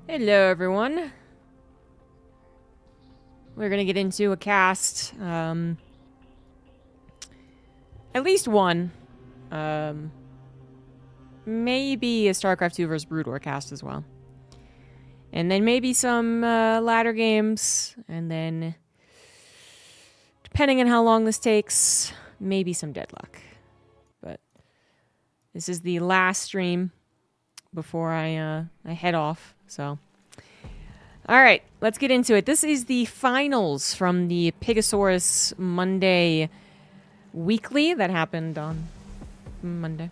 Hello, everyone. We're gonna get into a cast. At least one. Maybe a StarCraft 2 vs. Broodwar cast as well. And then maybe some ladder games. And then, depending on how long this takes, maybe some Deadlock. But this is the last stream before I head off. So, all right, let's get into it. This is the finals from the Pegasaurus Monday weekly that happened on Monday.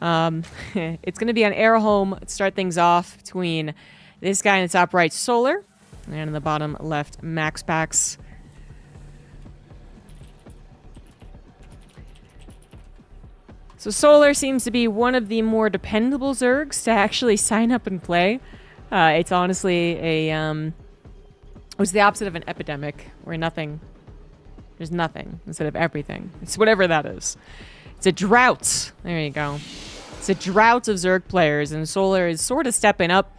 It's going to be on Airhome to start things off between this guy in the top right, Solar, and in the bottom left, MaxPax. So Solar seems to be one of the more dependable Zergs to actually sign up and play. It's honestly a, it was the opposite of an epidemic, where there's nothing instead of everything. It's whatever that is. It's a drought. There you go. It's a drought of Zerg players, and Solar is sort of stepping up.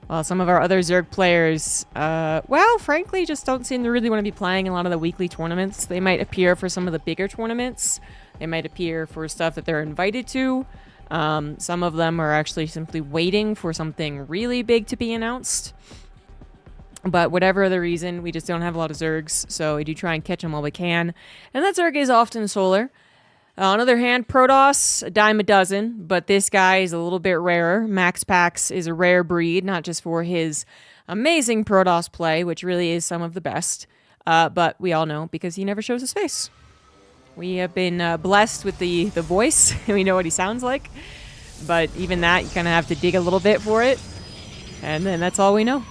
While some of our other Zerg players, well, frankly, just don't seem to really want to be playing a lot of the weekly tournaments. They might appear for some of the bigger tournaments. They might appear for stuff that they're invited to. Some of them are actually simply waiting for something really big to be announced. But whatever the reason, we just don't have a lot of Zergs, so we do try and catch them while we can. And that Zerg is often Solar. On the other hand, Protoss, a dime a dozen, but this guy is a little bit rarer. MaxPax is a rare breed, not just for his amazing Protoss play, which really is some of the best, but we all know because he never shows his face. We have been blessed with the voice, and we know what he sounds like, but even that, you kind of have to dig a little bit for it, and then that's all we know.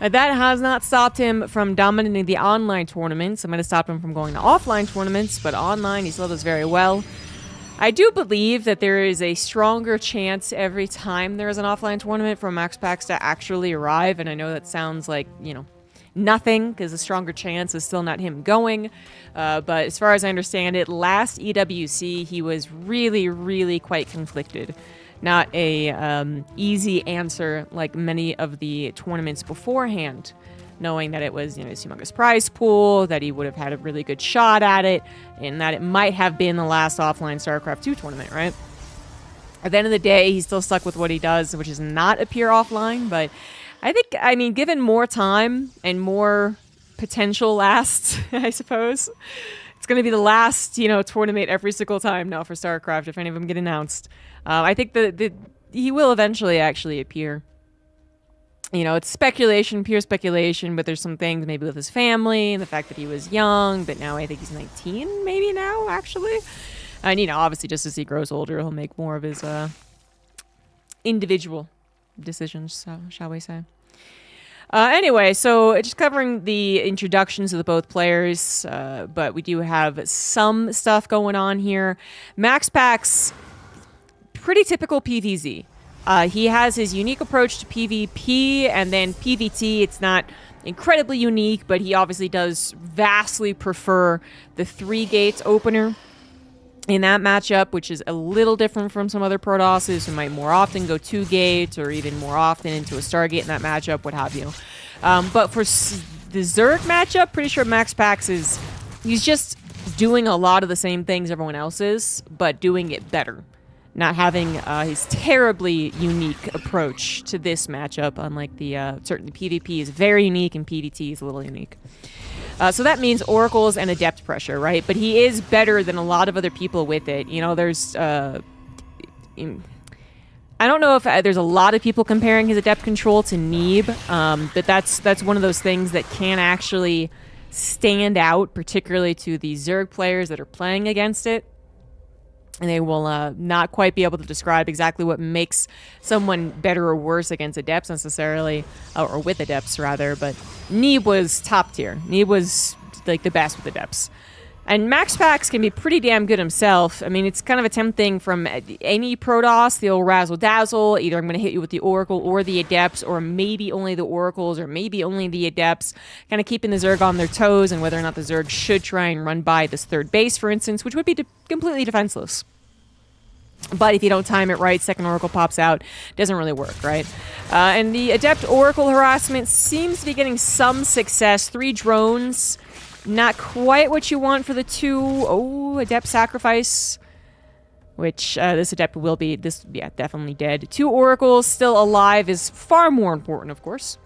That has not stopped him from dominating the online tournaments. I'm going to stop him from going to offline tournaments, but online he still does very well. I do believe that there is a stronger chance every time there is an offline tournament for MaxPax to actually arrive, and I know that sounds like, you know, nothing, because a stronger chance is still not him going. But as far as I understand it, last EWC, he was really, really quite conflicted. Not a easy answer like many of the tournaments beforehand, knowing that it was, you know, a humongous prize pool, that he would have had a really good shot at it, and that it might have been the last offline StarCraft 2 tournament, right? At the end of the day, he's still stuck with what he does, which is not appear offline, but I mean, given more time and more potential lasts, I suppose, it's going to be the last, you know, tournament every single time now for StarCraft if any of them get announced. I think that he will eventually actually appear. You know, it's speculation, pure speculation, but there's some things maybe with his family and the fact that he was young, but now I think he's 19 maybe now, actually. And, you know, obviously just as he grows older, he'll make more of his individual decisions, so, shall we say. Anyway, so just covering the introductions of the both players, but we do have some stuff going on here. MaxPax, pretty typical PvZ. He has his unique approach to PvP, and then PvT, it's not incredibly unique, but he obviously does vastly prefer the 3 gates opener in that matchup, which is a little different from some other Protosses who might more often go 2 gates or even more often into a Stargate in that matchup, what have you. But for the Zerg matchup, pretty sure MaxPax he's just doing a lot of the same things everyone else is, but doing it better. Not having his terribly unique approach to this matchup, unlike the certainly PvP is very unique and PvT is a little unique. So that means oracles and adept pressure, right? But he is better than a lot of other people with it. You know, there's I don't know if there's a lot of people comparing his adept control to Neeb, but that's one of those things that can actually stand out, particularly to the Zerg players that are playing against it. And they will not quite be able to describe exactly what makes someone better or worse against adepts necessarily, or with adepts rather, but Neeb was top tier. Neeb was like the best with adepts. And MaxPax can be pretty damn good himself. I mean, it's kind of a tempting from any Protoss, the old razzle-dazzle. Either I'm going to hit you with the Oracle or the Adepts, or maybe only the Oracles, or maybe only the Adepts. Kind of keeping the Zerg on their toes, and whether or not the Zerg should try and run by this third base, for instance, which would be completely defenseless. But if you don't time it right, second Oracle pops out. Doesn't really work, right? And the Adept Oracle harassment seems to be getting some success. 3 drones. Not quite what you want for the 2. Oh, Adept Sacrifice. Which this Adept will be. Yeah, definitely dead. 2 Oracles still alive is far more important, of course.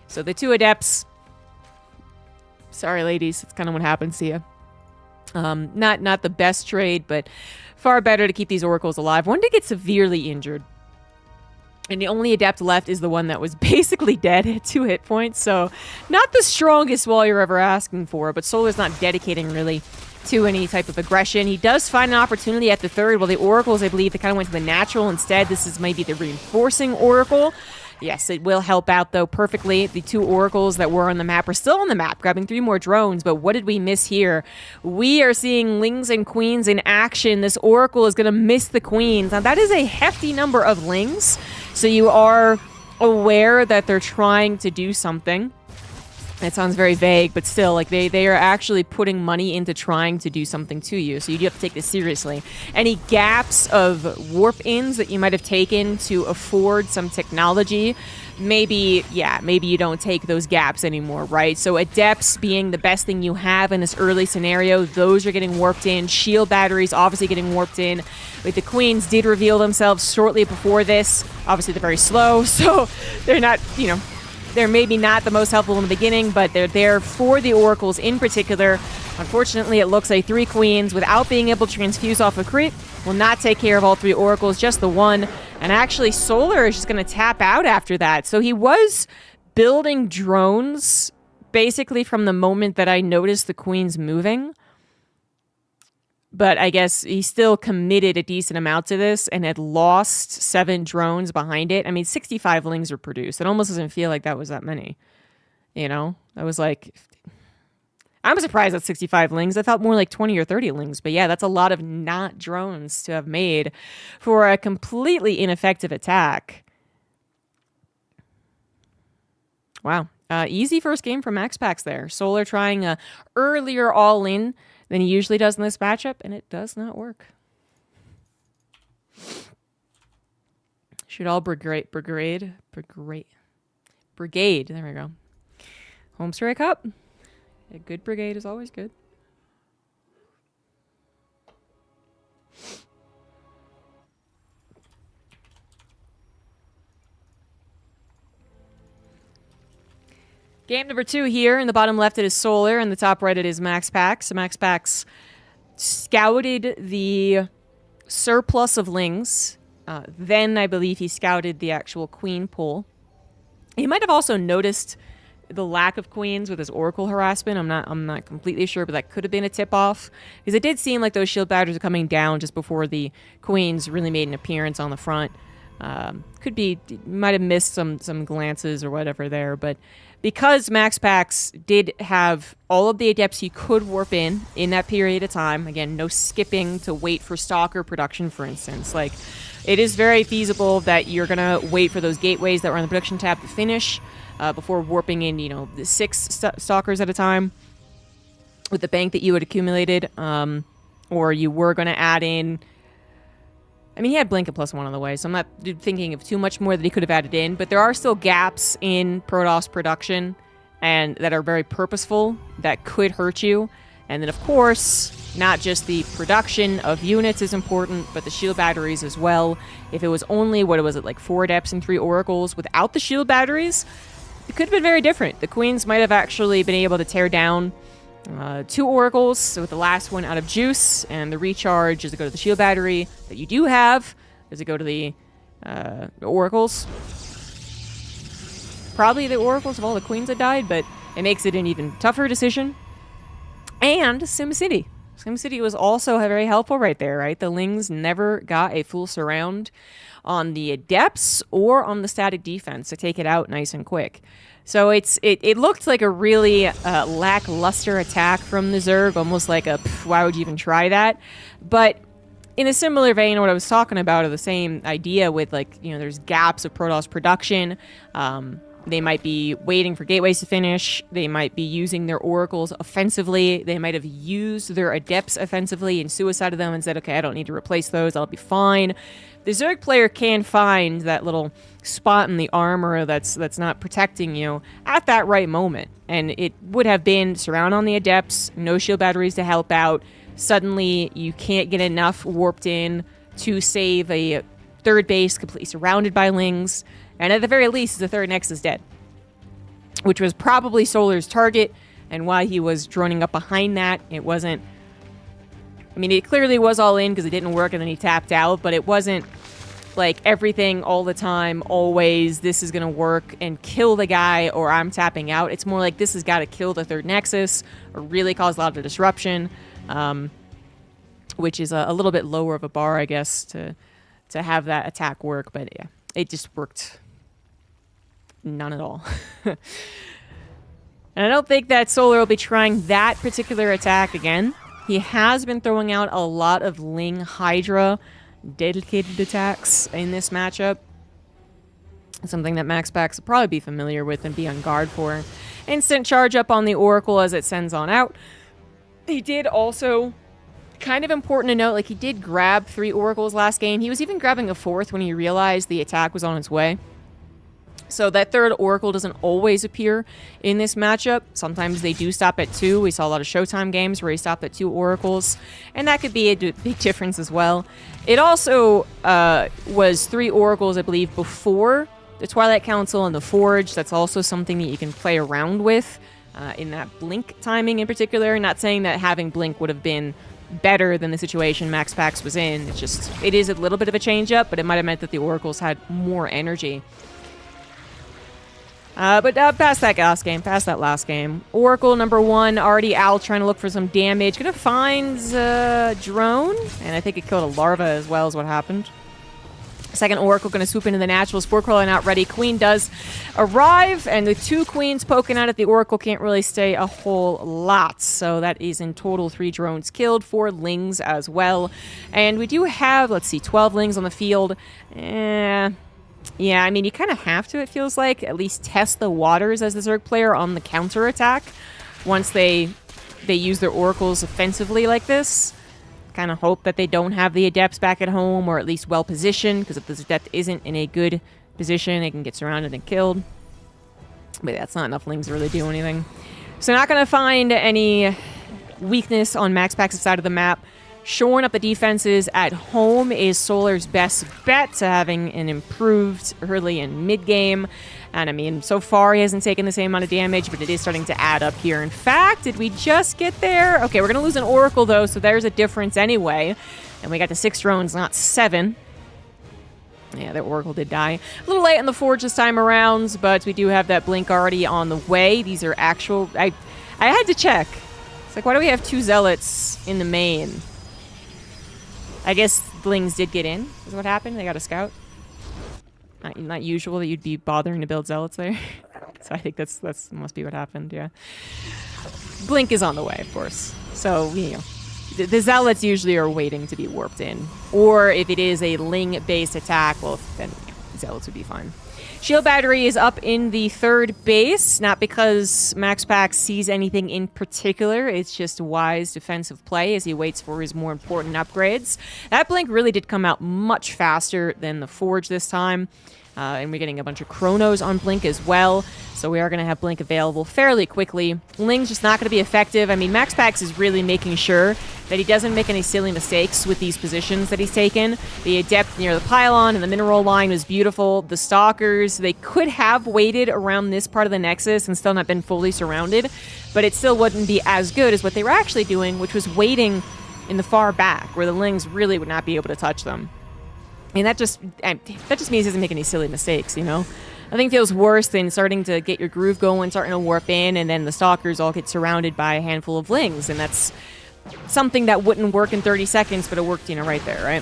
So the 2 Adepts. Sorry, ladies. That's kind of what happens to you. Not the best trade, but far better to keep these Oracles alive. One did get severely injured. And the only Adept left is the one that was basically dead at 2 hit points. So not the strongest wall you're ever asking for, but Solar's not dedicating really to any type of aggression. He does find an opportunity at the 3rd. Well, the Oracles, I believe, they kind of went to the natural instead. This is maybe the reinforcing Oracle. Yes, it will help out, though, perfectly. The 2 Oracles that were on the map are still on the map, grabbing 3 more drones. But what did we miss here? We are seeing Lings and Queens in action. This Oracle is going to miss the Queens. Now, that is a hefty number of Lings. So you are aware that they're trying to do something. That sounds very vague, but still, like, they are actually putting money into trying to do something to you, so you do have to take this seriously. Any gaps of warp-ins that you might have taken to afford some technology, maybe you don't take those gaps anymore, right? So Adepts being the best thing you have in this early scenario, those are getting warped in. Shield batteries obviously getting warped in. But the Queens did reveal themselves shortly before this. Obviously, they're very slow, so they're not, they're maybe not the most helpful in the beginning, but they're there for the Oracles in particular. Unfortunately, it looks like 3 Queens, without being able to transfuse off a creep, will not take care of all 3 Oracles, just the 1. And actually, Solar is just going to tap out after that. So he was building drones, basically from the moment that I noticed the Queens moving. But I guess he still committed a decent amount to this and had lost 7 drones behind it. I mean, 65 Lings were produced. It almost doesn't feel like that was that many. That was like... I'm surprised at 65 Lings. I thought more like 20 or 30 Lings. But yeah, that's a lot of not drones to have made for a completely ineffective attack. Wow. Easy first game for Max Packs there. Solar trying a earlier all-in than he usually does in this matchup, and it does not work. Should all brigade. There we go. Home strike up. A good brigade is always good. Game number 2 here. In the bottom left, it is Solar. In the top right, it is Max Pax. So Max Pax scouted the surplus of Lings. Then I believe he scouted the actual Queen pool. He might have also noticed the lack of Queens with his Oracle harassment. I'm not completely sure, but that could have been a tip-off. Because it did seem like those shield batteries were coming down just before the Queens really made an appearance on the front. Could be, might have missed some glances or whatever there, but because Max Pax did have all of the Adepts he could warp in that period of time, again, no skipping to wait for Stalker production, for instance. Like, it is very feasible that you're going to wait for those gateways that were on the production tab to finish before warping in, the 6 Stalkers at a time with the bank that you had accumulated, or you were going to add in... I mean, he had Blanket +1 on the way, so I'm not thinking of too much more that he could have added in, but there are still gaps in Protoss production and that are very purposeful that could hurt you. And then, of course, not just the production of units is important, but the shield batteries as well. If it was only, what was it, like 4 Adepts and 3 Oracles without the shield batteries, it could have been very different. The Queens might have actually been able to tear down 2 Oracles, so with the last one out of juice, and the recharge is to go to the shield battery that you do have, is to go to the Oracles. Probably the Oracles of all the Queens that died, but it makes it an even tougher decision. And SimCity. SimCity was also very helpful right there, right? The Lings never got a full surround on the Adepts or on the static defense to take it out nice and quick. So it looked like a really lackluster attack from the Zerg, almost like a, why would you even try that? But in a similar vein, what I was talking about, or the same idea with, like, there's gaps of Protoss production. They might be waiting for gateways to finish. They might be using their oracles offensively. They might have used their adepts offensively and suicided them and said, okay, I don't need to replace those. I'll be fine. The Zerg player can find that little spot in the armor that's not protecting you at that right moment. And it would have been surround on the adepts, no shield batteries to help out. Suddenly, you can't get enough warped in to save a third base completely surrounded by lings. And at the very least, the third Nexus is dead. Which was probably Solar's target. And why he was droning up behind that, it wasn't... I mean, it clearly was all in because it didn't work and then he tapped out. But it wasn't like everything all the time, always, this is going to work and kill the guy or I'm tapping out. It's more like this has got to kill the third Nexus or really cause a lot of disruption. Which is a little bit lower of a bar, I guess, to have that attack work. But yeah, it just worked none at all. And I don't think that Solar will be trying that particular attack again. He has been throwing out a lot of Ling Hydra dedicated attacks in this matchup. Something that Max Packs will probably be familiar with and be on guard for. Instant charge up on the Oracle as it sends on out. He did also, kind of important to note, like he did grab 3 Oracles last game. He was even grabbing a 4th when he realized the attack was on its way. So that third Oracle doesn't always appear in this matchup. Sometimes they do stop at 2. We saw a lot of Showtime games where he stopped at 2 Oracles. And that could be a big difference as well. It also was 3 Oracles, I believe, before the Twilight Council and the Forge. That's also something that you can play around with in that Blink timing in particular. Not saying that having Blink would have been better than the situation Max Pax was in. It's just, it is a little bit of a change up, but it might have meant that the Oracles had more energy. But past that last game. Oracle number 1, already out trying to look for some damage. Gonna find a drone, and I think it killed a larva as well is what happened. Second Oracle gonna swoop into the naturals. 4 crawler not ready. Queen does arrive, and the 2 queens poking out at the Oracle can't really stay a whole lot. So that is in total 3 drones killed, 4 lings as well. And we do have, let's see, 12 lings on the field. Yeah, I mean, you kind of have to, it feels like, at least test the waters as the Zerg player on the counter-attack. Once they use their Oracles offensively like this. Kind of hope that they don't have the Adepts back at home, or at least well-positioned, because if this Adept isn't in a good position, they can get surrounded and killed. But that's not enough lings to really do anything. So not going to find any weakness on Max Pax's side of the map. Shoring up the defenses at home is Solar's best bet to having an improved early and mid-game. And I mean, so far he hasn't taken the same amount of damage, but it is starting to add up here. In fact, did we just get there? Okay, we're going to lose an Oracle, though, so there's a difference anyway. And we got to 6 drones, not 7. Yeah, the Oracle did die. A little late on the Forge this time around, but we do have that Blink already on the way. These are actual... I had to check. It's like, why do we have 2 Zealots in the main? I guess Blings did get in, is what happened. They got a scout. Not usual that you'd be bothering to build Zealots there. So I think that's must be what happened, yeah. Blink is on the way, of course. So, you know, the Zealots usually are waiting to be warped in. Or if it is a Ling-based attack, well, then you know, Zealots would be fine. Shield battery is up in the 3rd base, not because Max Pax sees anything in particular. It's just wise defensive play as he waits for his more important upgrades. That Blink really did come out much faster than the Forge this time. And we're getting a bunch of Chronos on Blink as well. So we are going to have Blink available fairly quickly. Ling's just not going to be effective. I mean, Max Pax is really making sure that he doesn't make any silly mistakes with these positions that he's taken. The Adept near the pylon and the mineral line was beautiful. The Stalkers, they could have waited around this part of the Nexus and still not been fully surrounded, but it still wouldn't be as good as what they were actually doing, which was waiting in the far back, where the Lings really would not be able to touch them. And that just means he doesn't make any silly mistakes, you know? Nothing feels worse than starting to get your groove going, starting to warp in, and then the Stalkers all get surrounded by a handful of Lings, and that's something that wouldn't work in 30 seconds, but it worked, you know, right there, right?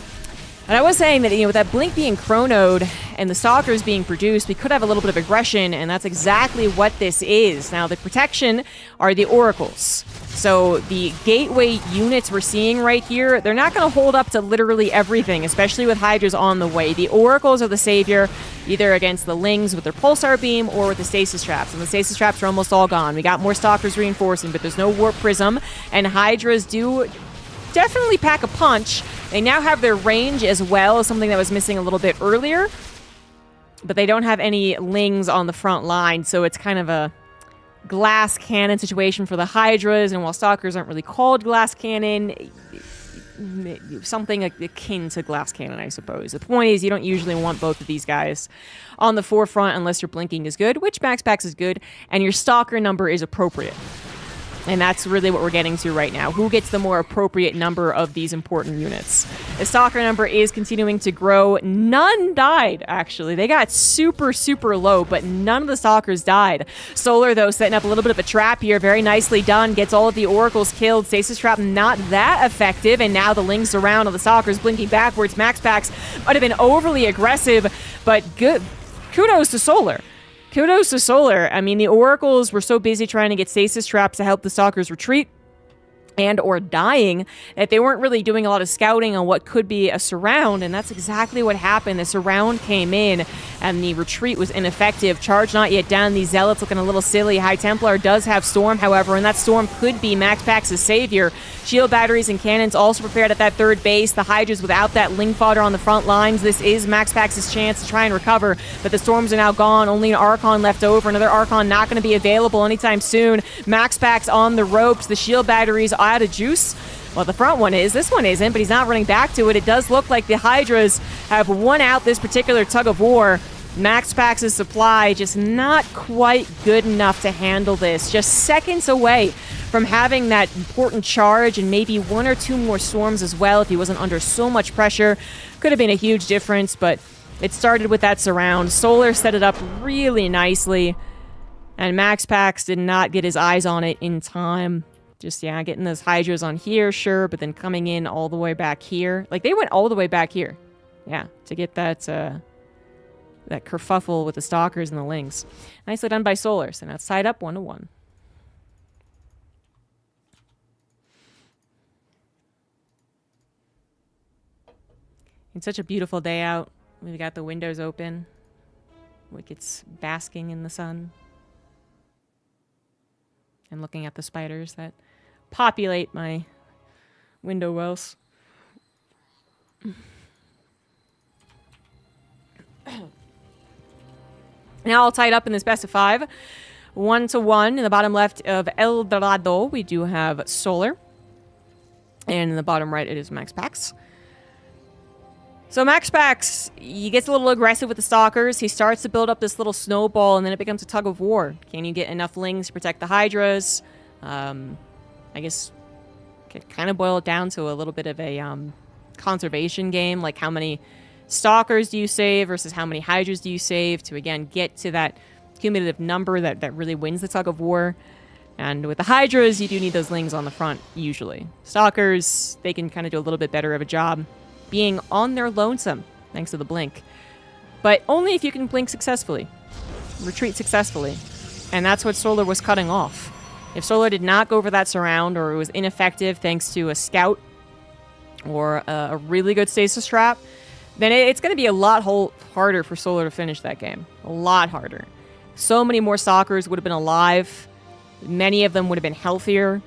And I was saying that, you know, with that Blink being chronoed and the Stalkers being produced, we could have a little bit of aggression, and that's exactly what this is. Now, the protection are the Oracles. So the gateway units we're seeing right here, they're not going to hold up to literally everything, especially with Hydras on the way. The Oracles are the savior, either against the Lings with their Pulsar Beam or with the Stasis Traps. And the Stasis Traps are almost all gone. We got more Stalkers reinforcing, but there's no Warp Prism. And Hydras do definitely pack a punch. They now have their range as well, something that was missing a little bit earlier. But they don't have any Lings on the front line, so it's kind of a glass cannon situation for the Hydras, and while Stalkers aren't really called glass cannon, something akin to glass cannon, I suppose. The point is, you don't usually want both of these guys on the forefront unless your blinking is good, which MaxPax is good, and your Stalker number is appropriate. And that's really what we're getting to right now. Who gets the more appropriate number of these important units? The Stalker number is continuing to grow. None died, actually. They got super, super low, but none of the Stalkers died. Solar, though, setting up a little bit of a trap here. Very nicely done. Gets all of the Oracles killed. Stasis Trap not that effective. And now the Lings around on the Stalkers blinking backwards. MaxPax might have been overly aggressive, but good. Kudos to Solar. Kudos to Solar. I mean, the Oracles were so busy trying to get Stasis Traps to help the Stalkers retreat and or dying that they weren't really doing a lot of scouting on what could be a surround, and that's exactly what happened. The surround came in, and the retreat was ineffective. Charge not yet down. These Zealots looking a little silly. High Templar does have Storm, however, and that Storm could be MaxPax's savior. Shield batteries and cannons also prepared at that third base. The Hydras without that Ling fodder on the front lines. This is MaxPax's chance to try and recover, but the Storms are now gone. Only an Archon left over. Another Archon not going to be available anytime soon. MaxPax on the ropes. The shield batteries out of juice. Well, the front one is. This one isn't, but he's not running back to it. It does look like the Hydras have won out this particular tug of war. MaxPax's supply just not quite good enough to handle this. Just seconds away from having that important charge and maybe one or two more storms as well if he wasn't under so much pressure. Could have been a huge difference, but it started with that surround. Solar set it up really nicely, and MaxPax did not get his eyes on it in time. Just, yeah, getting those Hydras on here, sure, but then coming in all the way back here. Like, they went all the way back here. Yeah, to get that, that kerfuffle with the Stalkers and the Lings. Nicely done by Solar. So now it's tied up 1-1. It's such a beautiful day out. We've got the windows open. Wicket's basking in the sun. And looking at the spiders that populate my window wells. Now all tied up in this best of 5. 1-1. In the bottom left of El Dorado, we do have Solar. And in the bottom right, it is MaxPax. So MaxPax, he gets a little aggressive with the Stalkers. He starts to build up this little snowball, and then it becomes a tug of war. Can you get enough Lings to protect the Hydras? I guess could kind of boil it down to a little bit of a conservation game, like how many Stalkers do you save versus how many Hydras do you save to, again, get to that cumulative number that really wins the tug of war. And with the Hydras, you do need those Lings on the front, usually. Stalkers, they can kind of do a little bit better of a job being on their lonesome, thanks to the blink. But only if you can blink successfully. Retreat successfully. And that's what Solar was cutting off. If Solar did not go for that surround, or it was ineffective thanks to a scout or a really good stasis trap, then it's going to be a lot harder for Solar to finish that game. A lot harder. So many more Stalkers would have been alive. Many of them would have been healthier.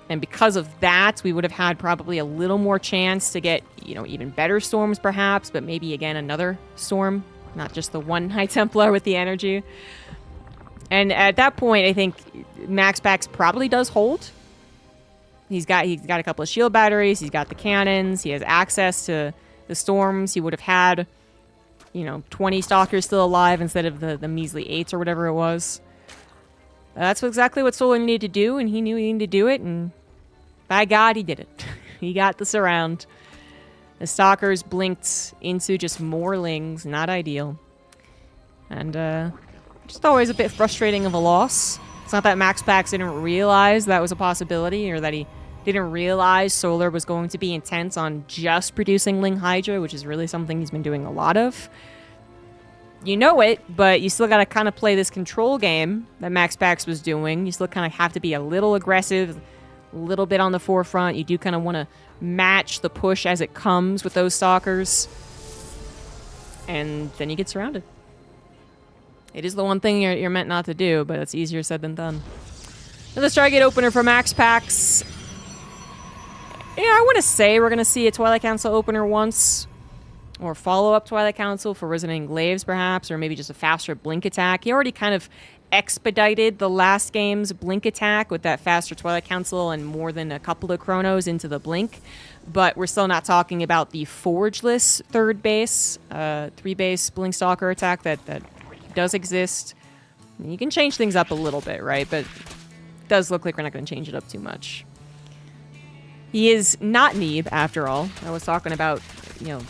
And because of that, we would have had probably a little more chance to get, you know, even better storms perhaps, but maybe again another storm, not just the one High Templar with the energy. And at that point, I think MaxPax probably does hold. He's got a couple of shield batteries, he's got the cannons, he has access to the storms. He would have had, you know, 20 Stalkers still alive instead of the measly 8s or whatever it was. That's exactly what Solar needed to do, and he knew he needed to do it, and by God, he did it. He got the surround. The Stalkers blinked into just more Lings, not ideal. And just always a bit frustrating of a loss. It's not that MaxPax didn't realize that was a possibility, or that he didn't realize Solar was going to be intense on just producing Ling Hydra, which is really something he's been doing a lot of. You know it, but you still got to kind of play this control game that MaxPax was doing. You still kind of have to be a little aggressive, a little bit on the forefront. You do kind of want to match the push as it comes with those stalkers. And then you get surrounded. It is the one thing you're meant not to do, but it's easier said than done. Another Stargate opener for Max Packs. Yeah, I want to say we're going to see a Twilight Council opener once. Or follow-up Twilight Council for Resonating Glaives, perhaps. Or maybe just a faster Blink attack. He already kind of expedited the last game's Blink attack with that faster Twilight Council and more than a couple of Chronos into the Blink. But we're still not talking about the Forgeless third base, 3-base Blink Stalker attack that does exist. You can change things up a little bit, right? But it does look like we're not going to change it up too much. He is not Neeb, after all. I was talking about, you know,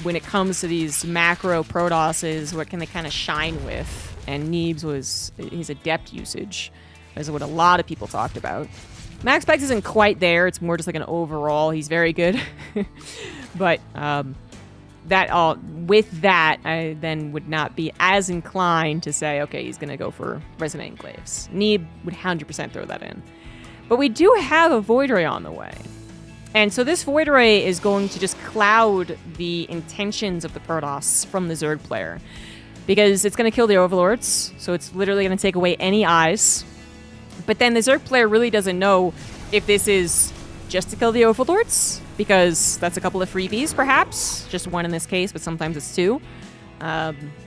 when it comes to these macro Protosses, what can they kind of shine with? And Neeb's was his Adept usage, is what a lot of people talked about. Max Packs isn't quite there. It's more just like an overall. He's very good. But with that, I then would not be as inclined to say, okay, he's going to go for Resonating Glaives. Neeb would 100% throw that in. But we do have a Void Ray on the way. And so this Void Ray is going to just cloud the intentions of the Protoss from the Zerg player. Because it's going to kill the Overlords, so it's literally going to take away any eyes. But then the Zerg player really doesn't know if this is just to kill the Overlords, because that's a couple of freebies, perhaps. Just one in this case, but sometimes it's two.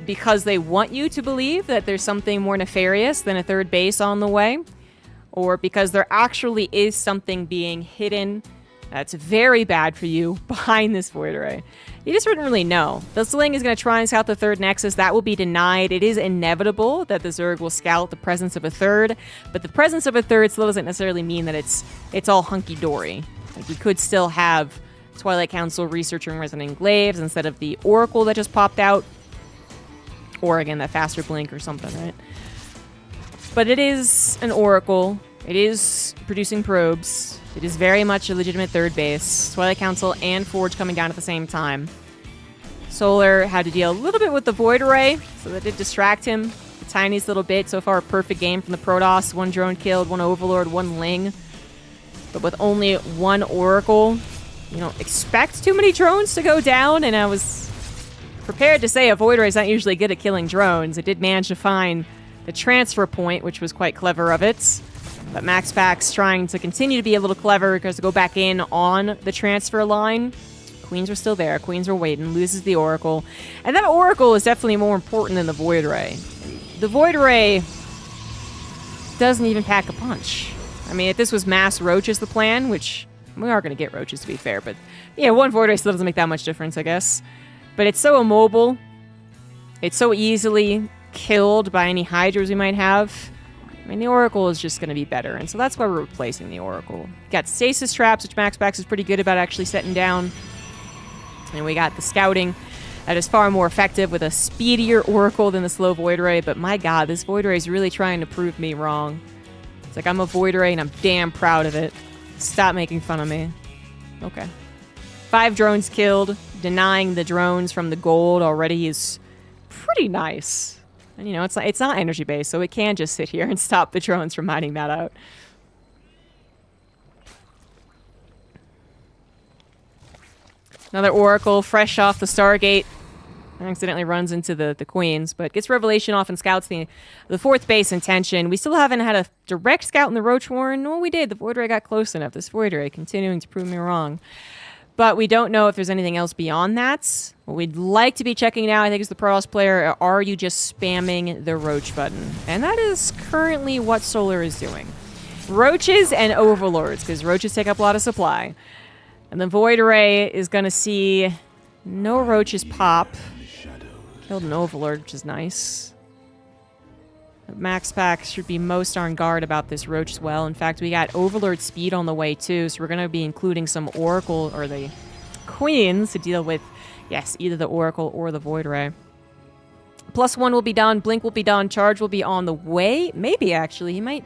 Because they want you to believe that there's something more nefarious than a third base on the way. Or because there actually is something being hidden that's very bad for you behind this Void Ray. You just wouldn't really know. The Sling is going to try and scout the third Nexus. That will be denied. It is inevitable that the Zerg will scout the presence of a third, but the presence of a third still doesn't necessarily mean that it's all hunky-dory. Like, we could still have Twilight Council researching Resonating Glaives instead of the Oracle that just popped out. Or, again, that faster Blink or something, right? But it is an Oracle. It is producing probes. It is very much a legitimate third base. Twilight Council and Forge coming down at the same time. Solar had to deal a little bit with the Void Ray, so that did distract him the tiniest little bit. So far, a perfect game from the Protoss. One drone killed, one Overlord, one Ling. But with only one Oracle, you don't expect too many drones to go down, and I was prepared to say a Void Ray is not usually good at killing drones. It did manage to find the transfer point, which was quite clever of it. But Max Packs trying to continue to be a little clever because to go back in on the transfer line. Queens are still there. Queens are waiting. Loses the Oracle. And that Oracle is definitely more important than the Void Ray. The Void Ray doesn't even pack a punch. I mean, if this was mass Roach as the plan, which we are going to get Roaches to be fair, but yeah, one Void Ray still doesn't make that much difference, I guess. But it's so immobile. It's so easily killed by any Hydras we might have. I mean, the Oracle is just going to be better, and so that's why we're replacing the Oracle. Got Stasis Traps, which Max Packs is pretty good about actually setting down. And we got the Scouting that is far more effective with a speedier Oracle than the slow Void Ray, but my god, this Void Ray is really trying to prove me wrong. It's like, I'm a Void Ray, and I'm damn proud of it. Stop making fun of me. Okay. 5 drones killed. Denying the drones from the gold already is pretty nice. And, you know, it's not energy-based, so it can just sit here and stop the drones from mining that out. Another Oracle, fresh off the Stargate. Accidentally runs into the Queens, but gets Revelation off and scouts the 4th base intention. We still haven't had a direct scout in the Roach Warren. No, we did. The Void Ray got close enough. This Void Ray continuing to prove me wrong. But we don't know if there's anything else beyond that. What we'd like to be checking now, I think, as the Protoss player, are you just spamming the Roach button? And that is currently what Solar is doing. Roaches and Overlords, because Roaches take up a lot of supply. And the Void Ray is going to see no Roaches pop. Killed an Overlord, which is nice. Max Packs should be most on guard about this Roach as well. In fact, we got Overlord speed on the way too, so we're going to be including some Oracle or the Queens to deal with, yes, either the Oracle or the Void Ray. +1 will be done, Blink will be done, Charge will be on the way. Maybe, actually, he might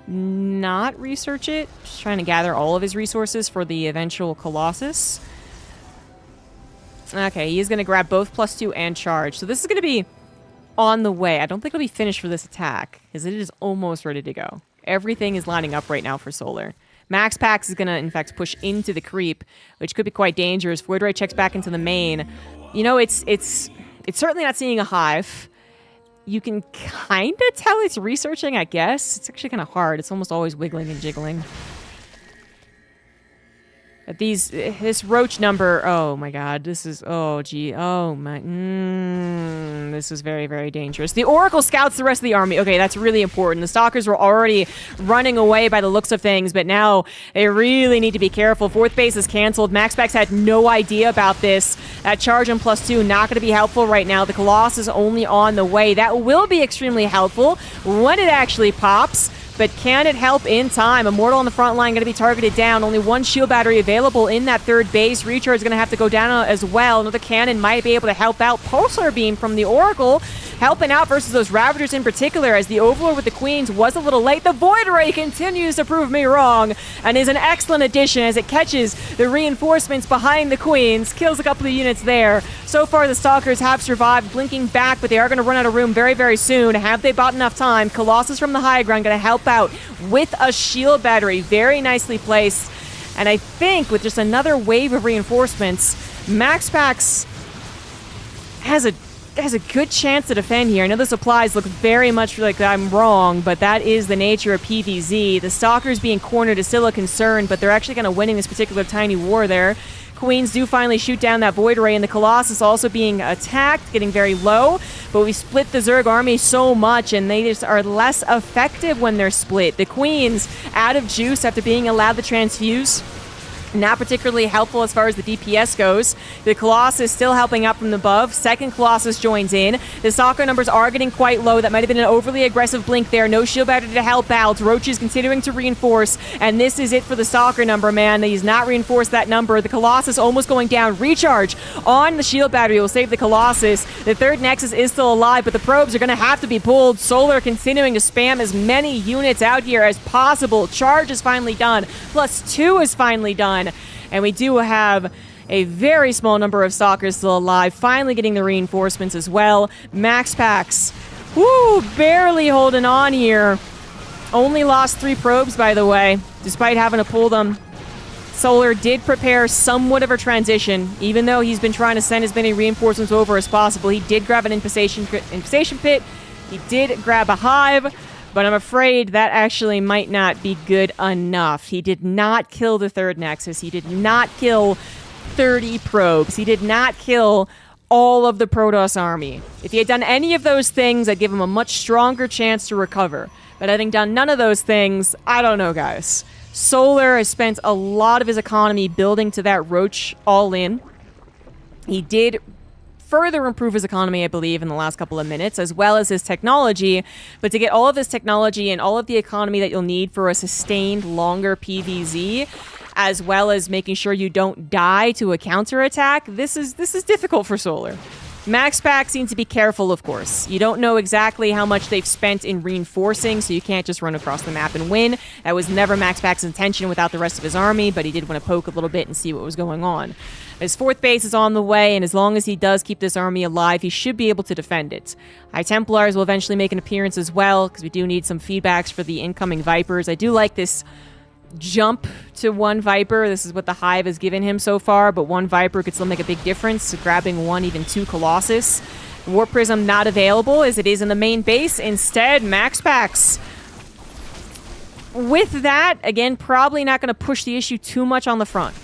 not research it. Just trying to gather all of his resources for the eventual Colossus. Okay, he is going to grab both +2 and Charge. So this is going to be on the way. I don't think it'll be finished for this attack, because it is almost ready to go. Everything is lining up right now for Solar. Max Pax is going to, in fact, push into the creep, which could be quite dangerous. Void Ray checks back into the main. You know, it's certainly not seeing a hive. You can kind of tell it's researching, I guess. It's actually kind of hard. It's almost always wiggling and jiggling. But this roach number, oh my god, this is, oh gee, oh my, this is very, very dangerous. The Oracle scouts the rest of the army. Okay, that's really important. The Stalkers were already running away by the looks of things, but now they really need to be careful. Fourth base is canceled. MaxPax had no idea about this. That charge on +2, not going to be helpful right now. The Colossus only on the way. That will be extremely helpful when it actually pops. But can it help in time? Immortal on the front line going to be targeted down. Only one shield battery available in that third base. Recharge is going to have to go down as well. Another cannon might be able to help out. Pulsar Beam from the Oracle helping out versus those Ravagers in particular, as the Overlord with the Queens was a little late. The Void Ray continues to prove me wrong and is an excellent addition as it catches the reinforcements behind the Queens. Kills a couple of units there. So far, the Stalkers have survived, blinking back, but they are going to run out of room very, very soon. Have they bought enough time? Colossus from the high ground going to help out with a shield battery. Very nicely placed. And I think with just another wave of reinforcements, MaxPax has a good chance to defend here. I know the supplies look very much like I'm wrong, but that is the nature of PvZ. The Stalkers being cornered is still a concern, but they're actually kind of winning this particular tiny war there. Queens do finally shoot down that Void Ray, and the Colossus also being attacked, getting very low, but we split the Zerg army so much, and they just are less effective when they're split. The Queens out of juice after being allowed to transfuse. Not particularly helpful as far as the DPS goes. The Colossus still helping out from above. Second Colossus joins in. The Stalker numbers are getting quite low. That might have been an overly aggressive blink there. No shield battery to help out. Roach is continuing to reinforce, and this is it for the Stalker number, man. He's not reinforced that number. The Colossus almost going down. Recharge on the shield battery will save the Colossus. The third Nexus is still alive, but the probes are going to have to be pulled. Solar continuing to spam as many units out here as possible. Charge is finally done. +2 is finally done. And we do have a very small number of Stalkers still alive, finally getting the reinforcements as well. MaxPax, woo, barely holding on here. Only lost 3 probes, by the way, despite having to pull them. Solar did prepare somewhat of a transition, even though he's been trying to send as many reinforcements over as possible. He did grab an infestation pit. He did grab a hive. But I'm afraid that actually might not be good enough. He did not kill the third Nexus. He did not kill 30 probes. He did not kill all of the Protoss army. If he had done any of those things, I'd give him a much stronger chance to recover. But having done none of those things, I don't know, guys. Solar has spent a lot of his economy building to that Roach all-in. He did further improve his economy, I believe, in the last couple of minutes, as well as his technology. But to get all of this technology and all of the economy that you'll need for a sustained, longer PvZ, as well as making sure you don't die to a counterattack, this is difficult for Solar. MaxPax seems to be careful, of course. You don't know exactly how much they've spent in reinforcing, so you can't just run across the map and win. That was never MaxPax's intention without the rest of his army, but he did want to poke a little bit and see what was going on. His fourth base is on the way, and as long as he does keep this army alive, he should be able to defend it. High Templars will eventually make an appearance as well, because we do need some feedbacks for the incoming Vipers. I do like this jump to 1 Viper. This is what the Hive has given him so far, but 1 Viper could still make a big difference, so grabbing 1, even 2 Colossus. Warp Prism not available as it is in the main base. Instead, MaxPax. With that, again, probably not going to push the issue too much on the front.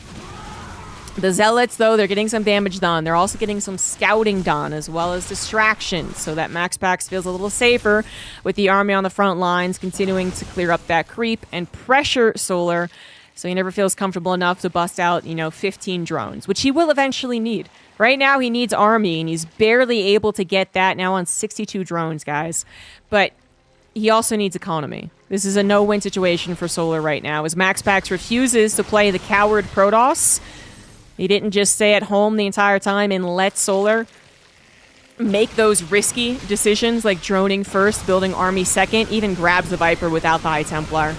The Zealots, though, they're getting some damage done. They're also getting some scouting done, as well as distractions, so that MaxPax feels a little safer with the army on the front lines, continuing to clear up that creep and pressure Solar, so he never feels comfortable enough to bust out, 15 drones, which he will eventually need. Right now, he needs army, and he's barely able to get that now on 62 drones, guys. But he also needs economy. This is a no-win situation for Solar right now, as MaxPax refuses to play the coward Protoss. He didn't just stay at home the entire time and let Solar make those risky decisions like droning first, building army second, even grabs the Viper without the High Templar.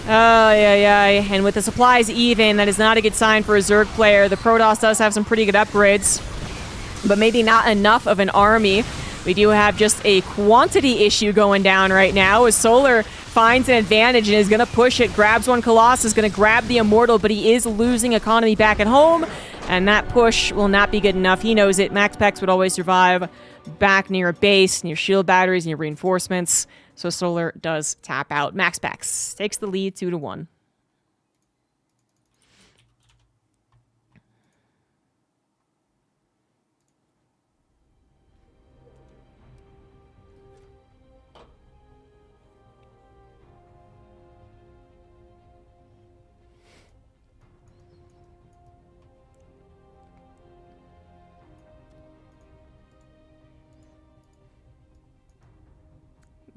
Oh, yeah. And with the supplies even, that is not a good sign for a Zerg player. The Protoss does have some pretty good upgrades, but maybe not enough of an army We do have just a quantity issue going down right now as Solar finds an advantage and is going to push it. Grabs one Colossus, going to grab the Immortal, but he is losing economy back at home. And that push will not be good enough. He knows it. Max Pex would always survive back near a base, near shield batteries, near reinforcements. So Solar does tap out. Max Pex takes the lead 2-1.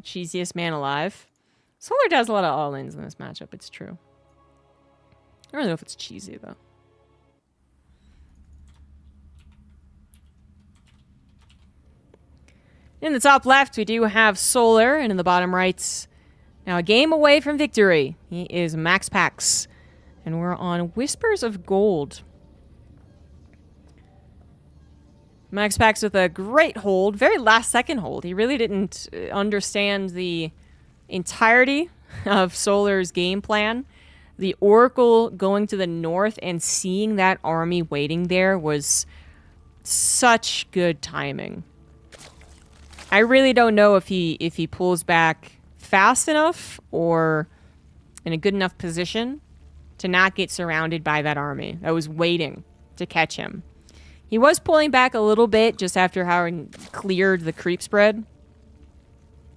Cheesiest man alive. Solar does a lot of all-ins in this matchup, it's true. I don't really know if it's cheesy, though. In the top left, we do have Solar, and in the bottom right, now a game away from victory. He is Max Pax, and we're on Whispers of Gold. Max Pax with a great hold, very last-second hold. He really didn't understand the entirety of Solar's game plan. The Oracle going to the north and seeing that army waiting there was such good timing. I really don't know if he pulls back fast enough or in a good enough position to not get surrounded by that army that was waiting to catch him. He was pulling back a little bit just after having cleared the creep spread.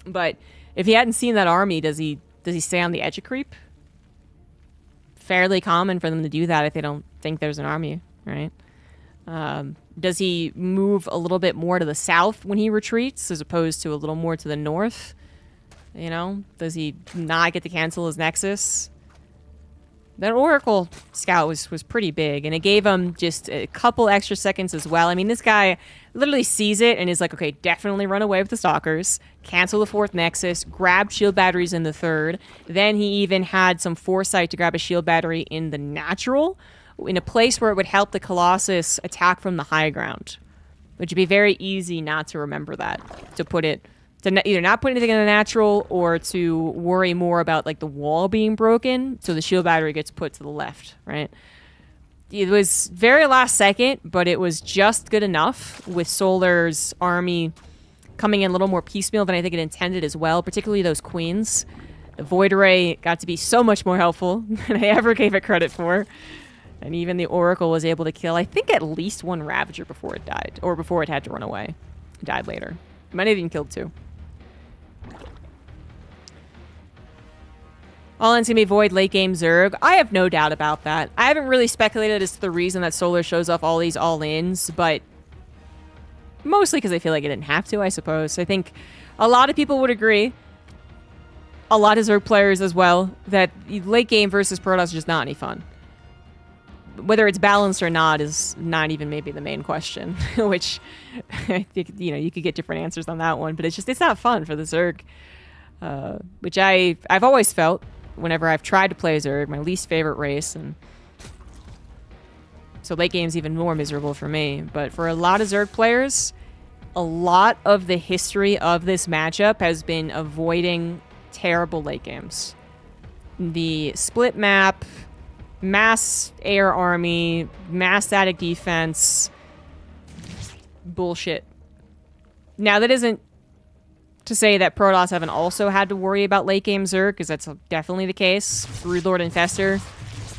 But if he hadn't seen that army, does he stay on the edge of creep? Fairly common for them to do that if they don't think there's an army, right? Does he move a little bit more to the south when he retreats as opposed to a little more to the north? You know, does he not get to cancel his Nexus? That Oracle scout was pretty big, and it gave him just a couple extra seconds as well. I mean, this guy literally sees it and is like, okay, definitely run away with the Stalkers, cancel the 4th Nexus, grab shield batteries in the 3rd. Then he even had some foresight to grab a shield battery in the natural, in a place where it would help the Colossus attack from the high ground, which would be very easy not to remember that, to put it... to either not put anything in the natural or to worry more about like the wall being broken so the shield battery gets put to the left, right? It was very last second, but it was just good enough with Solar's army coming in a little more piecemeal than I think it intended as well, particularly those queens. The Void Ray got to be so much more helpful than I ever gave it credit for. And even the Oracle was able to kill, I think, at least one Ravager before it died, or before it had to run away. It died later. It might have even killed 2. All-in's gonna be Void late game Zerg. I have no doubt about that. I haven't really speculated as to the reason that Solar shows off all these all-ins, but mostly because I feel like it didn't have to, I suppose. I think a lot of people would agree, a lot of Zerg players as well, that late game versus Protoss is just not any fun. Whether it's balanced or not is not even maybe the main question, which I think, you know, you could get different answers on that one, but it's not fun for the Zerg, which I've always felt whenever I've tried to play Zerg, my least favorite race, and so late game's even more miserable for me. But for a lot of Zerg players, a lot of the history of this matchup has been avoiding terrible late games. The split map, mass air army, mass static defense, bullshit. Now, that isn't to say that Protoss haven't also had to worry about late game Zerg, because that's definitely the case. Brood Lord Infestor,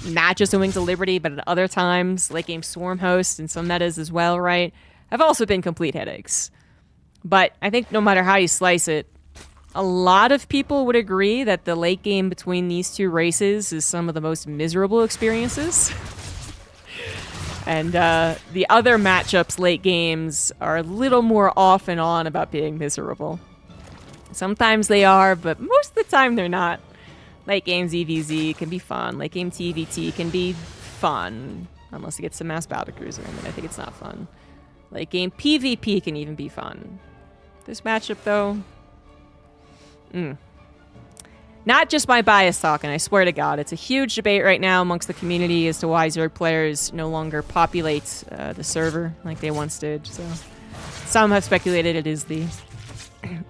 not just in Wings of Liberty, but at other times, late game Swarm Host and some metas as well, right? Have also been complete headaches. But I think no matter how you slice it, a lot of people would agree that the late game between these two races is some of the most miserable experiences. And the other matchups late games are a little more off and on about being miserable. Sometimes they are, but most of the time they're not. Late game ZVZ can be fun. Late game TVT can be fun. Unless you get some mass battlecruiser in, then I think it's not fun. Late game PvP can even be fun. This matchup, though... Not just my bias talking, I swear to God. It's a huge debate right now amongst the community as to why Zerg players no longer populate the server like they once did. So Some have speculated it is the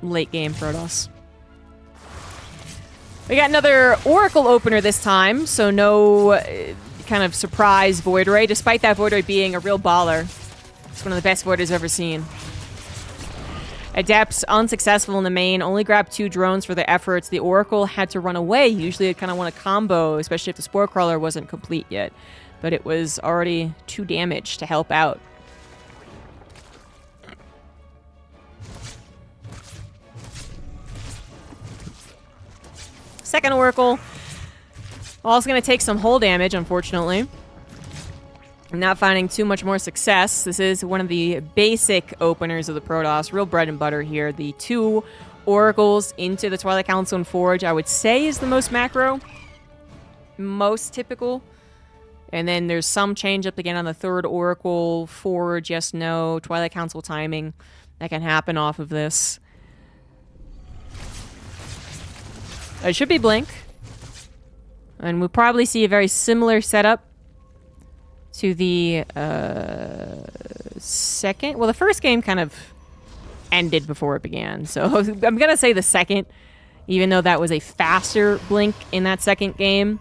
late game Protoss. We got another Oracle opener this time, so no kind of surprise Void Ray, despite that Void Ray being a real baller. It's one of the best Void Rays I've ever seen. Adepts, unsuccessful in the main, only grabbed 2 drones for their efforts. The Oracle had to run away. Usually I'd kind of want a combo, especially if the Spore Crawler wasn't complete yet. But it was already 2 damage to help out. Second Oracle, also going to take some hull damage, unfortunately. I'm not finding too much more success. This is one of the basic openers of the Protoss. Real bread and butter here. The 2 Oracles into the Twilight Council and Forge, I would say, is the most macro. Most typical. And then there's some change up again on the 3rd Oracle. Forge, yes, no. Twilight Council timing. That can happen off of this. It should be Blink. And we'll probably see a very similar setup to the second. Well, the first game kind of ended before it began. So I'm going to say the second, even though that was a faster Blink in that second game.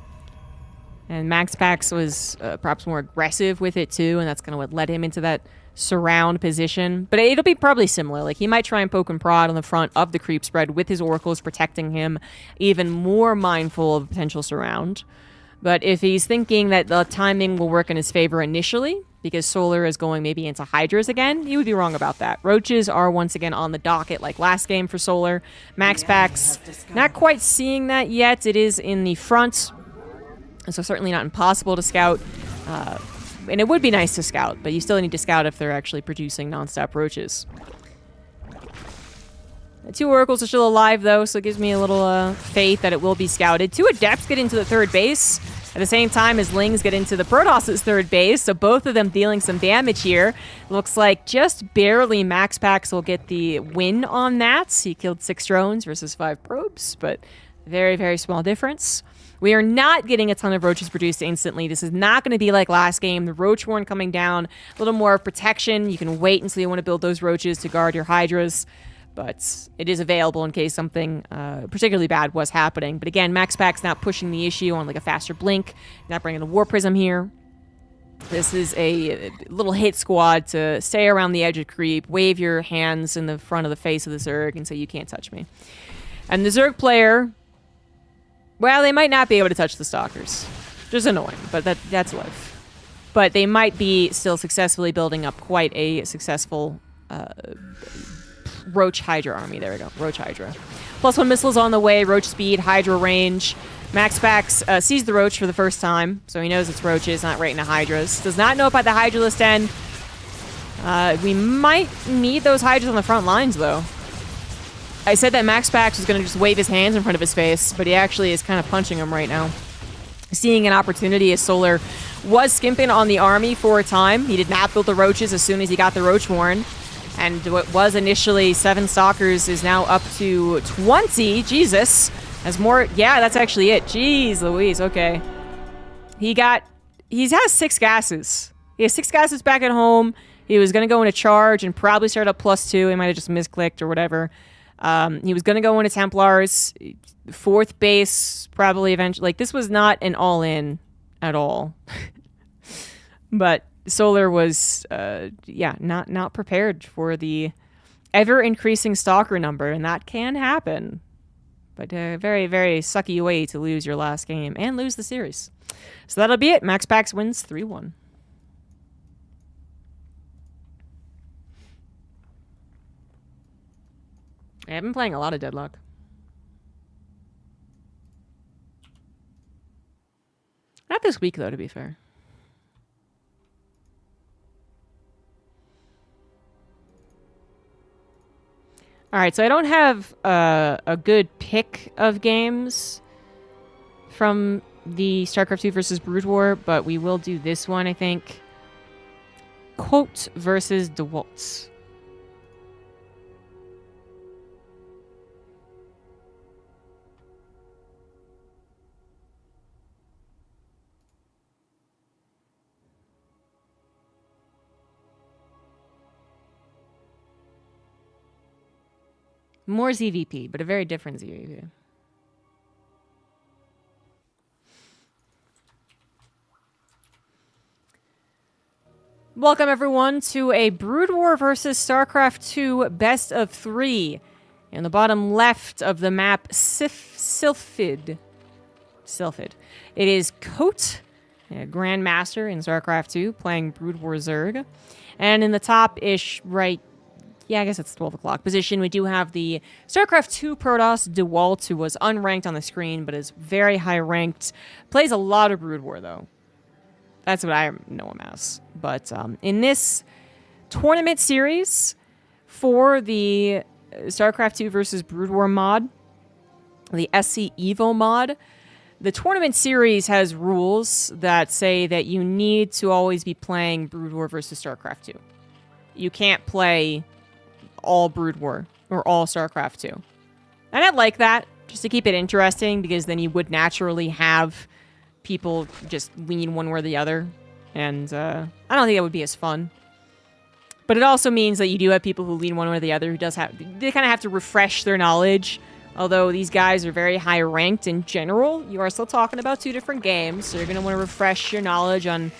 And Max Pax was perhaps more aggressive with it too, and that's kind of what led him into that surround position. But it'll be probably similar. Like, he might try and poke and prod on the front of the creep spread with his Oracles protecting him, even more mindful of potential surround. But if he's thinking that the timing will work in his favor initially, because Solar is going maybe into Hydras again, he would be wrong about that. Roaches are once again on the docket like last game for Solar. Max Pax, not quite seeing that yet. It is in the front, so certainly not impossible to scout. And it would be nice to scout, but you still need to scout if they're actually producing non-stop roaches. The 2 Oracles are still alive, though, so it gives me a little faith that it will be scouted. 2 Adepts get into the 3rd base at the same time as Lings get into the Protoss' 3rd base, so both of them dealing some damage here. Looks like just barely Max Pax will get the win on that. He killed 6 drones versus 5 probes, but very, very small difference. We are not getting a ton of roaches produced instantly. This is not going to be like last game. The Roach Warren coming down, a little more protection. You can wait until you want to build those roaches to guard your Hydras. But it is available in case something particularly bad was happening. But again, Max Pack's not pushing the issue on like a faster blink. Not bringing the War Prism here. This is a little hit squad to stay around the edge of creep, wave your hands in the front of the face of the Zerg and say, you can't touch me. And the Zerg player, well, they might not be able to touch the Stalkers. Just annoying, but that's life. But they might be still successfully building up quite a successful Roach Hydra army. There we go. Roach Hydra. +1 missiles on the way. Roach speed. Hydra range. Max Pax sees the Roach for the first time, so he knows it's Roaches, not right into Hydras. Does not know about the Hydra list end. We might need those Hydras on the front lines, though. I said that Max Pax was going to just wave his hands in front of his face, but he actually is kind of punching him right now. Seeing an opportunity as Solar was skimping on the army for a time. He did not build the Roaches as soon as he got the Roach Warren. And what was initially 7 Stalkers is now up to 20. Jesus. Has more. Yeah, that's actually it. Jeez Louise. Okay. He has 6 gases. He has 6 gases back at home. He was going to go in a charge and probably start up +2. He might have just misclicked or whatever. He was going to go into Templars. 4th base, probably eventually. Like, this was not an all-in at all. But Solar was, not prepared for the ever-increasing Stalker number, and that can happen. But a very, very sucky way to lose your last game and lose the series. So that'll be it. Max Pax wins 3-1. I've been playing a lot of Deadlock. Not this week, though, to be fair. All right, so I don't have a good pick of games from the StarCraft 2 versus Brood War, but we will do this one, I think. Quote versus DeWaltz. More ZVP, but a very different ZVP. Welcome, everyone, to a Brood War versus StarCraft 2 best of 3. In the bottom left of the map, Sylphid. It is Coat, Grandmaster in StarCraft 2, playing Brood War Zerg. And in the top-ish, right, yeah, I guess it's 12 o'clock position, we do have the StarCraft 2 Protoss, DeWalt, who was unranked on the screen, but is very high-ranked. Plays a lot of Brood War, though. That's what I know him as. But in this tournament series for the StarCraft 2 versus Brood War mod, the SC Evo mod, the tournament series has rules that say that you need to always be playing Brood War versus StarCraft 2. You can't play all Brood War or all StarCraft 2. And I like that, just to keep it interesting, because then you would naturally have people just lean one way or the other, and I don't think that would be as fun. But it also means that you do have people who lean one way or the other, who they kind of have to refresh their knowledge. Although these guys are very high ranked in general, you are still talking about two different games, so you're going to want to refresh your knowledge on,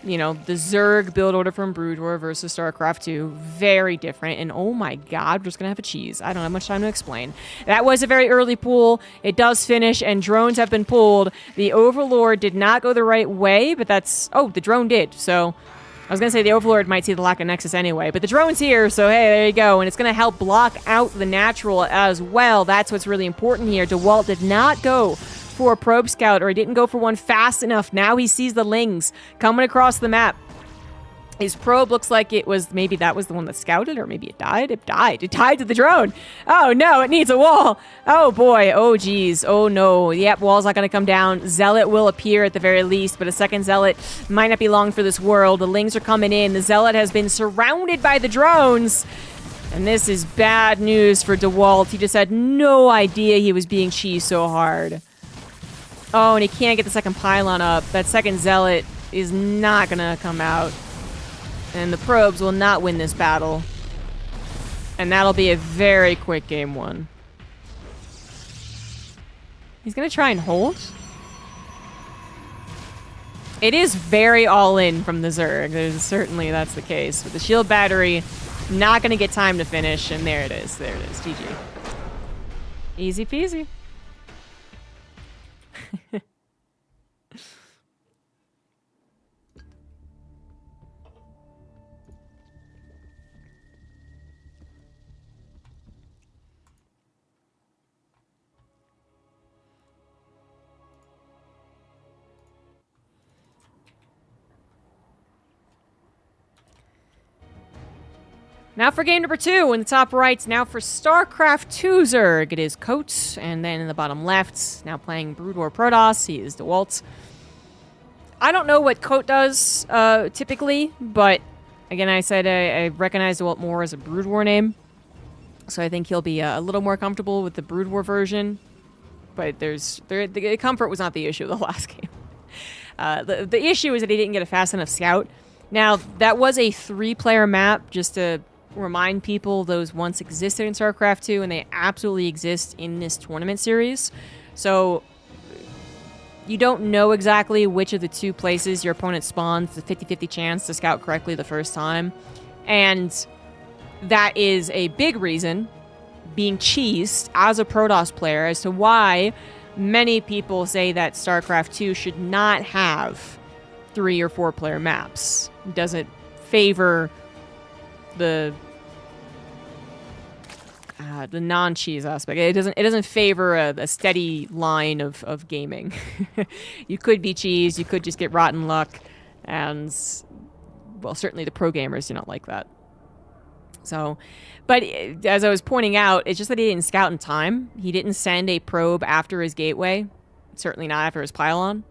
you know, the Zerg build order from Brood War versus StarCraft 2. Very different. And oh my god, we're just going to have a cheese. I don't have much time to explain. That was a very early pool. It does finish, and drones have been pulled. The Overlord did not go the right way, but that's... Oh, the drone did. So I was going to say the Overlord might see the lack of Nexus anyway, but the drone's here, so hey, there you go. And it's going to help block out the natural as well. That's what's really important here. DeWalt did not go for a probe scout, or he didn't go for one fast enough. Now he sees the Lings coming across the map. His probe looks like it was, maybe that was the one that scouted, or maybe it died. It died. It died to the drone. Oh no, it needs a wall. Oh boy. Oh geez. Oh no. Yep, wall's not going to come down. Zealot will appear at the very least, but a second Zealot might not be long for this world. The Lings are coming in. The Zealot has been surrounded by the drones. And this is bad news for DeWalt. He just had no idea he was being cheesed so hard. Oh, and he can't get the second pylon up. That second Zealot is not going to come out. And the probes will not win this battle. And that'll be a very quick game one. He's going to try and hold. It is very all-in from the Zerg. Certainly that's the case. With the shield battery, not going to get time to finish. And there it is. There it is. GG. Easy peasy. Now for game number 2, in the top right, now for StarCraft 2 Zerg, it is Coates, and then in the bottom left, now playing Brood War Protoss, he is DeWalt. I don't know what Coat does, typically, but again, I said I recognize DeWalt more as a Brood War name, so I think he'll be a little more comfortable with the Brood War version, but the comfort was not the issue of the last game. The issue is that he didn't get a fast enough scout. Now, that was a 3-player map, just to remind people those once existed in StarCraft 2, and they absolutely exist in this tournament series. So you don't know exactly which of the two places your opponent spawns, the 50-50 chance to scout correctly the first time. And that is a big reason, being cheesed as a Protoss player, as to why many people say that StarCraft 2 should not have 3 or 4 player maps. It doesn't favor the non-cheese aspect. It doesn't favor a steady line of gaming. You could be cheese, you could just get rotten luck, and well, certainly the pro gamers do not like that. So, but as I was pointing out, it's just that he didn't scout in time. He didn't send a probe after his gateway, certainly not after his pylon.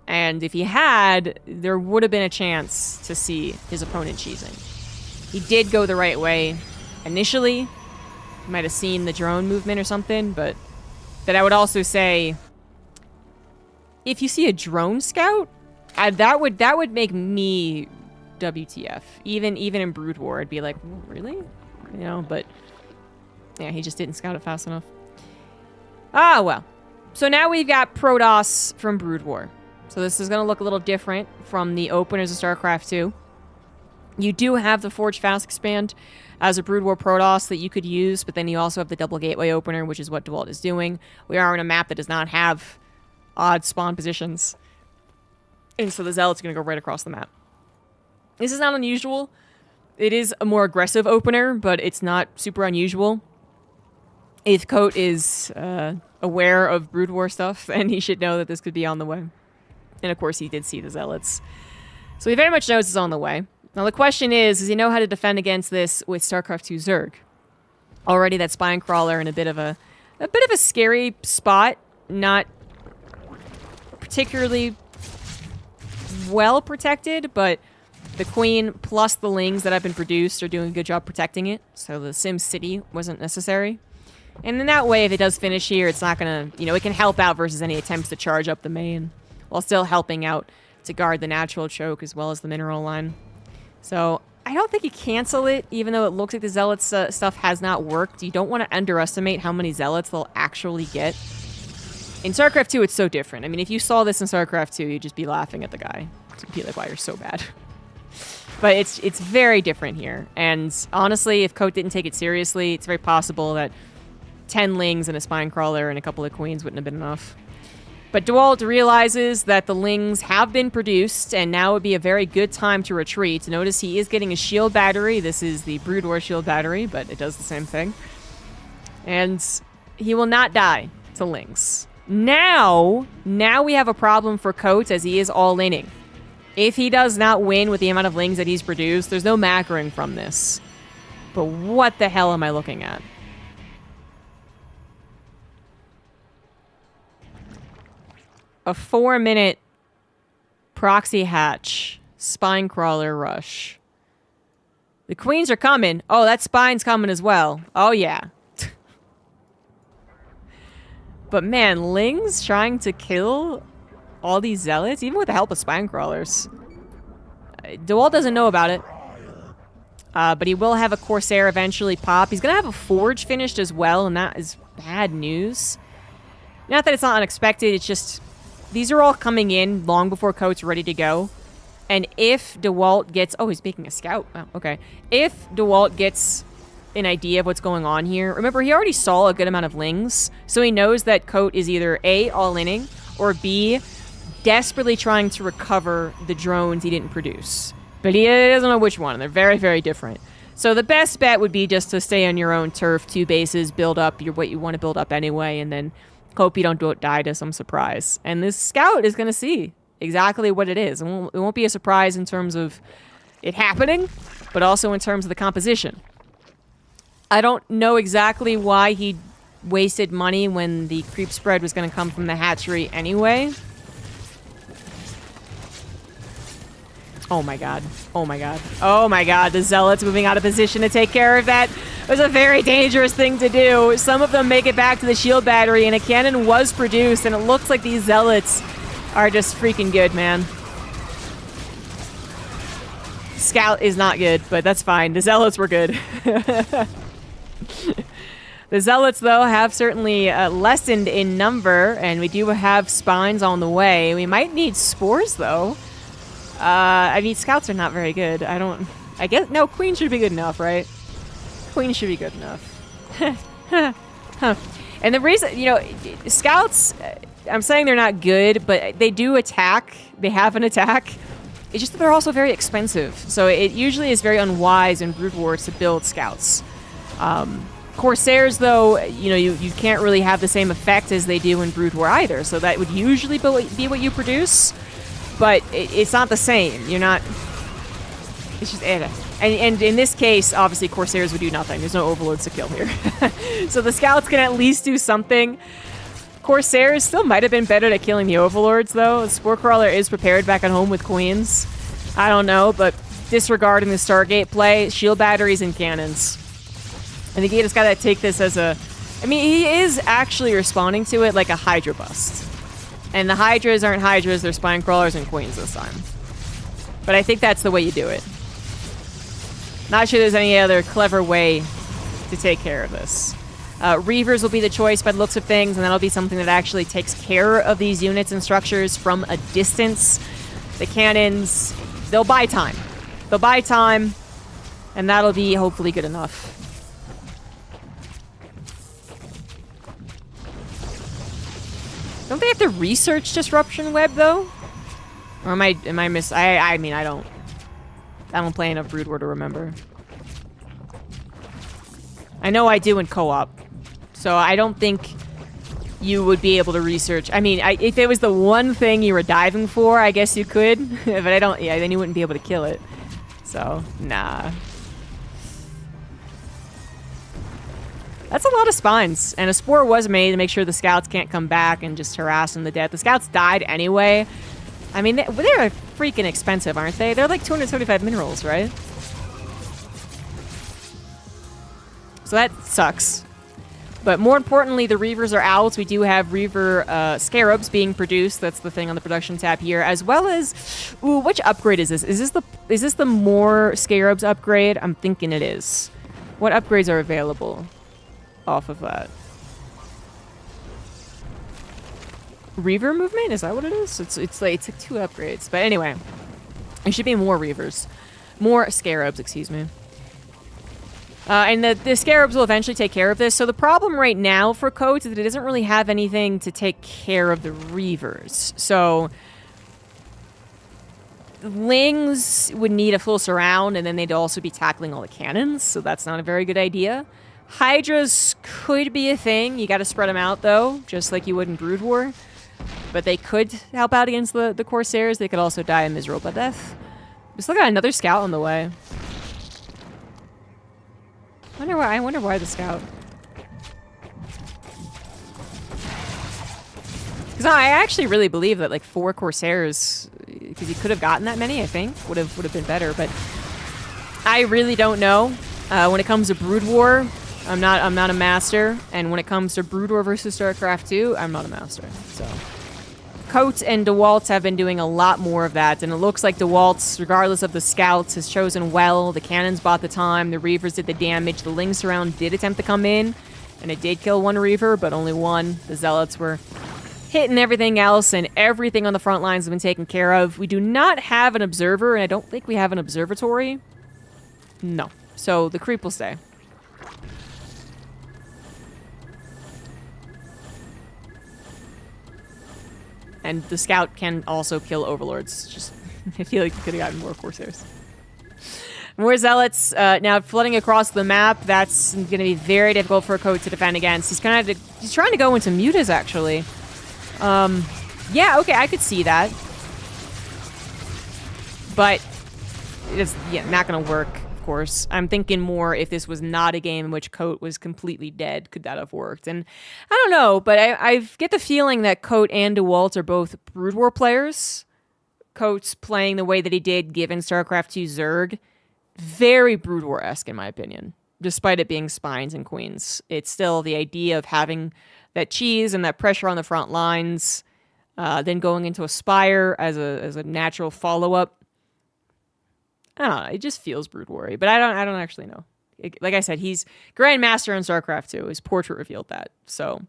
And if he had, there would have been a chance to see his opponent cheesing. He did go the right way initially. You might have seen the drone movement or something, but that I would also say, if you see a drone scout, that would make me WTF. Even in Brood War, I'd be like, really? You know, but Yeah, he just didn't scout it fast enough. Ah, well. So now we've got Protoss from Brood War. So this is going to look a little different from the openers of StarCraft 2. You do have the Forge Fast Expand as a Brood War Protoss that you could use, but then you also have the Double Gateway Opener, which is what DeWalt is doing. We are on a map that does not have odd spawn positions. And so the Zealots are going to go right across the map. This is not unusual. It is a more aggressive opener, but it's not super unusual. If Coat is aware of Brood War stuff, then he should know that this could be on the way. And of course, he did see the Zealots. So he very much knows it's on the way. Now the question is, does he know how to defend against this with StarCraft 2 Zerg? Already that Spine Crawler in a bit of a scary spot, not particularly well protected, but the Queen plus the Lings that have been produced are doing a good job protecting it, so the Sim City wasn't necessary. And in that way, if it does finish here, it's not gonna, it can help out versus any attempts to charge up the main, while still helping out to guard the natural choke as well as the mineral line. So I don't think you cancel it, even though it looks like the Zealots stuff has not worked. You don't want to underestimate how many Zealots they'll actually get. In StarCraft 2, it's so different. I mean, if you saw this in StarCraft 2, you'd just be laughing at the guy. You'd be like, wow, you're so bad. But it's very different here. And honestly, if Coat didn't take it seriously, it's very possible that 10 Lings and a Spine Crawler and a couple of Queens wouldn't have been enough. But DeWalt realizes that the Lings have been produced, and now would be a very good time to retreat. Notice he is getting a shield battery. This is the Brood War shield battery, but it does the same thing. And he will not die to Lings. Now we have a problem for Coates, as he is all-inning. If he does not win with the amount of Lings that he's produced, there's no macroing from this. But what the hell am I looking at? A 4-minute proxy hatch, Spine Crawler rush. The Queens are coming. Oh, that Spine's coming as well. Oh, yeah. But man, Ling's trying to kill all these Zealots, even with the help of Spine Crawlers. DeWalt doesn't know about it. But he will have a Corsair eventually pop. He's going to have a Forge finished as well, and that is bad news. Not that it's not unexpected, it's just... These are all coming in long before Coat's ready to go. And if DeWalt gets... Oh, he's making a scout. Oh, okay. If DeWalt gets an idea of what's going on here... Remember, he already saw a good amount of Lings. So he knows that Coat is either A, all-inning, or B, desperately trying to recover the drones he didn't produce. But he doesn't know which one. They're very, very different. So the best bet would be just to stay on your own turf, 2 bases, build up what you want to build up anyway, and then... hope you don't die to some surprise. And this scout is going to see exactly what it is. It won't be a surprise in terms of it happening, but also in terms of the composition. I don't know exactly why he wasted money when the creep spread was going to come from the hatchery anyway. Oh my god. Oh my god. Oh my god. The Zealots moving out of position to take care of that. It was a very dangerous thing to do. Some of them make it back to the shield battery, and a cannon was produced, and it looks like these Zealots are just freaking good, man. Scout is not good, but that's fine. The Zealots were good. The Zealots, though, have certainly lessened in number, and we do have Spines on the way. We might need Spores, though. I mean, Scouts are not very good. I guess, no, Queen should be good enough, right? Queen should be good enough. Huh. And the reason, Scouts, I'm saying they're not good, but they do attack. They have an attack. It's just that they're also very expensive. So it usually is very unwise in Brood Wars to build Scouts. Corsairs, though, you can't really have the same effect as they do in Brood War either. So that would usually be what you produce. But it's not the same. You're not... It's just... And in this case, obviously, Corsairs would do nothing. There's no overloads to kill here. So the Scouts can at least do something. Corsairs still might have been better at killing the Overlords, though. Spore Crawler is prepared back at home with Queens. I don't know, but disregarding the Stargate play, shield batteries and cannons. And the Gate has got to take this as a... I mean, he is actually responding to it like a Hydra bust. And the Hydras aren't Hydras, they're Spine Crawlers and Queens this time. But I think that's the way you do it. Not sure there's any other clever way to take care of this. Reavers will be the choice by the looks of things, and that'll be something that actually takes care of these units and structures from a distance. The cannons, they'll buy time. They'll buy time, and that'll be hopefully good enough. Don't they have to research Disruption Web, though? Or am I I mean, I don't play enough Brood War to remember. I know I do in co-op. So I don't think you would be able to research. I mean, if it was the one thing you were diving for, I guess you could. But I don't, yeah, then you wouldn't be able to kill it. So, nah. That's a lot of spines. And a spore was made to make sure the scouts can't come back and just harass them to death. The scouts died anyway. I mean, they're freaking expensive, aren't they? They're like 275 minerals, right? So that sucks. But more importantly, the Reavers are out. We do have Reaver Scarabs being produced. That's the thing on the production tab here. As well as... Ooh, which upgrade is this? Is this the more Scarabs upgrade? I'm thinking it is. What upgrades are available off of that? Reaver movement? Is that what it is? It's like 2 upgrades. But anyway, there should be more Reavers. More Scarabs, excuse me. And the Scarabs will eventually take care of this. So the problem right now for Codes is that it doesn't really have anything to take care of the Reavers. So Lings would need a full surround, and then they'd also be tackling all the cannons. So that's not a very good idea. Hydras could be a thing. You got to spread them out, though, just like you would in Brood War. But they could help out against the Corsairs. They could also die a miserable death. Just look at another scout on the way. I wonder why the scout. Because I actually really believe that like 4 Corsairs, because you could have gotten that many, I think, would have been better. But I really don't know. When it comes to Brood War, I'm not a master, and when it comes to Brood War versus StarCraft 2, I'm not a master. So Coates and DeWaltz have been doing a lot more of that, and it looks like DeWaltz, regardless of the scouts, has chosen well. The cannons bought the time, the Reavers did the damage, the Lings around did attempt to come in, and it did kill 1 Reaver, but only 1. The Zealots were hitting everything else, and everything on the front lines has been taken care of. We do not have an observer, and I don't think we have an observatory. No. So the creep will stay. And the scout can also kill overlords. Just, I feel like you could have gotten more Corsairs. More Zealots now flooding across the map. That's going to be very difficult for a Code to defend against. He's trying to go into mutas, actually. Yeah, okay, I could see that. But it's not going to work, of course. I'm thinking more if this was not a game in which Coat was completely dead, could that have worked? And I don't know, but I get the feeling that Coat and DeWalt are both Brood War players. Coat's playing the way that he did given StarCraft 2 Zerg. Very Brood War-esque, in my opinion. Despite it being Spines and Queens. It's still the idea of having that cheese and that pressure on the front lines, then going into a Spire as a natural follow-up. I don't know. It just feels Brood War-y, but I don't actually know. Like I said, he's Grandmaster in StarCraft 2. His portrait revealed that. So,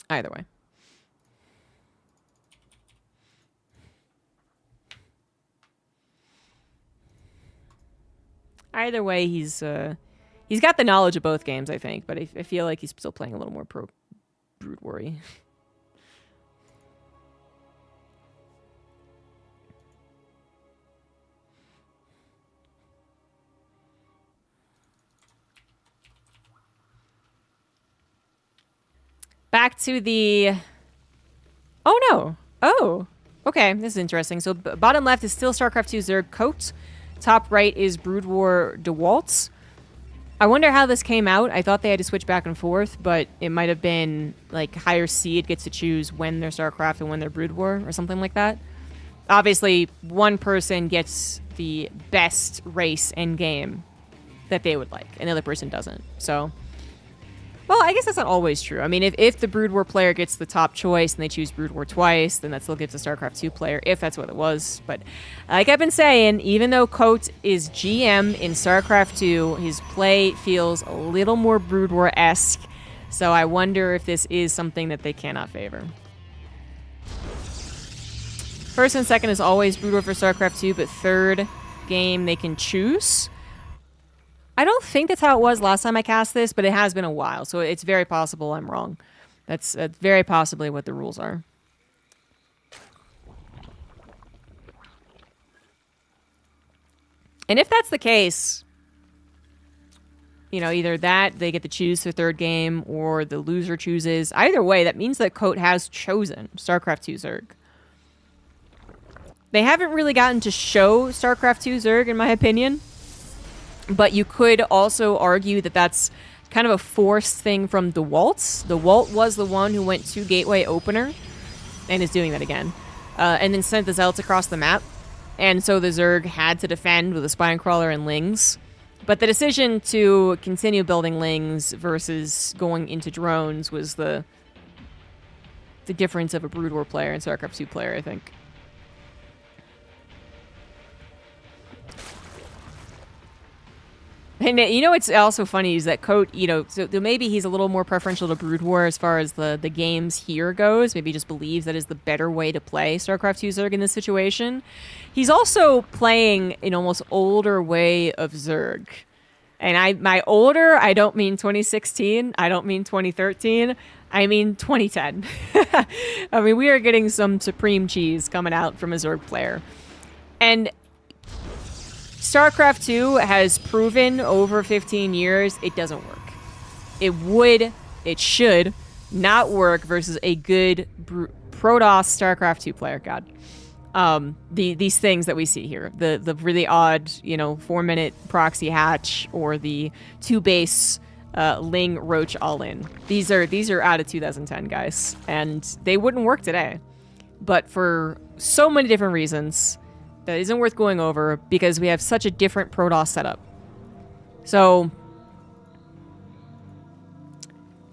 either way. Either way, he's got the knowledge of both games, I think, but I feel like he's still playing a little more Brood War-y. Back to the... Oh, no. Oh, okay. This is interesting. So bottom left is still StarCraft 2 Zerg Coat. Top right is Brood War DeWaltz. I wonder how this came out. I thought they had to switch back and forth, but it might have been like higher seed gets to choose when they're StarCraft and when they're Brood War or something like that. Obviously, one person gets the best race in game that they would like, and the other person doesn't. So Well, I guess that's not always true. I mean, if the Brood War player gets the top choice and they choose Brood War twice, then that still gives the StarCraft 2 player, if that's what it was. But like I've been saying, even though Coat is GM in StarCraft 2, his play feels a little more Brood War-esque. So I wonder if this is something that they cannot favor. First and second is always Brood War for StarCraft 2, but third game they can choose. I don't think that's how it was last time I cast this, but it has been a while, so it's very possible I'm wrong. That's very possibly what the rules are. And if that's the case, you know, either that, they get to choose the third game, or the loser chooses. Either way, that means that Coat has chosen StarCraft 2 Zerg. They haven't really gotten to show StarCraft 2 Zerg, in my opinion. But you could also argue that that's kind of a forced thing from DeWalt. DeWalt was the one who went to Gateway Opener, and is doing that again. And then sent the Zealots across the map. And so the Zerg had to defend with a Spinecrawler and Lings. But the decision to continue building Lings versus going into drones was the difference of a Brood War player and StarCraft 2 player, I think. And you know what's also funny is that Coat, you know, so maybe he's a little more preferential to Brood War as far as the games here goes. Maybe he just believes that is the better way to play StarCraft 2 Zerg in this situation. He's also playing an almost older way of Zerg. And by older, I don't mean 2016. I don't mean 2013. I mean 2010. I mean, we are getting some supreme cheese coming out from a Zerg player. And StarCraft 2 has proven over 15 years it doesn't work. It should not work versus a good Protoss StarCraft 2 player. God. These things that we see here. The really odd, you know, 4-minute proxy hatch or the 2-base Ling Roach all-in. These are out of 2010, guys. And they wouldn't work today. But for so many different reasons, that isn't worth going over because we have such a different Protoss setup. So,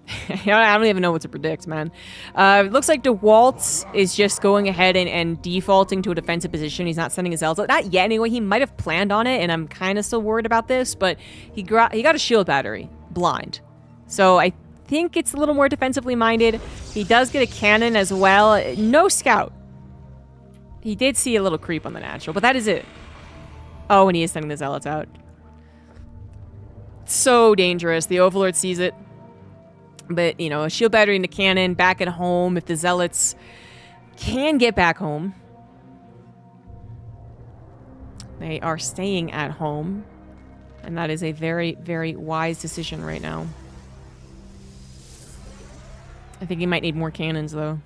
I don't even know what to predict, man. It looks like DeWalt is just going ahead and defaulting to a defensive position. He's not sending his Zealots. Not yet, anyway. He might have planned on it, and I'm kind of still worried about this, but he got a shield battery, blind. So, I think it's a little more defensively minded. He does get a cannon as well. No scout. He did see a little creep on the natural, but that is it. Oh, and he is sending the Zealots out. So dangerous. The Overlord sees it. But, you know, a shield battery and a cannon back at home if the Zealots can get back home. They are staying at home. And that is a very, very wise decision right now. I think he might need more cannons, though.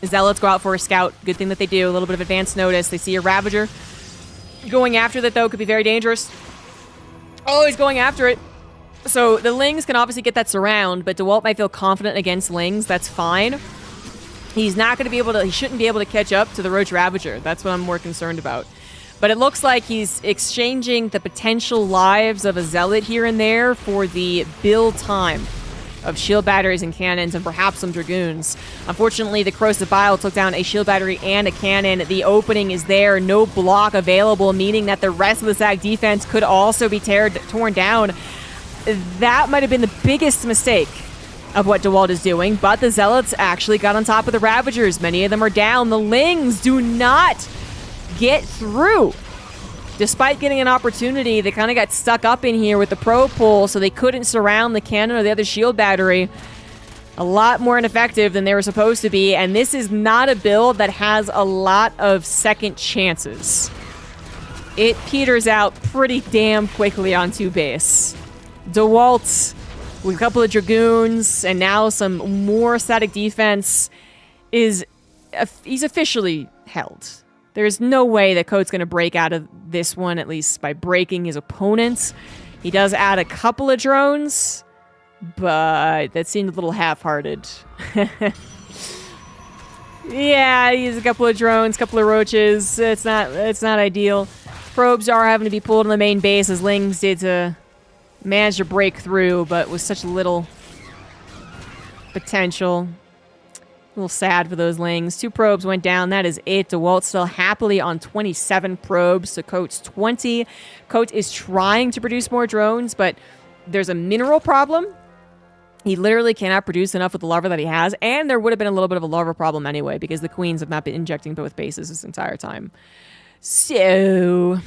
Zealots go out for a scout. Good thing that they do. A little bit of advance notice. They see a Ravager. Going after that, though, could be very dangerous. Oh, he's going after it. So the Lings can obviously get that surround, but DeWalt might feel confident against Lings. That's fine. He's not going to be able to... He shouldn't be able to catch up to the Roach Ravager. That's what I'm more concerned about. But it looks like he's exchanging the potential lives of a Zealot here and there for the build time of shield batteries and cannons and perhaps some Dragoons. Unfortunately, the Corrosive Bile took down a shield battery and a cannon. The opening is there, no block available, meaning that the rest of the SAC defense could also be torn down. That might have been the biggest mistake of what DeWalt is doing, but the Zealots actually got on top of the Ravagers. Many of them are down. The Lings do not get through. Despite getting an opportunity, they kind of got stuck up in here with the pro pull, so they couldn't surround the cannon or the other shield battery. A lot more ineffective than they were supposed to be, and this is not a build that has a lot of second chances. It peters out pretty damn quickly on 2-base. DeWalt, with a couple of Dragoons, and now some more static defense, he's officially held. There's no way that Coat's going to break out of this one, at least by breaking his opponents. He does add a couple of drones, but that seemed a little half-hearted. Yeah, he has a couple of drones, couple of roaches. It's not ideal. Probes are having to be pulled on the main base as Lings did to manage to break through, but with such little potential. A little sad for those Lings. 2 probes went down. That is it. DeWalt still happily on 27 probes to Coat's 20. Coat is trying to produce more drones, but there's a mineral problem. He literally cannot produce enough with the larva that he has, and there would have been a little bit of a larva problem anyway, because the queens have not been injecting both bases this entire time. So...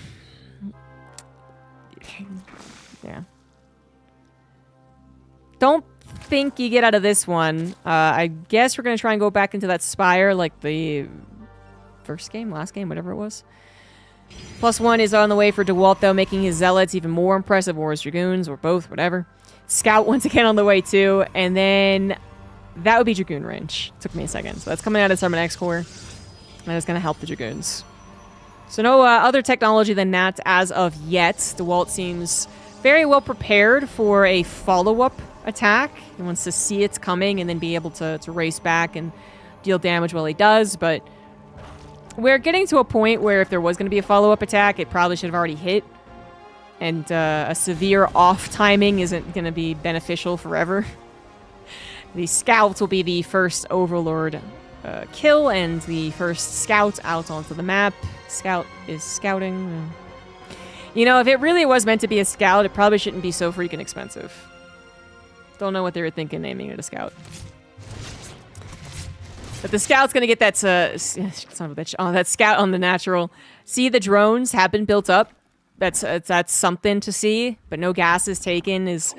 yeah. Don't think you get out of this one. I guess we're going to try and go back into that Spire like the last game, whatever it was. +1 is on the way for DeWalt, though, making his Zealots even more impressive, or his Dragoons, or both, whatever. Scout once again on the way, too, and then that would be Dragoon range. Took me a second. So that's coming out of Summon X-Core. That is going to help the Dragoons. So no other technology than that as of yet. DeWalt seems very well prepared for a follow-up attack. He wants to see it's coming and then be able to race back and deal damage while he does, but we're getting to a point where if there was going to be a follow-up attack, it probably should have already hit, and a severe off timing isn't going to be beneficial forever. The Scouts will be the first Overlord kill and the first Scout out onto the map. Scout is scouting. You know, if it really was meant to be a Scout, it probably shouldn't be so freaking expensive. Don't know what they were thinking naming it a Scout. But the Scout's going to get that son of a bitch. Oh, that Scout on the natural. See, the drones have been built up. That's something to see, but no gas is taken is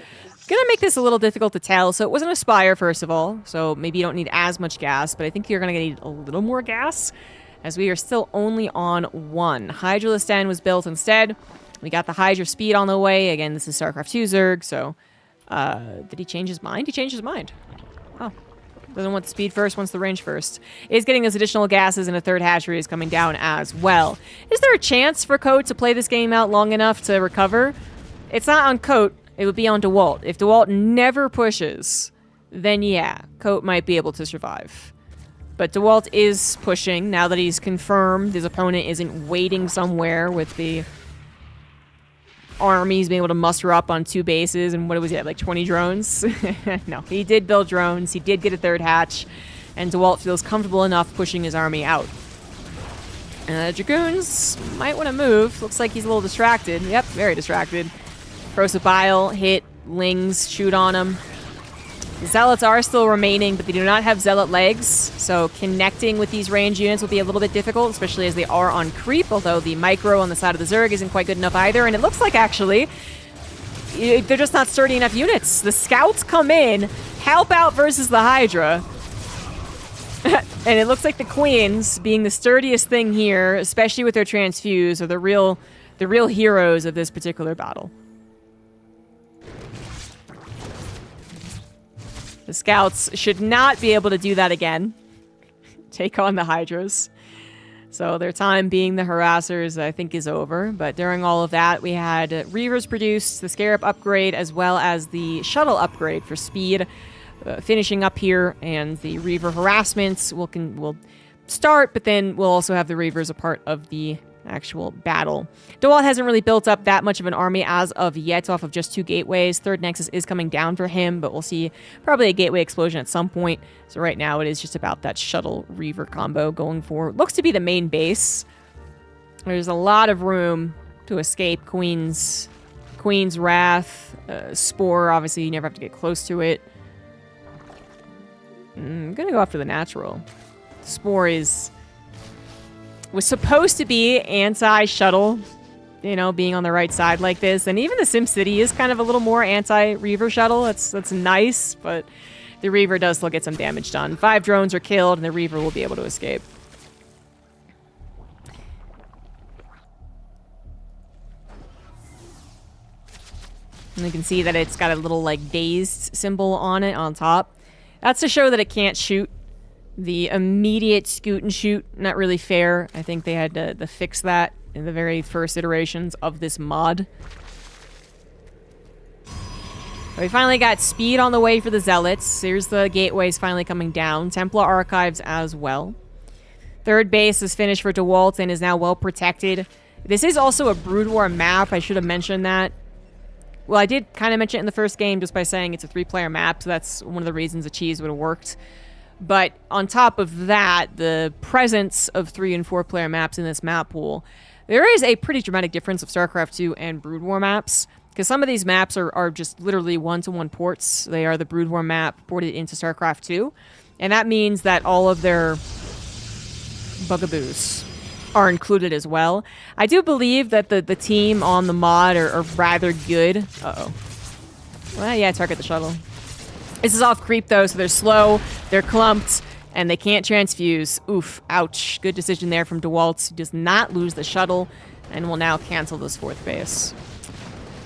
going to make this a little difficult to tell. So it wasn't a Spire, first of all, so maybe you don't need as much gas, but I think you're going to need a little more gas, as we are still only on 1. Hydralisk Den was built instead. We got the Hydra Speed on the way. Again, this is StarCraft 2 Zerg, so... did he change his mind? He changed his mind. Oh. Doesn't want the speed first, wants the range first. Is getting those additional gases, and a 3rd hatchery is coming down as well. Is there a chance for Coat to play this game out long enough to recover? It's not on Coat. It would be on DeWalt. If DeWalt never pushes, then yeah, Coat might be able to survive. But DeWalt is pushing now that he's confirmed his opponent isn't waiting somewhere with the armies being able to muster up on 2 bases, and what was he at, like 20 drones? No, he did build drones, he did get a 3rd hatch, and DeWalt feels comfortable enough pushing his army out. Dragoons might want to move. Looks like he's a little distracted. Yep, very distracted. Prosopile, hit, Lings, shoot on him. The Zealots are still remaining, but they do not have Zealot legs, so connecting with these range units will be a little bit difficult, especially as they are on creep, although the micro on the side of the Zerg isn't quite good enough either, and it looks like, actually, they're just not sturdy enough units. The Scouts come in, help out versus the Hydra, and it looks like the Queens, being the sturdiest thing here, especially with their transfuse, are the real heroes of this particular battle. The Scouts should not be able to do that again. Take on the Hydras. So their time being the harassers, I think, is over. But during all of that, we had Reavers produced, the Scarab upgrade, as well as the Shuttle upgrade for speed. Finishing up here, and the Reaver harassments will start, but then we'll also have the Reavers a part of the actual battle. DeWalt hasn't really built up that much of an army as of yet off of just 2 gateways. 3rd Nexus is coming down for him, but we'll see probably a gateway explosion at some point. So right now it is just about that Shuttle Reaver combo going for looks to be the main base. There's a lot of room to escape Queen's Wrath. Spore, obviously you never have to get close to it. I'm gonna go after the natural. Spore was supposed to be anti-shuttle, you know, being on the right side like this. And even the SimCity is kind of a little more anti-Reaver shuttle. That's nice, but the Reaver does still get some damage done. 5 drones are killed, and the Reaver will be able to escape. And you can see that it's got a little, like, dazed symbol on it on top. That's to show that it can't shoot. The immediate scoot and shoot, not really fair. I think they had to fix that in the very first iterations of this mod. We finally got speed on the way for the Zealots. Here's the gateways finally coming down. Templar Archives as well. 3rd base is finished for DeWalt and is now well protected. This is also a Brood War map. I should have mentioned that. Well, I did kind of mention it in the first game just by saying it's a 3-player map, so that's one of the reasons the cheese would have worked. But on top of that, the presence of 3 and 4-player maps in this map pool, there is a pretty dramatic difference of StarCraft 2 and Brood War maps, because some of these maps are just literally one-to-one ports. They are the Brood War map ported into StarCraft 2, and that means that all of their bugaboos are included as well. I do believe that the team on the mod are rather good. Uh-oh. Well, yeah, target the shuttle. This is off creep, though, so they're slow, they're clumped, and they can't transfuse. Oof, ouch. Good decision there from DeWalt. He does not lose the shuttle, and will now cancel this 4th base.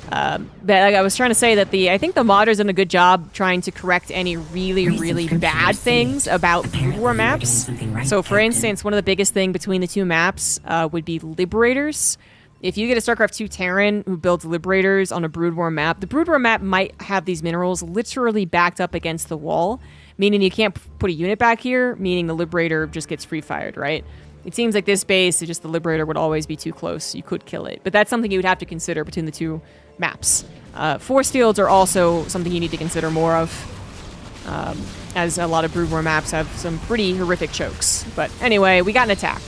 But like I was trying to say that I think the modders done a good job trying to correct any really bad things about Brood War maps. So for instance, one of the biggest thing between the 2 maps would be Liberators. If you get a StarCraft 2 Terran who builds Liberators on a Brood War map, the Brood War map might have these minerals literally backed up against the wall, meaning you can't put a unit back here, meaning the Liberator just gets free-fired, right? It seems like this base, just the Liberator would always be too close. You could kill it. But that's something you would have to consider between the 2 maps. Force fields are also something you need to consider more of, as a lot of Brood War maps have some pretty horrific chokes. But anyway, we got an attack.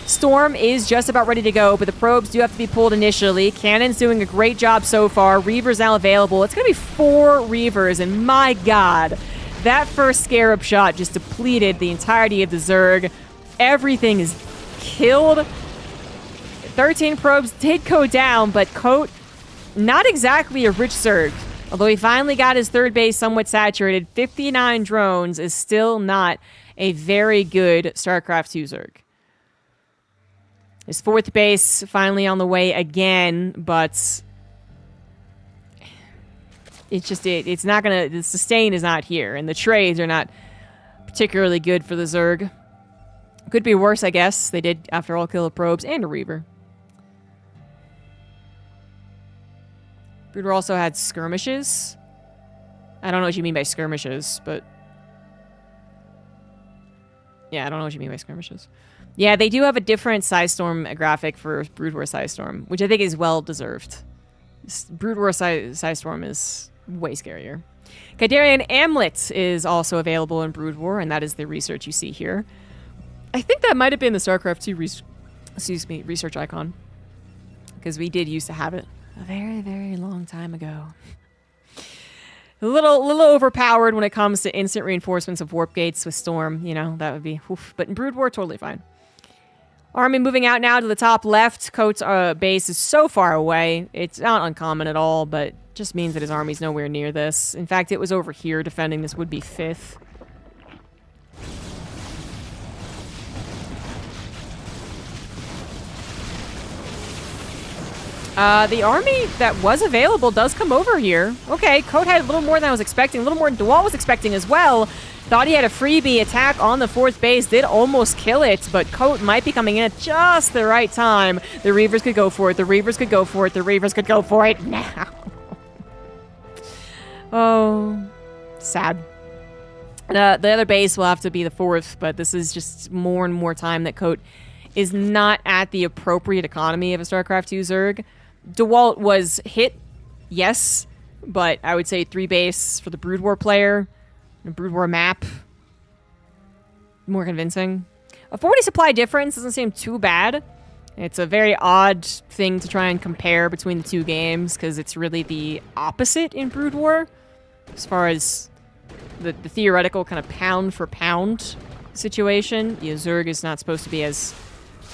Storm is just about ready to go, but the probes do have to be pulled initially. Cannon's doing a great job so far. Reaver's now available. It's going to be 4 Reavers, and my god, that first Scarab shot just depleted the entirety of the Zerg. Everything is killed. 13 probes did go down, but Coat, not exactly a rich Zerg. Although he finally got his 3rd base somewhat saturated, 59 drones is still not a very good StarCraft 2 Zerg. His 4th base finally on the way again, but it's just, it's not gonna, the sustain is not here, and the trades are not particularly good for the Zerg. Could be worse, I guess. They did, after all, kill the probes and a Reaver. Brooder also had skirmishes. I don't know what you mean by skirmishes, but... yeah, I don't know what you mean by skirmishes. Yeah, they do have a different Size Storm graphic for Brood War Size Storm, which I think is well-deserved. Brood War Size Storm is way scarier. Kydarian Amlet is also available in Brood War, and that is the research you see here. I think that might have been the StarCraft 2 research icon, because we did used to have it a very long time ago. A little overpowered when it comes to instant reinforcements of warp gates with Storm. You know, that would be... oof. But in Brood War, totally fine. Army moving out now to the top left. Coat's base is so far away. It's not uncommon at all, but just means that his army's nowhere near this. In fact, it was over here defending this would-be 5th. The army that was available does come over here. Okay, Coat had a little more than I was expecting, a little more than DeWalt was expecting as well. Thought he had a freebie attack on the 4th base, did almost kill it, but Coat might be coming in at just the right time. The Reavers could go for it, the Reavers could go for it, the Reavers could go for it now. Oh, sad. The other base will have to be the 4th, but this is just more and more time that Coat is not at the appropriate economy of a StarCraft 2 Zerg. DeWalt was hit, yes, but I would say 3 base for the Brood War player. A Brood War map. More convincing. A 40 supply difference doesn't seem too bad. It's a very odd thing to try and compare between the 2 games, because it's really the opposite in Brood War, as far as the theoretical kind of pound for pound situation. Zerg is not supposed to be as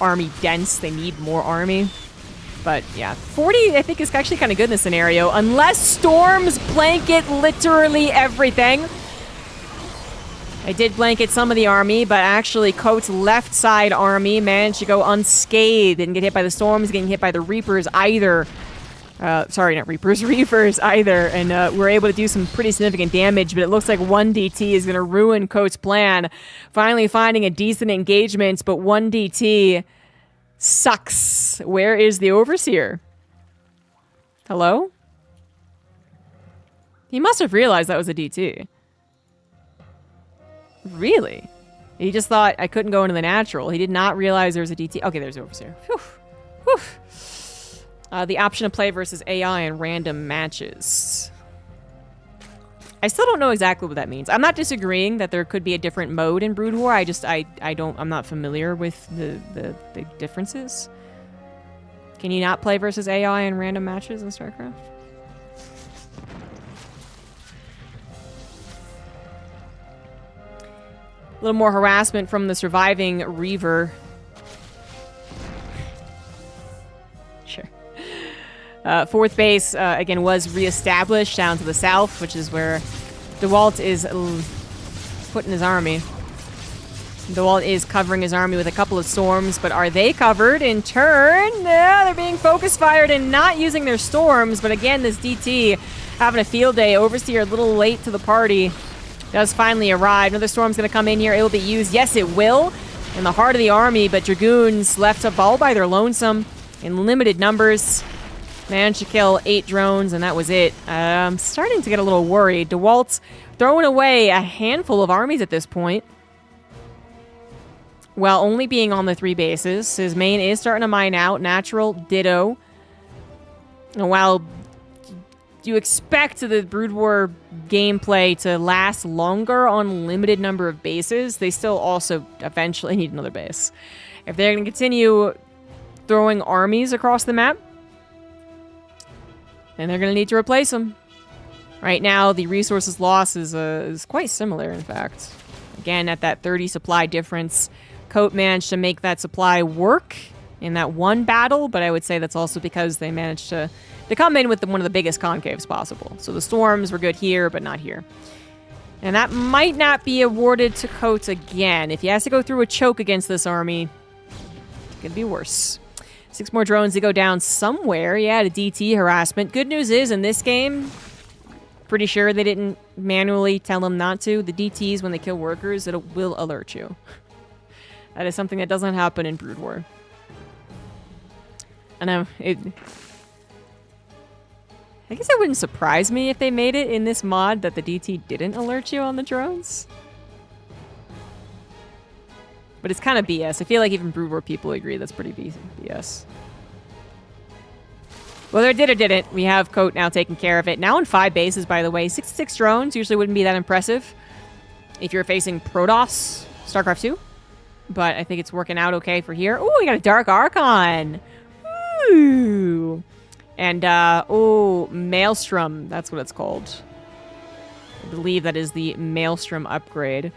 army dense. They need more army. But yeah, 40 I think is actually kind of good in this scenario, unless storms blanket literally everything. I did blanket some of the army, but actually Coat's left side army managed to go unscathed. Didn't get hit by the storms, getting hit by the Reapers either. Sorry, not Reapers, Reavers either. And we're able to do some pretty significant damage, but it looks like 1DT is going to ruin Coat's plan. Finally finding a decent engagement, but 1DT sucks. Where is the Overseer? Hello? He must have realized that was a DT. Really? He just thought I couldn't go into the natural. He did not realize there was a DT. Okay, there's the Overseer. Whew. Whew. The option to play versus AI in random matches. I still don't know exactly what that means. I'm not disagreeing that there could be a different mode in Brood War. I'm not familiar with the differences. Can you not play versus AI in random matches in StarCraft? A little more harassment from the surviving Reaver. Sure. Fourth base, again, was reestablished down to the south, which is where DeWalt is putting his army. DeWalt is covering his army with a couple of storms, but are they covered in turn? Yeah, they're being focus fired and not using their storms, but again, this DT having a field day. Overseer a little late to the party. Does finally arrive. Another storm's going to come in here. It will be used. Yes, it will. In the heart of the army, but Dragoons left up all by their lonesome in limited numbers. Managed to kill 8 drones, and that was it. I'm starting to get a little worried. DeWalt's throwing away a handful of armies at this point, while only being on the 3 bases. His main is starting to mine out. Natural, ditto. And while you expect the Brood War gameplay to last longer on limited number of bases, they still also eventually need another base. If they're going to continue throwing armies across the map, then they're going to need to replace them. Right now, the resources loss is quite similar, in fact. Again, at that 30 supply difference, Coat managed to make that supply work in that one battle, but I would say that's also because they managed to come in with one of the biggest concaves possible. So the storms were good here, but not here. And that might not be awarded to Coates again. If he has to go through a choke against this army, it could be worse. 6 more drones to go down somewhere. Yeah, to DT harassment. Good news is, in this game, pretty sure they didn't manually tell them not to. The DTs, when they kill workers, it will alert you. That is something that doesn't happen in Brood War. I know, I guess it wouldn't surprise me if they made it in this mod that the DT didn't alert you on the drones. But it's kind of BS. I feel like even Brood War people agree that's pretty BS. Whether it did or didn't, we have Coat now taking care of it. Now on 5 bases, by the way. 66 drones usually wouldn't be that impressive if you're facing Protoss, StarCraft 2. But I think it's working out okay for here. Ooh, we got a Dark Archon. Ooh. And, Maelstrom. That's what it's called. I believe that is the Maelstrom upgrade.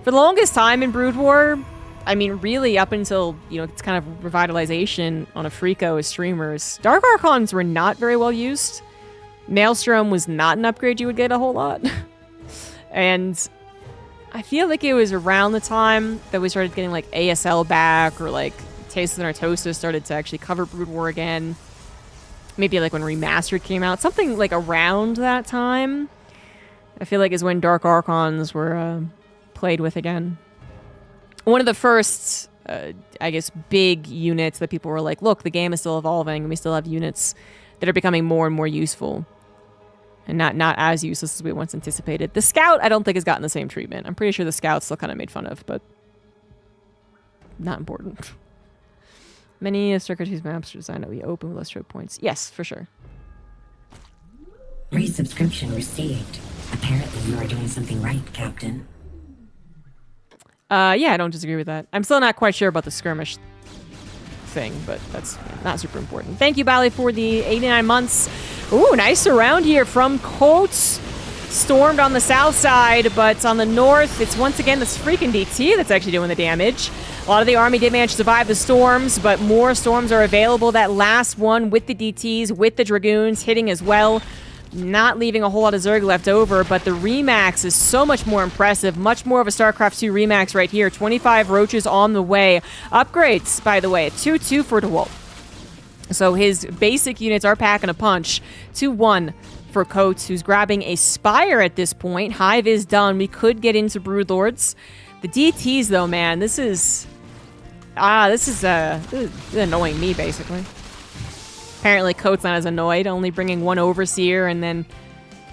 For the longest time in Brood War, I mean, really up until, it's kind of revitalization on a Freako as streamers, Dark Archons were not very well used. Maelstrom was not an upgrade you would get a whole lot. And I feel like it was around the time that we started getting, like, ASL back, or, like, Taste of Nartosa started to actually cover Brood War again. Maybe, like, when Remastered came out. Something, like, around that time, I feel like is when Dark Archons were played with again. One of the first, I guess, big units that people were like, look, the game is still evolving, and we still have units that are becoming more and more useful. And not as useless as we once anticipated. The Scout, I don't think, has gotten the same treatment. I'm pretty sure the Scout's still kind of made fun of, but not important. Many StarCraft 2's maps are designed to be open with less choke points. Yes, for sure. Resubscription received. Apparently you are doing something right, Captain. Yeah, I don't disagree with that. I'm still not quite sure about the skirmish thing, but that's not super important. Thank you, Bally, for the 89 months. Ooh, nice surround here from Coates. Stormed on the south side, but on the north, it's once again this freaking DT that's actually doing the damage. A lot of the army did manage to survive the storms, but more storms are available. That last one with the DTs, with the Dragoons hitting as well. Not leaving a whole lot of Zerg left over, but the Remax is so much more impressive. Much more of a StarCraft 2 Remax right here. 25 Roaches on the way. Upgrades, by the way, a 2-2 for DeWalt. So his basic units are packing a punch. 2-1 for Coates, who's grabbing a Spire at this point. Hive is done. We could get into Broodlords. The DTs, though, man, this is annoying me, basically. Apparently, Coates not as annoyed, only bringing 1 Overseer, and then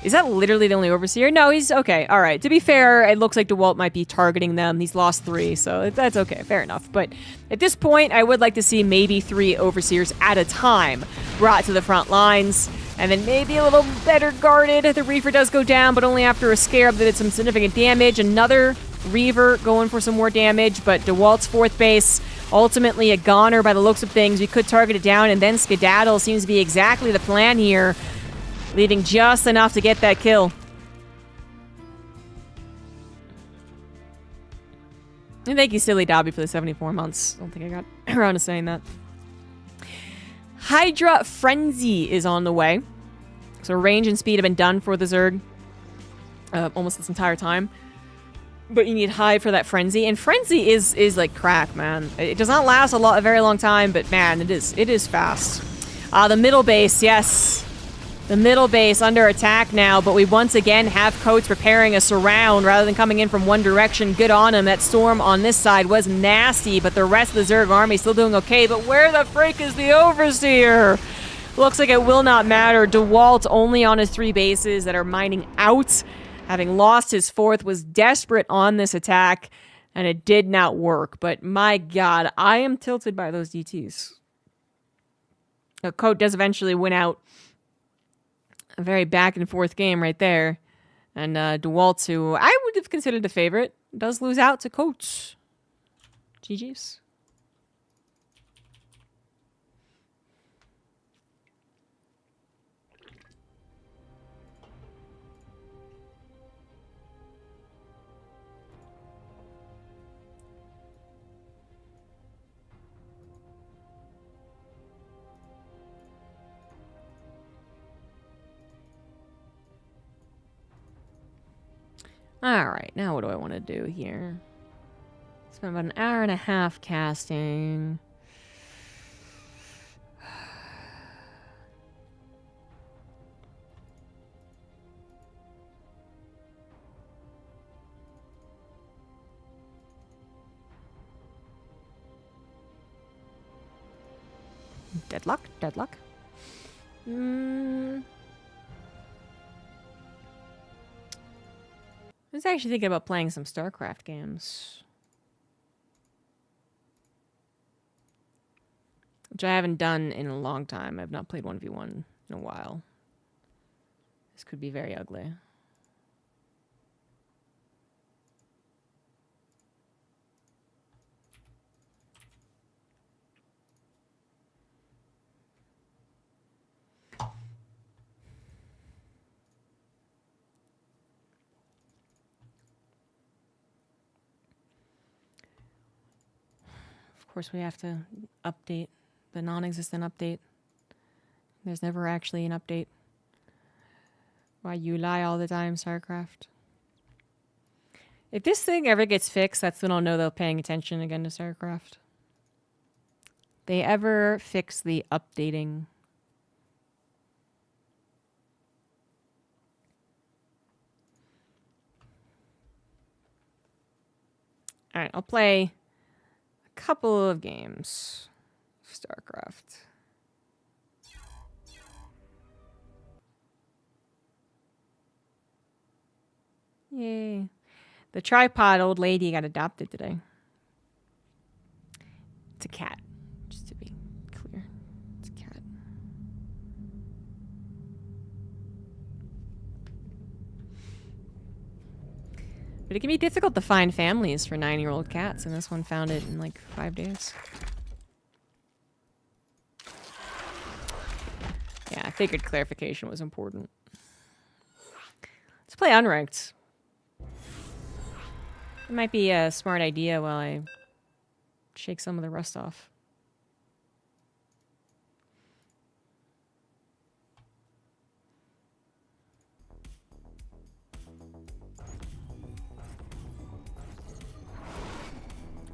Is that literally the only Overseer? No, he's okay. All right. To be fair, it looks like DeWalt might be targeting them. He's lost 3, so that's okay. Fair enough. But at this point, I would like to see maybe 3 Overseers at a time brought to the front lines. And then maybe a little better guarded. The Reaver does go down, but only after a Scarab that did some significant damage. Another Reaver going for some more damage, but DeWalt's 4th base, ultimately a goner by the looks of things. We could target it down and then skedaddle. Seems to be exactly the plan here. Leaving just enough to get that kill. And thank you, Silly Dobby, for the 74 months. I don't think I got around to saying that. Hydra Frenzy is on the way. So range and speed have been done for the Zerg almost this entire time. But you need high for that Frenzy. And Frenzy is like crack, man. It does not last a very long time, but man, it is fast. The middle base, yes. The middle base under attack now, but we once again have Coates preparing a surround rather than coming in from one direction. Good on him. That storm on this side was nasty, but the rest of the Zerg army still doing okay. But where the frick is the Overseer? Looks like it will not matter. DeWalt only on his 3 bases that are mining out. Having lost his 4th, was desperate on this attack, and it did not work. But my god, I am tilted by those DTs. Coat does eventually win out. A very back and forth game right there. And DeWalt, who I would have considered a favorite, does lose out to Coates. GG's. Alright, now what do I want to do here? Spent about an hour and a half casting. Deadlock? Deadlock? I was actually thinking about playing some StarCraft games. Which I haven't done in a long time. I've not played 1v1 in a while. This could be very ugly. Of course, we have to update the non-existent update. There's never actually an update. Why you lie all the time, StarCraft. If this thing ever gets fixed, that's when I'll know they're paying attention again to StarCraft. They ever fix the updating. Alright, I'll play couple of games of StarCraft. Yay. The tripod old lady got adopted today. It's a cat, just to be clear. It's a cat. But it can be difficult to find families for 9-year-old cats, and this one found it in like 5 days. Yeah, I figured clarification was important. Let's play unranked. It might be a smart idea while I shake some of the rust off.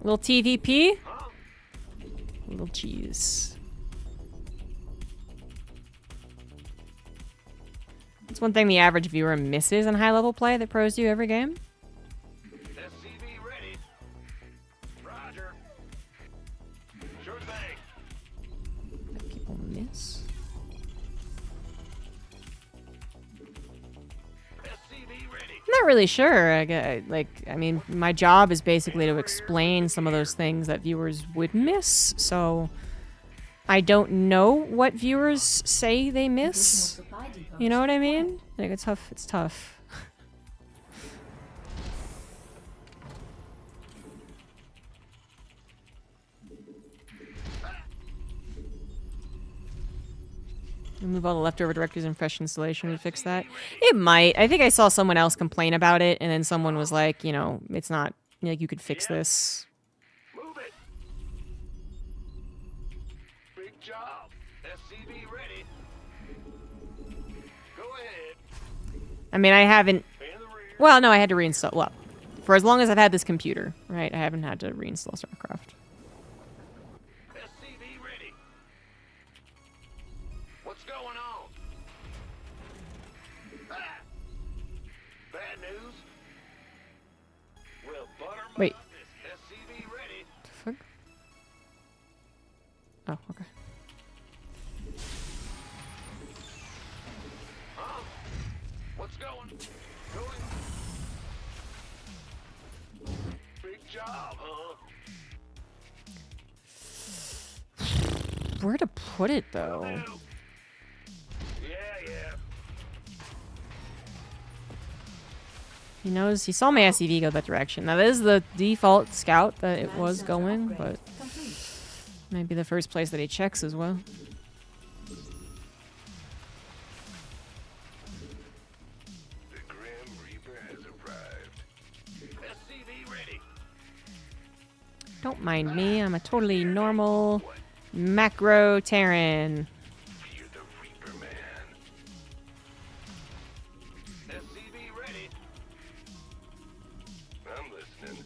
Little TVP. Little cheese. That's one thing the average viewer misses in high-level play that pros do every game. SCV ready. Roger. Sure thing. That people miss. not really sure. I mean, my job is basically to explain some of those things that viewers would miss. So I don't know what viewers say they miss. You know what I mean? Like, it's tough. It's tough. Remove all the leftover directories and fresh installation would fix that. It might. I think I saw someone else complain about it, and then someone was like, you know, it's not, like, you could fix this. Move it. Big job. SCV ready. Go ahead. I mean, I haven't... Fan the rear. Well, no, I had to reinstall... Well, for as long as I've had this computer, right? I haven't had to reinstall StarCraft. SCV ready. What's going on? Ah! Bad news. Well, buttermilk Wait. is SCV ready. Fuck? Oh, okay. Huh? What's going? Big job, huh? Where to put it, though? Yeah. He knows... He saw my SCV go that direction. Now, that is the default scout that it was going, but... Maybe the first place that he checks as well. The Grim Reaper has arrived. SCV ready. Don't mind me. I'm a totally normal macro Terran. You're the Reaper man. SCV ready. I'm listening.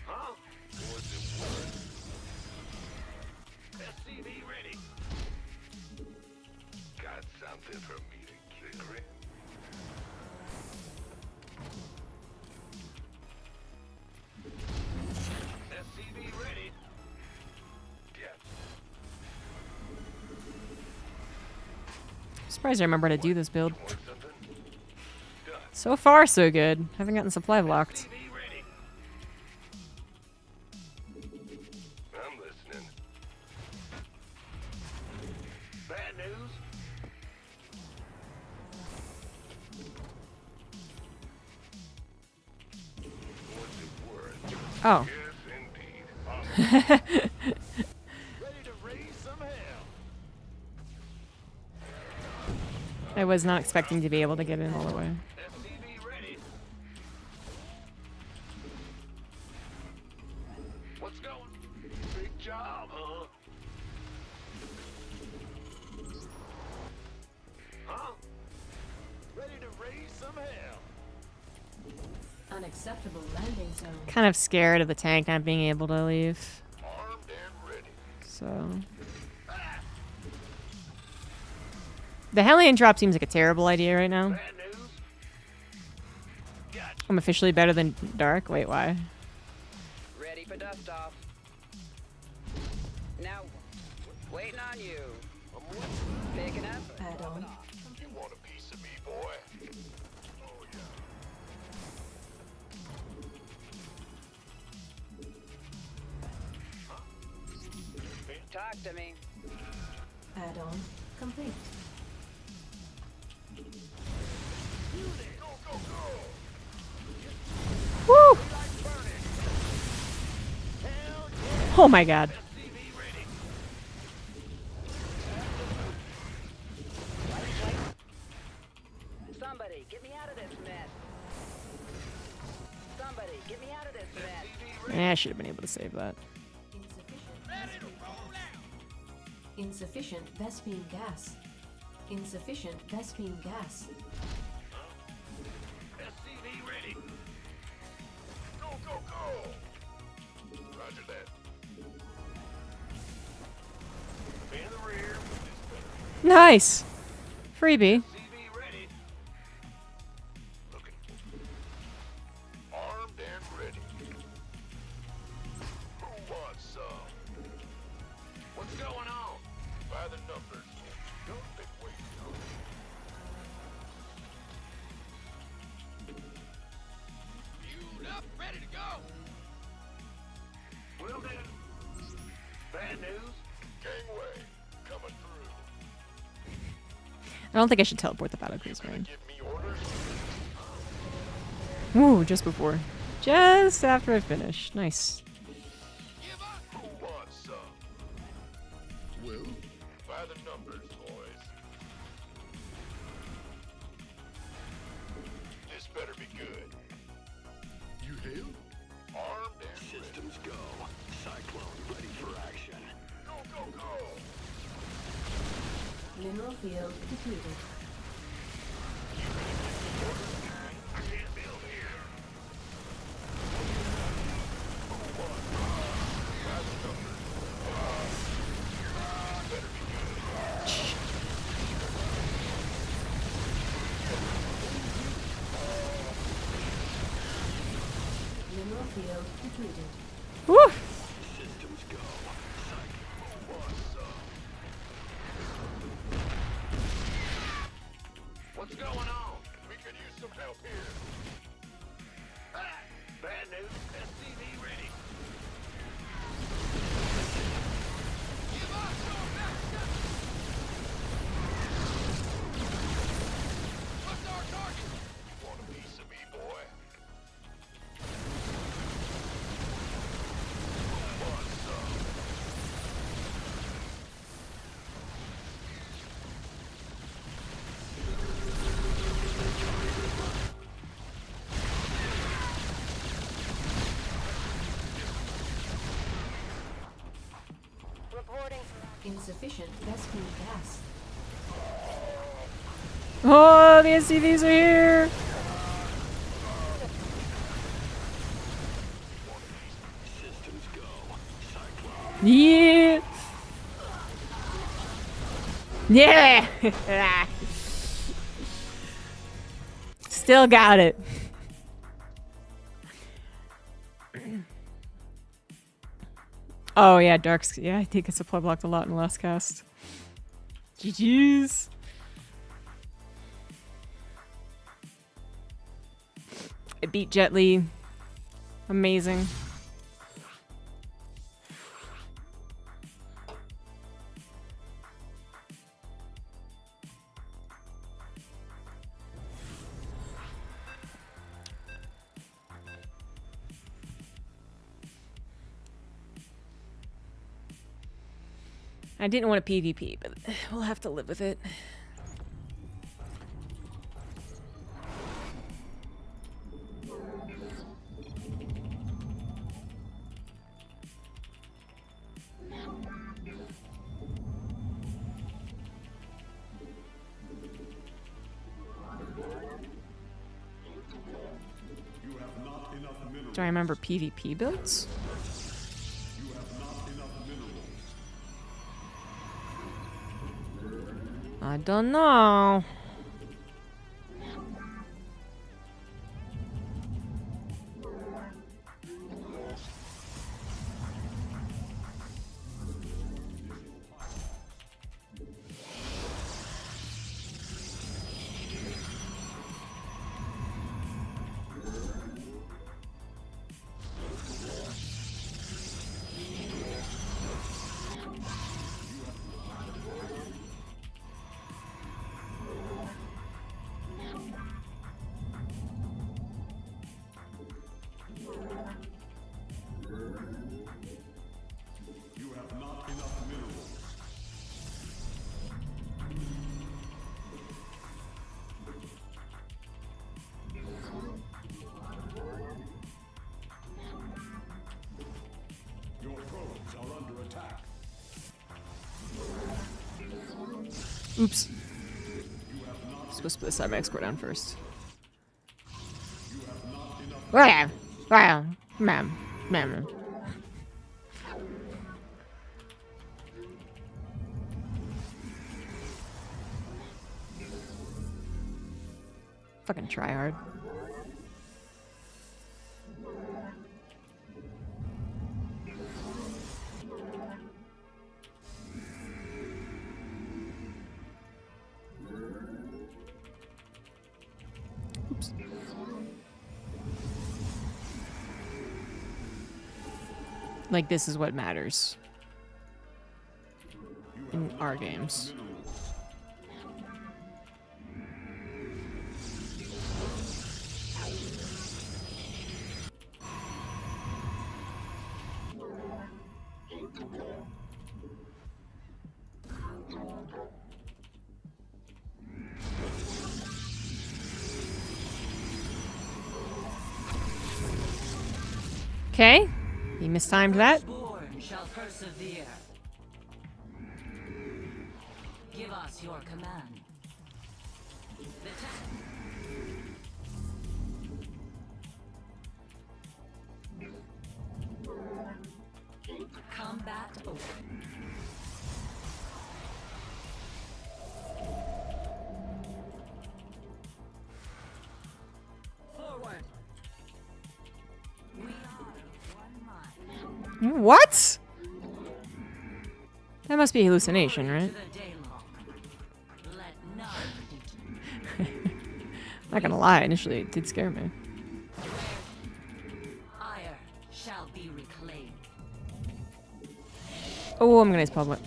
Huh? What's it worth? SCV ready. Got something for me to get Grim. SCV ready. Yeah. Surprised I remember how to do this build. Want something? Done. So far, so good. Haven't gotten supply blocked. SCV ready. I'm listening. Bad news. What's it worth? Oh. Yes, indeed. Ready to raise some hell. I was not expecting to be able to get in all the way. SCV ready. What's going? Big job, huh? Huh? Ready to raise some hell. Unacceptable landing zone. Kind of scared of the tank not being able to leave. Armed and ready. So... The Hellion drop seems like a terrible idea right now. Bad news. Gotcha. I'm officially better than Dark. Wait, why? Ready for dust off. Now, waiting on you. Picking up. Add on. You want a piece of me, boy? Oh, yeah. Talk to me. Add on. Complete. Woo! Oh my god. Somebody, get me out of this mess. Somebody, get me out of this mess. Yeah, I should have been able to save that. Insufficient Vespine gas. Insufficient Vespine gas. SCV ready. Go, go, go. Roger that. In the rear. Nice! Freebie. SCV ready. Looking. Armed and ready. Who wants some? What's going on? By the numbers. Don't think wait. Bad news? Gangway, coming through. I don't think I should teleport the battle cruise, Gonna man. give me orders? Ooh, just before. Just after I finish. Nice. Who wants some? Well, by the numbers, boys. This better be good. You hail? Armed and systems go. Cyclone ready for action. Go, go, go! Mineral field depleted. I can't build here. Mineral field depleted. Woo! Systems go. What's going on? We could use some help here. Ah, bad news. SCV ready. Give us your next step. What's our target? Want a piece of me, boy? Who wants some? Insufficient rescue gas. Oh, the SCVs are here! Systems go. Cyclone. Yeah! Yeah! Still got it. Oh yeah, Dark's. Yeah, I think I supply blocked a lot in the last cast. GG's. I beat Jet Li. Amazing. I didn't want a PvP, but we'll have to live with it. Do I remember PvP builds? I don't know. Oops. Supposed to put the side max score down first. Ma'am. Fucking try hard. Oops. Like, this is what matters. our games. Okay, he mistimed that. Born shall persevere. Give us your command. The combat over. Forward. We are one mind. What? That must be hallucination, right? To the Deadlock. Let none deter. Not gonna lie, initially it did scare me. Ire shall be reclaimed. Oh, I'm gonna spell it.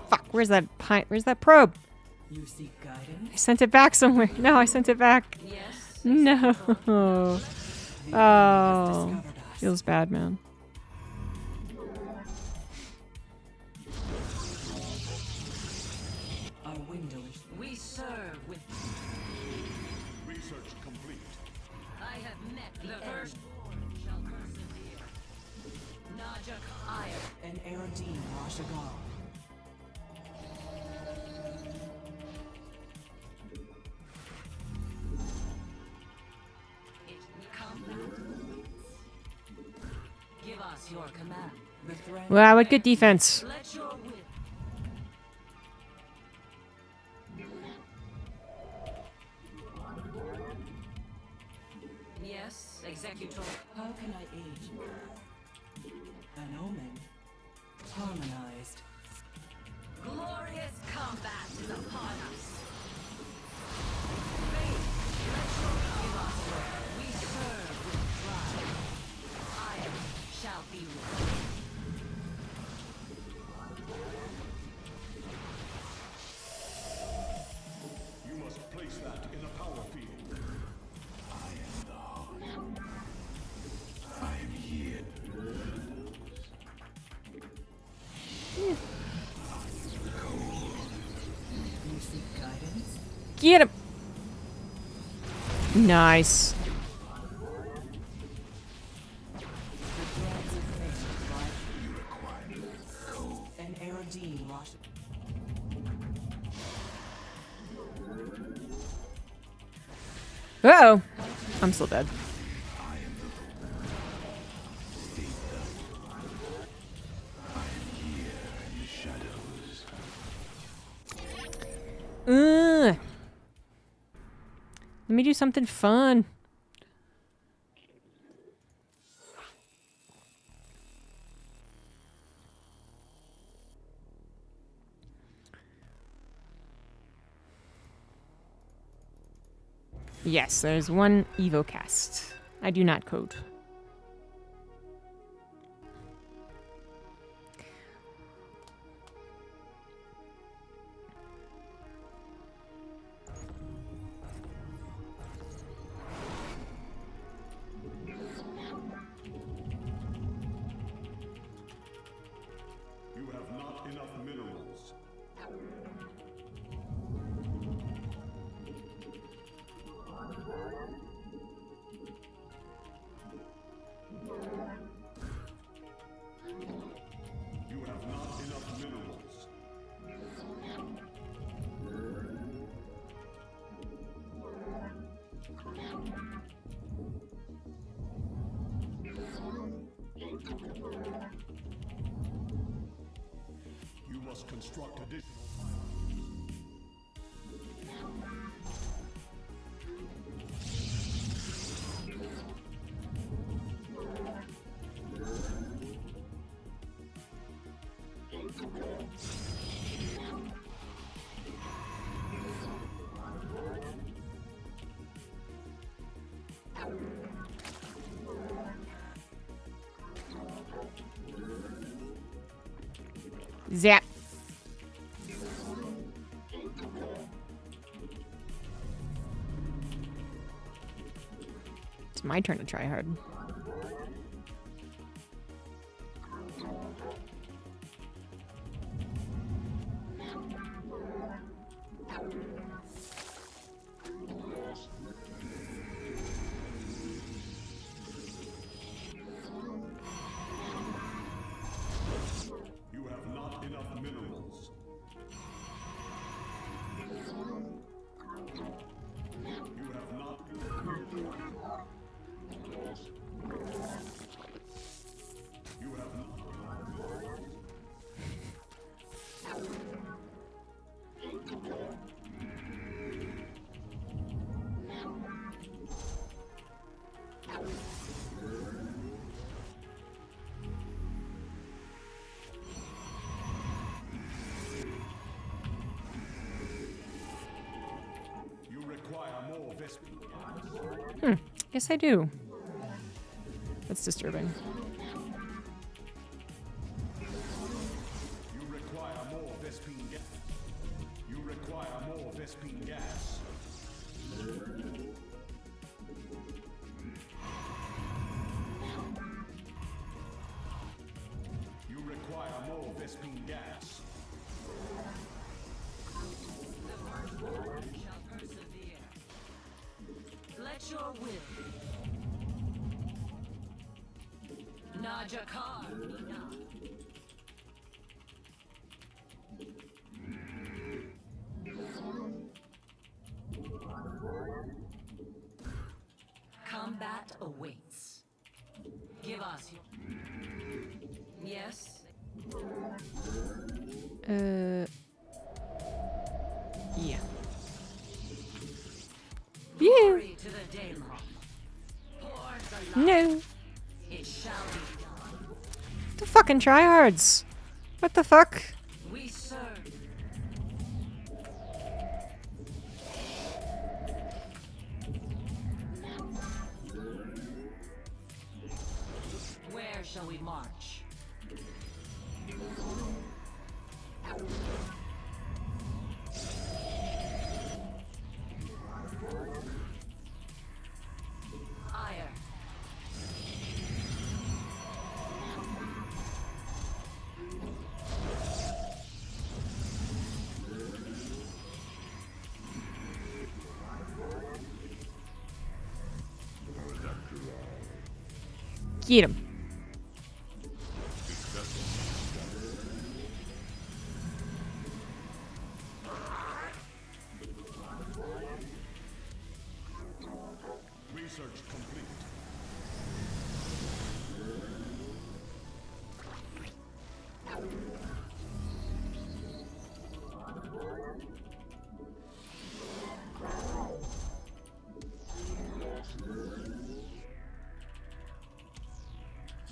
Fuck, where's that where's that probe? You seek guidance? I sent it back somewhere. No, I sent it back. Yes. No. Oh, Discovered us. feels bad, man. Our window is. We serve with. Research complete. I have met the firstborn shall persevere. Najak Ire and Erodine Rashagal. Give us your command. The threat. Wow, what good defense. Let your will. Yes, executor. How can I aid you? An omen. Harmonized. Glorious combat is upon us. Faith, let your give us your. We serve with pride. Ire shall be with. You must place that in a power field. I am the heart. I am here. You seek guidance? Get him. Nice. An Erodine Rosh. Uh-oh. I'm still dead. Let me do something fun. Yes, there's one EvoCast. I do not code. You have not enough minerals. You have not enough minerals. You must construct additional. Zap. It's my turn to try hard. You have not enough minerals. You have not. You have not. You require more Vespene. Yes, I do. That's disturbing. You require more Vespene gas. You require more Vespene gas. You require more Vespene gas. Shall persevere. Let your will. Najakar. Combat awaits. Give us your. Yes. Yeah. Yeah. Glory to the Deadlock. Hordes alive. No. It shall be done. The fucking tryhards. What the fuck? We serve. Where shall we march? Ire. Get him. Research complete.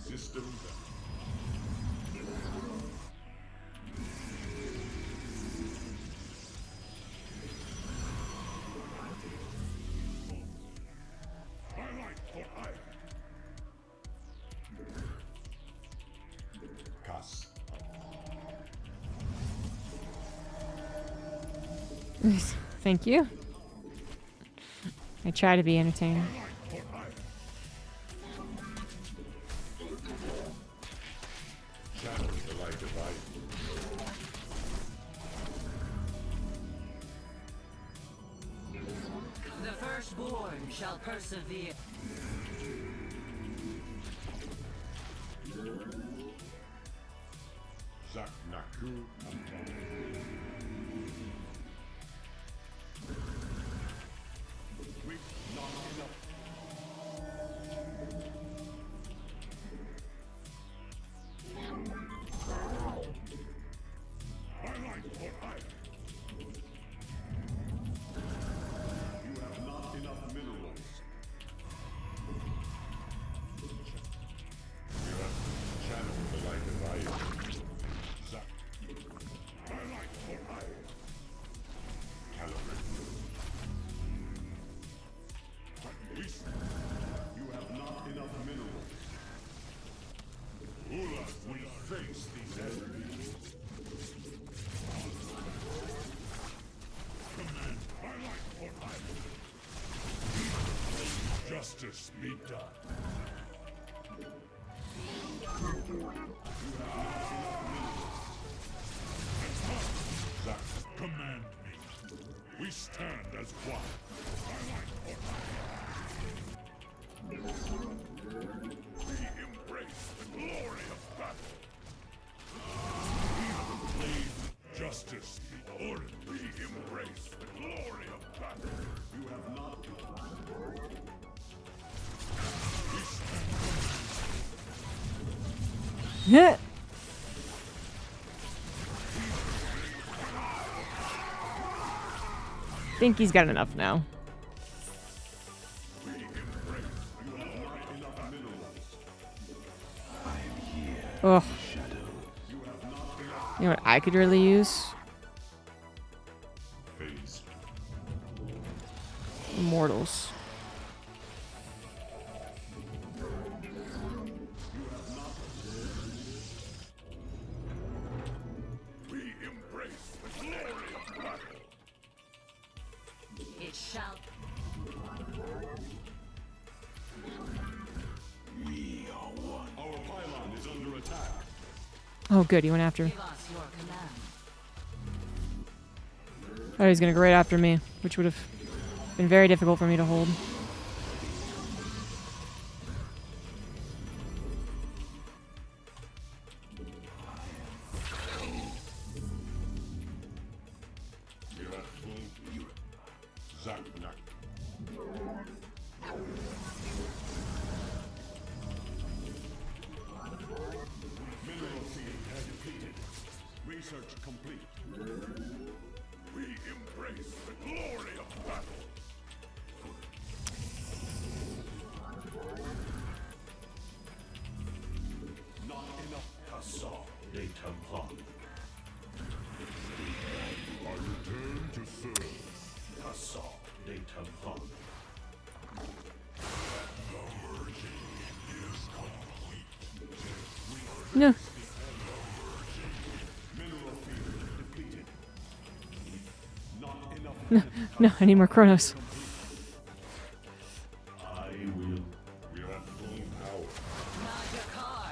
System Cas. Thank you. I try to be entertaining. Channel the light divide. The firstborn shall persevere. Zak Naku. We've not enough. Highlight for eye. You have not enough minerals. You have channeled the light of iron. Zak. Justice be done. Zach, command me. We stand as one. We embrace the glory of battle. Justice be ordered. We embrace the glory of battle. You have not. We stand. Yeah. Think he's got enough now. Oh. You know what I could really use? Immortals. We embrace the glory of battle. It shall. We are one. Our pylon is under attack. Oh, good. He went after. Give us your command. Oh, he's gonna go right after me, which would have been very difficult for me to hold. Mineral field depleted. Research complete. We embrace the glory of battle. Not enough assault. They Templar. I return to serve. Assault. They Templar. The merging is complete. No. Mineral field depleted. Not enough. No, I need more Chronos. I will. We have full power. Najakar.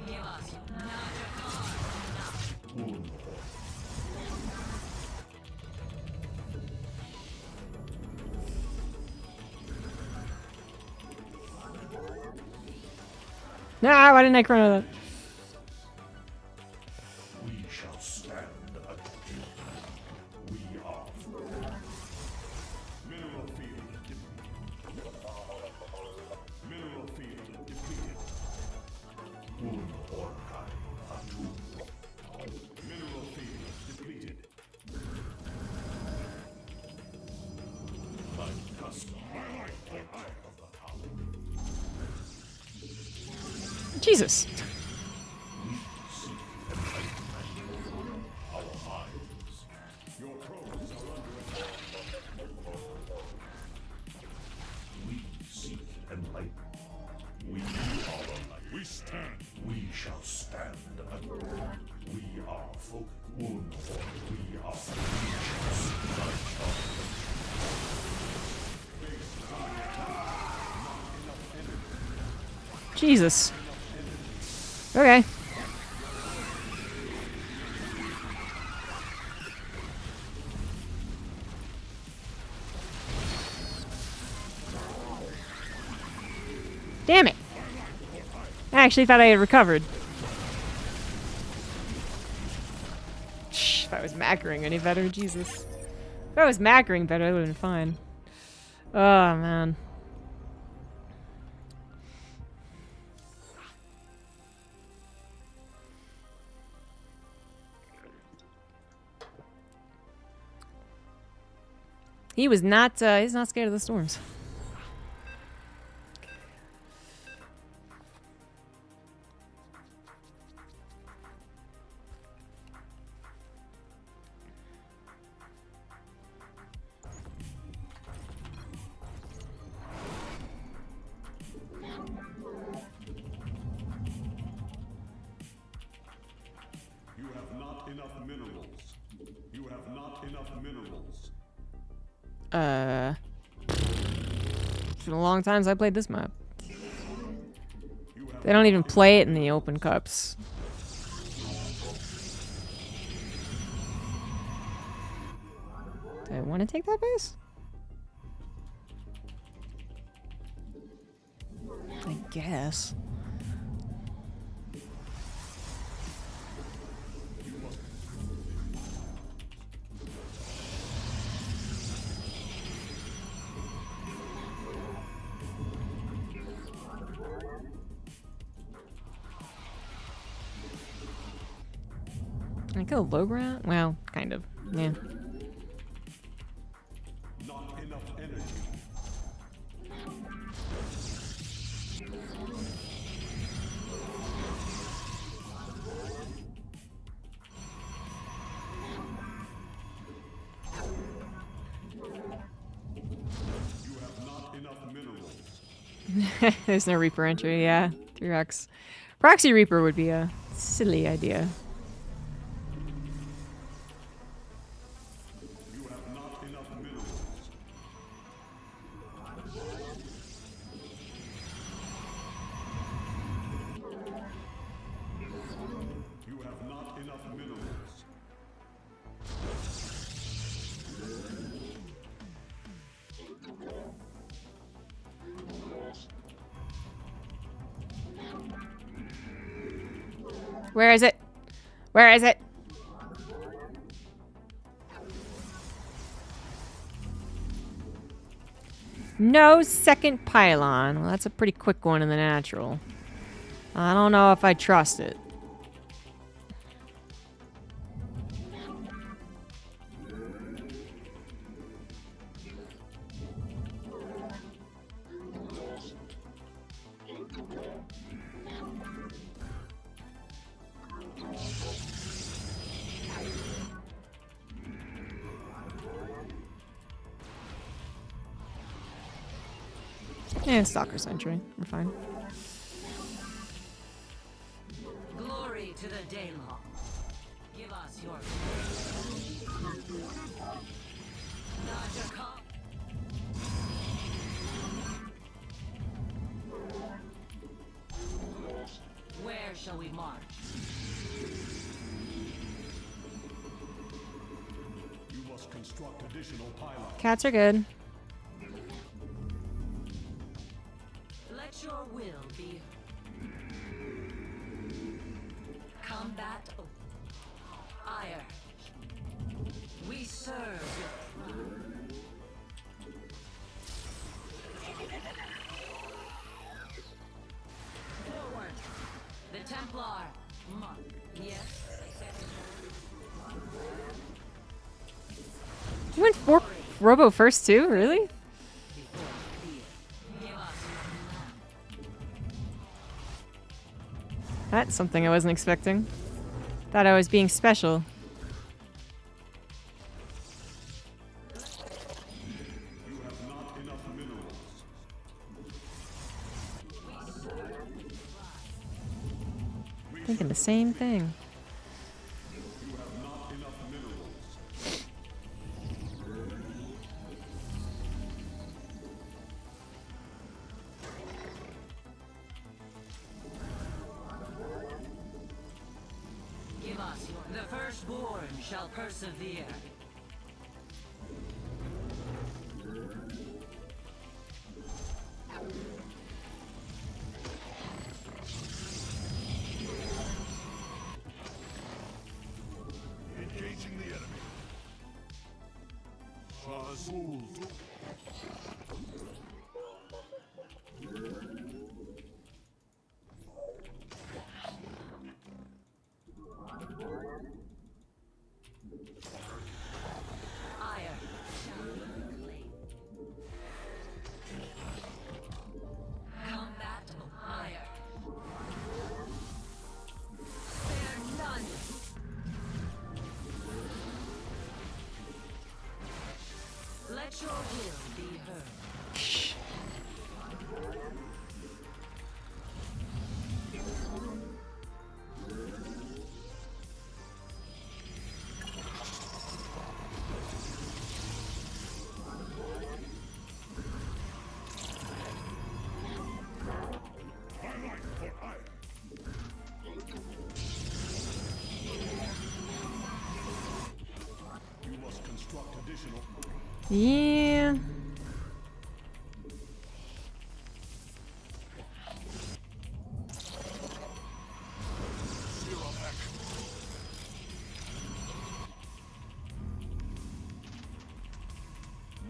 Give us Najakar. Nah, why didn't I Chrono that? We shall stand again. We are. Mineral field depleted. Mineral field depleted. Mineral field depleted. My custom. My life, the eye of the power. Jesus. Your crows are under attack. We seek enlightenment. We are alive. We stand. We shall stand. We are folk. We are. We shall stand. Jesus. Okay. Damn it. I actually thought I had recovered. Shh, if I was macroing any better, Jesus. If I was macroing better, I would have been fine. Oh, man. He's not scared of the storms. You have not enough minerals. You have not enough minerals. been a long time since I played this map. They don't even play it in the open cups. Do I want to take that base? I guess. Can I kill low ground? Well, kind of. Yeah. Not enough energy. You have not enough minerals. There's no Reaper entry, yeah. 3x. Proxy Reaper would be a silly idea. You have not enough minerals. You have not enough minerals. Where is it? Where is it? No second pylon. Well, that's a pretty quick one in the natural. I don't know if I trust it. Yeah, Stalker Sentry. We're fine. Glory to the Deadlock. Give us your Naja. Where shall we march? You must construct additional pylons. Cats are good. Let your will be combat ire. We serve with pride. Forward. The Templar. Mark. Yes. You went for Robo first too? Really? That's something I wasn't expecting. Thought I was being special. You have not enough minerals. Thinking the same thing. You have not enough minerals. Give us your. The firstborn shall persevere. Engaging the enemy. Shazul. Ire. Combat ire. Spare none. Let your will be heard. Yeah.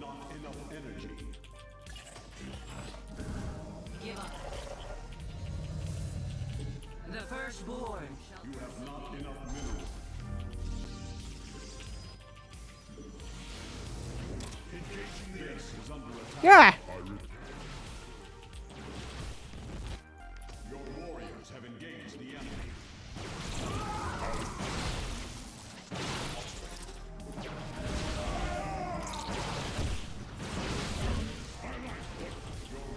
Not enough energy. Give up. The firstborn shall You have not enough minerals. Engaging the base is under attack. Yeah. Your warriors have engaged the enemy.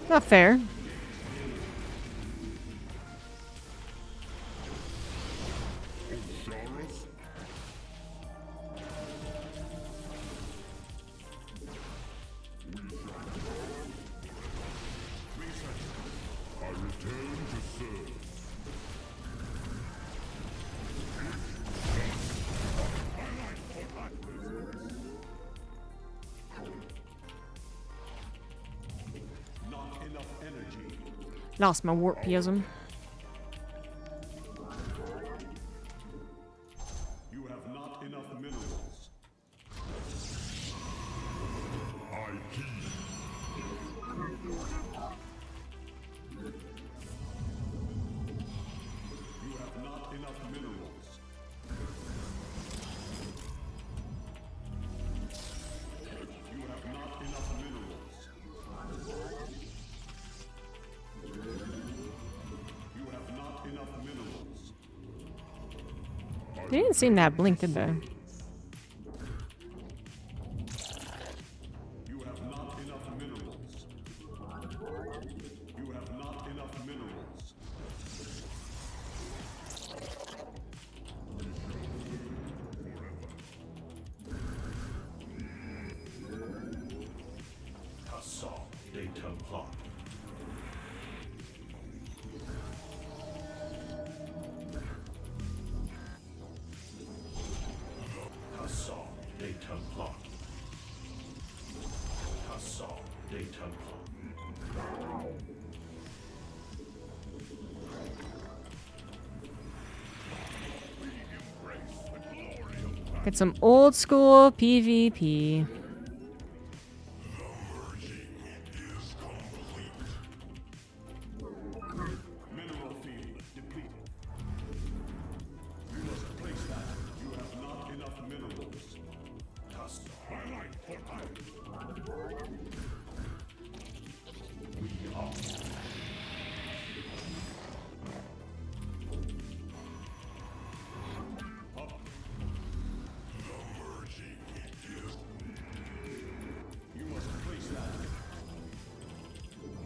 Not fair. I return to serve. Not enough energy. Lost my warpism. You have not enough minerals. IP. You have not enough minerals. You have not enough minerals. You have not enough minerals. They didn't seem that blink, did they? You have not enough minerals. You have not enough minerals. Assault data plot. Assault data plot. Assault data plot. Get some old school PvP. Mineral field depleted. You must replace that. You have not enough minerals. Custom. Highlight for We are. Up. The merging is. You must replace that.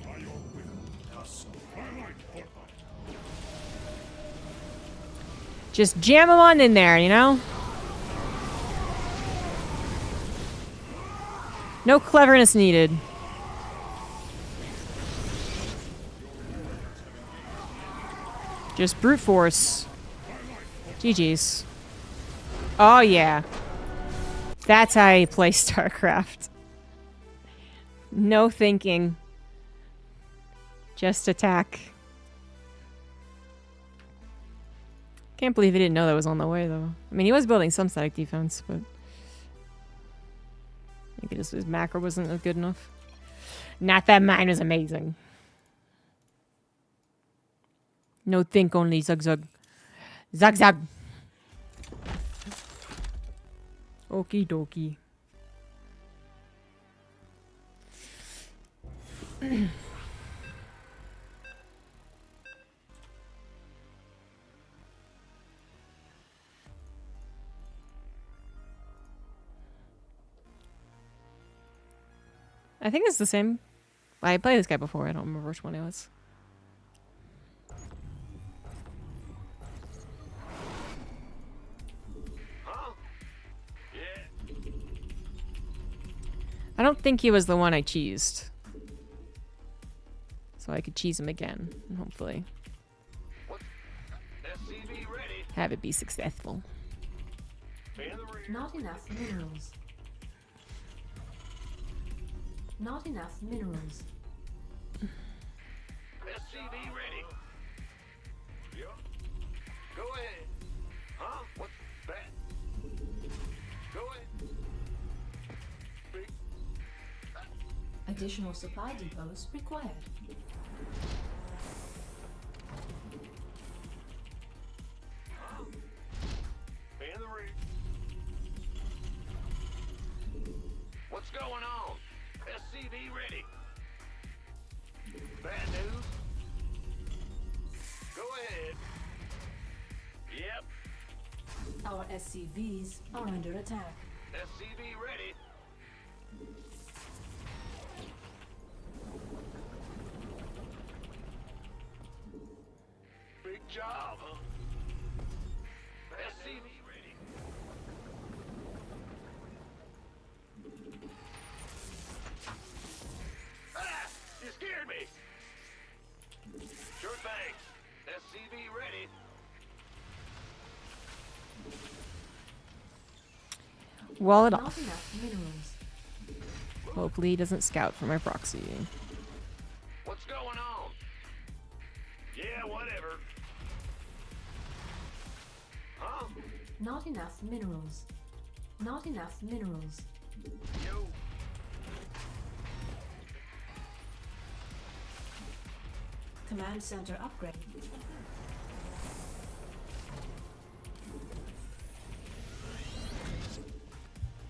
By your will. Custom. Highlight for Just jam them on in there, you know? No cleverness needed. Just brute force. GG's. Oh, yeah. That's how you play StarCraft. No thinking. Just attack. Can't believe he didn't know that was on the way, though. I mean, he was building some static defense, but I think his macro wasn't good enough. Not that mine was amazing. No think only, zug zug. Zug zug. Okie dokie. I think it's the same. I played this guy before. I don't remember which one it was. Huh? Yeah. I don't think he was the one I cheesed. So I could cheese him again, and hopefully SCV ready. have it be successful. In the rear. Not enough minerals. Not enough minerals. SCV ready. Yeah. Go ahead. Huh? What's that? Go ahead. Big. Additional supply depots required. In the rear. What's going on? SCV ready. Bad news? Go ahead. Yep. Our SCVs are under attack. SCV ready. Big job, huh? SCV ready. Ah! You scared me! Sure thing. SCV ready. Wall it Not off. enough minerals. Hopefully he doesn't scout for my proxy. What's going on? Yeah, whatever. Huh? Not enough minerals. Not enough minerals. Yo. Command center upgrade.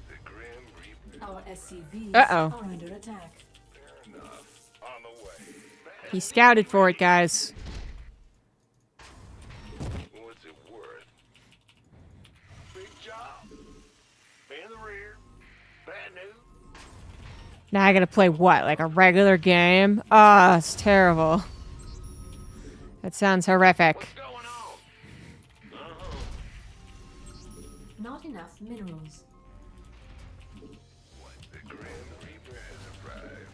The Grim Reaper. Our SCVs Uh-oh. are under attack. Fair enough. On the way. He scouted for it, guys. What's it worth? Big job. In the rear. Bad news. Now I gotta play what? Like a regular game? Ah, it's terrible. That sounds horrific. What's going on? Uh-huh. Not enough minerals. The Grim Reaper has arrived.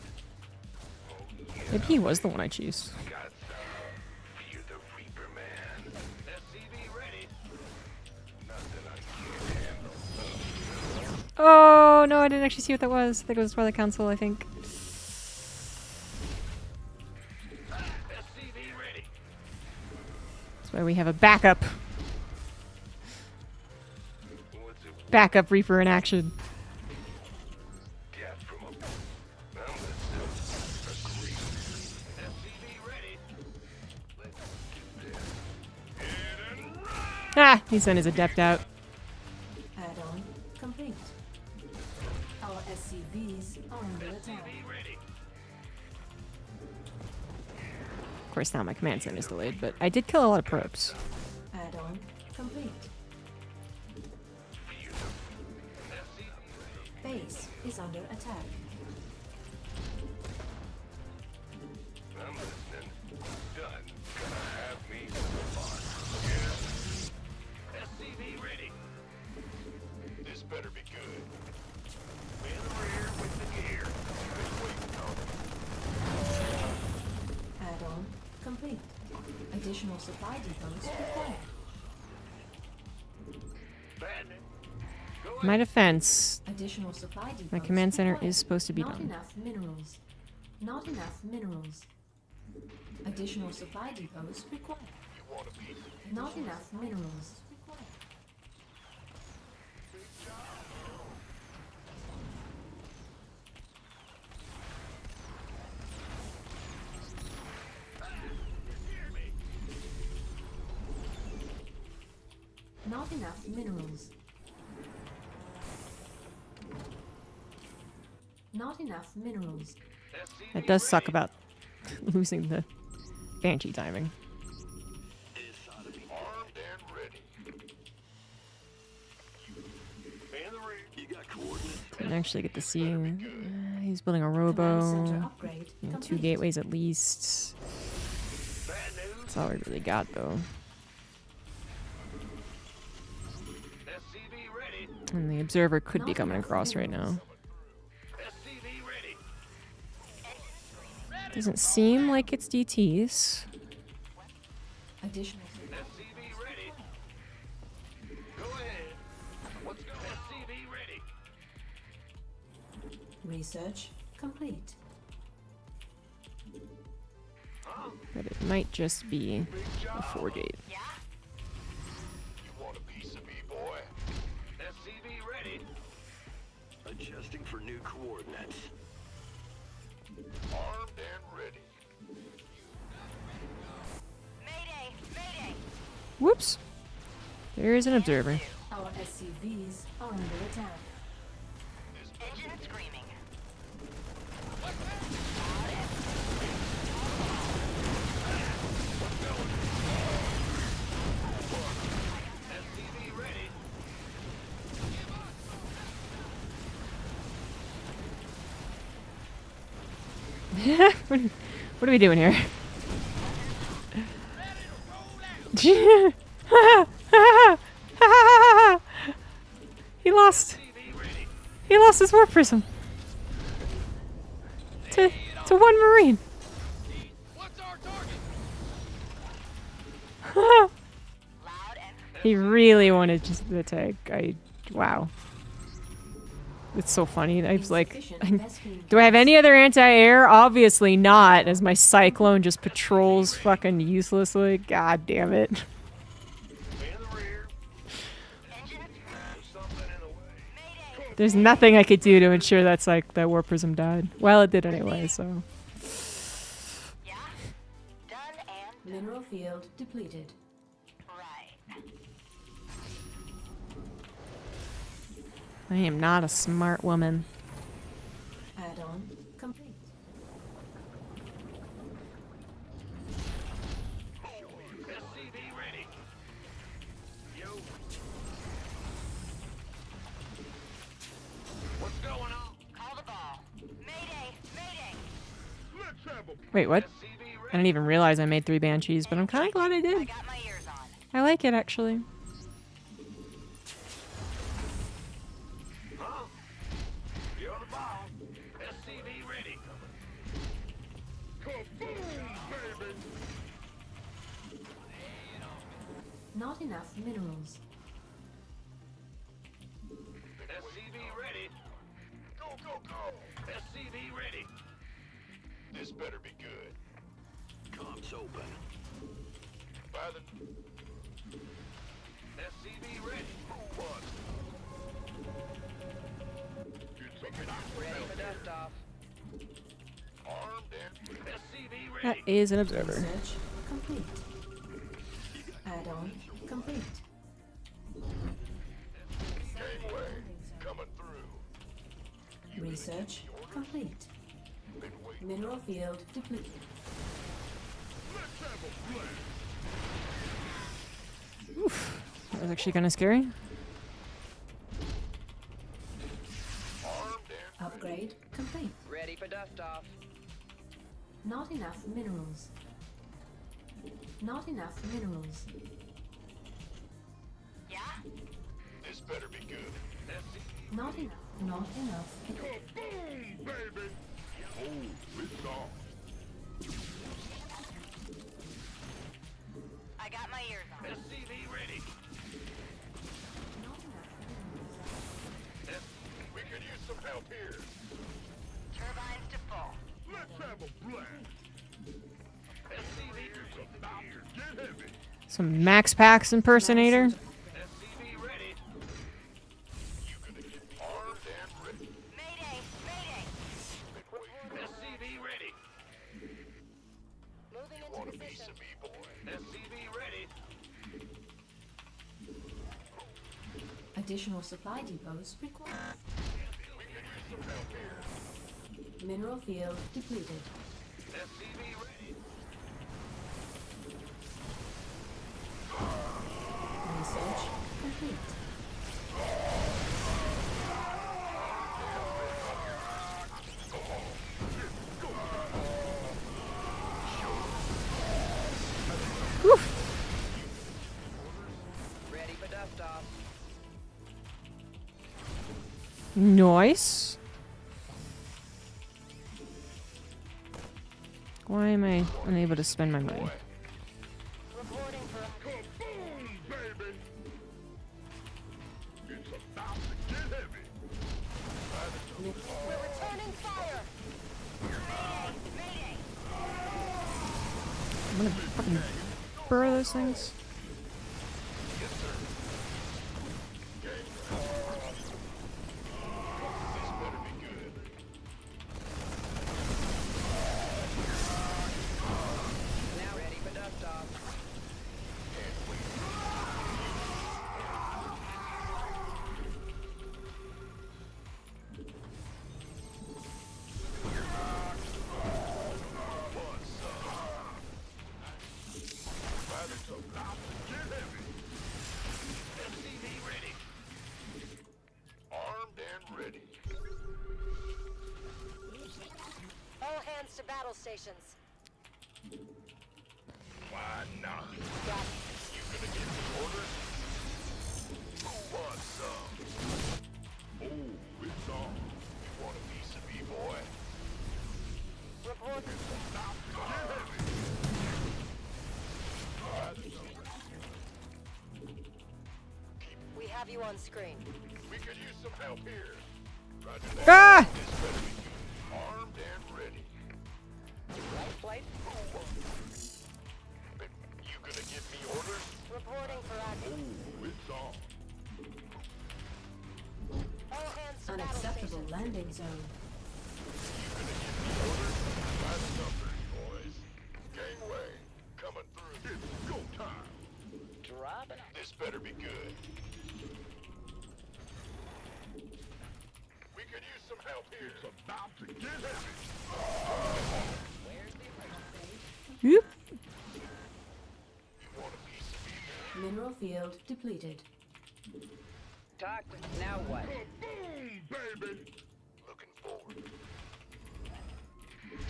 Oh, yeah. Maybe he was the one I choose. Got some. Fear the Reaper Man. SCV ready. Nothing I can't handle. Oh, no, I didn't actually see what that was. I think it was Twilight Council, I think. SCV ready. That's why we have a backup. What's it Backup Reaper in action. got from a... I'm gonna agree. SCV ready. Let's get this. Hit and run. Ah, he sent his adept out. Add-on complete. Our SCVs are under attack. SCV ready. Of course, now my command center is delayed, but I did kill a lot of probes. Add-on complete. Base is under attack. I'm listening. Done. Gonna have me some fun. Yeah. SCV ready. This better be good. In the rear with the gear. Been waiting on. Add-on complete. Additional supply depots required. Bad news. Go My defense, Additional supply depots my command center required. is supposed to be Not done. enough minerals. Not enough minerals. Additional supply depots required. You want a piece? Not enough minerals required. Not enough minerals. Not enough minerals. SCV That does suck ready. about losing the Banshee timing. Armed and ready. In the rear. You got coordinates? Didn't actually get to see. He's building a Command center robo. upgrade You know, 2 complete. gateways at least. Bad news. That's all I really got, though. SCV ready. And the observer could be Not coming enough across right minerals. now. SCV ready. Doesn't seem like it's DTs. Additional SCV ready. Go ahead. What's going on? SCV ready. research complete. But it might just be a 4-gate. You want a piece of me, boy? SCV ready. Adjusting for new coordinates. Armed and ready. Whoops. There is an observer. Our SCVs are under attack. SCV ready. What are we doing here? He lost. He lost his warp prism. To one Marine. What's our target? He really wanted just the tag. Wow. It's so funny. I was like, Insufficient investigating do I have any other anti-air? Obviously not, as my Cyclone just patrols fucking uselessly. God damn it. In the rear. There's something in the way. There's nothing I could do to ensure that's like that warp prism died. Well, it did anyway, so. mineral field depleted. I am not a smart woman. Add-on complete. SCV ready. Yo. What's going on? Call the ball. Mayday! Mayday! Let's have a Wait, what? SCV I ready. didn't even realize I made 3 banshees, but I'm kind of glad I did. Got my ears on. I like it actually. Huh? You're on the ball. SCV ready. Kaboom, baby! Not enough minerals. SCV ready. Go, go, go! SCV ready. This better be good. Comms open. By the... SCV ready. Who wants? Ready for dust off. Armed and... SCV That ready. is an observer. Research complete. Add-on complete. Gangway. Coming through. Research complete. Been waiting. Mineral field depleted. Let's have a blast. That was actually kind of scary. Armed and... Upgrade complete. Ready for dust off. Not enough minerals. Not enough minerals. This better be good. SCV... Not enough. Not enough. Kaboom, baby! Oh, it's on. I got my ears on. SCV ready. Not enough. We could use some help here. Turbines to full. Let's have a blast. SCV is about to get heavy. Some Max Pax impersonator. SCV ready. You gonna get me armed and ready. Mayday! Mayday! SCV ready. Moving You want a piece of me, boy? SCV ready. Additional supply depots required. We could use some help here. Mineral field depleted. SCV ready. Research complete. Ready for dust off. Nice. Why am I unable to spend my money? Reporting for Kaboom, baby! It's about to get heavy. We're returning Opening fire! I'm gonna fucking burrow those things. Now ready for dust off. SCV ready. Armed and ready. All hands to battle stations. Why not? Got it. You gonna give me orders? Who wants some? Oh, it's on. You want a piece of me, boy? Report. We have you on screen. We could use some help here. Roger that. Ah! This better be good. Armed and ready. Right flight? But you gonna give me orders? Reporting for action. Oh, it's on. All hands to battle Unacceptable stations. landing zone. You gonna give me orders? That's numbers, boys. Gangway, coming through. It's go time. Drop it. This better be good. We could use some help here. It's about to get heavy. Whoop. You want a piece of me? Mineral field depleted. Talk. Now what? Boom, baby. Looking forward.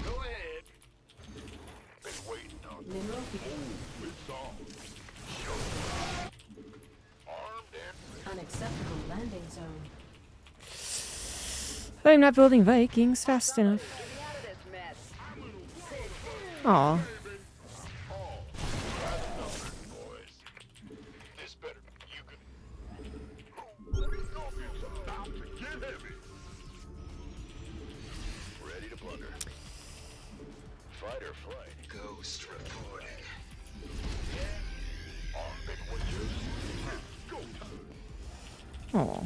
Go ahead. Been waiting on you. Mineral field. Oh, it's on. Show. Armed and ready. Unacceptable landing zone. I'm not building Vikings fast enough. Get me out of this mess. Aw. Oh, that's numbers, boys. This better. You can. It's about to get heavy. Ready to plunder. Fight or flight. Ghost reporting. Armed and with you. Go time. Aw.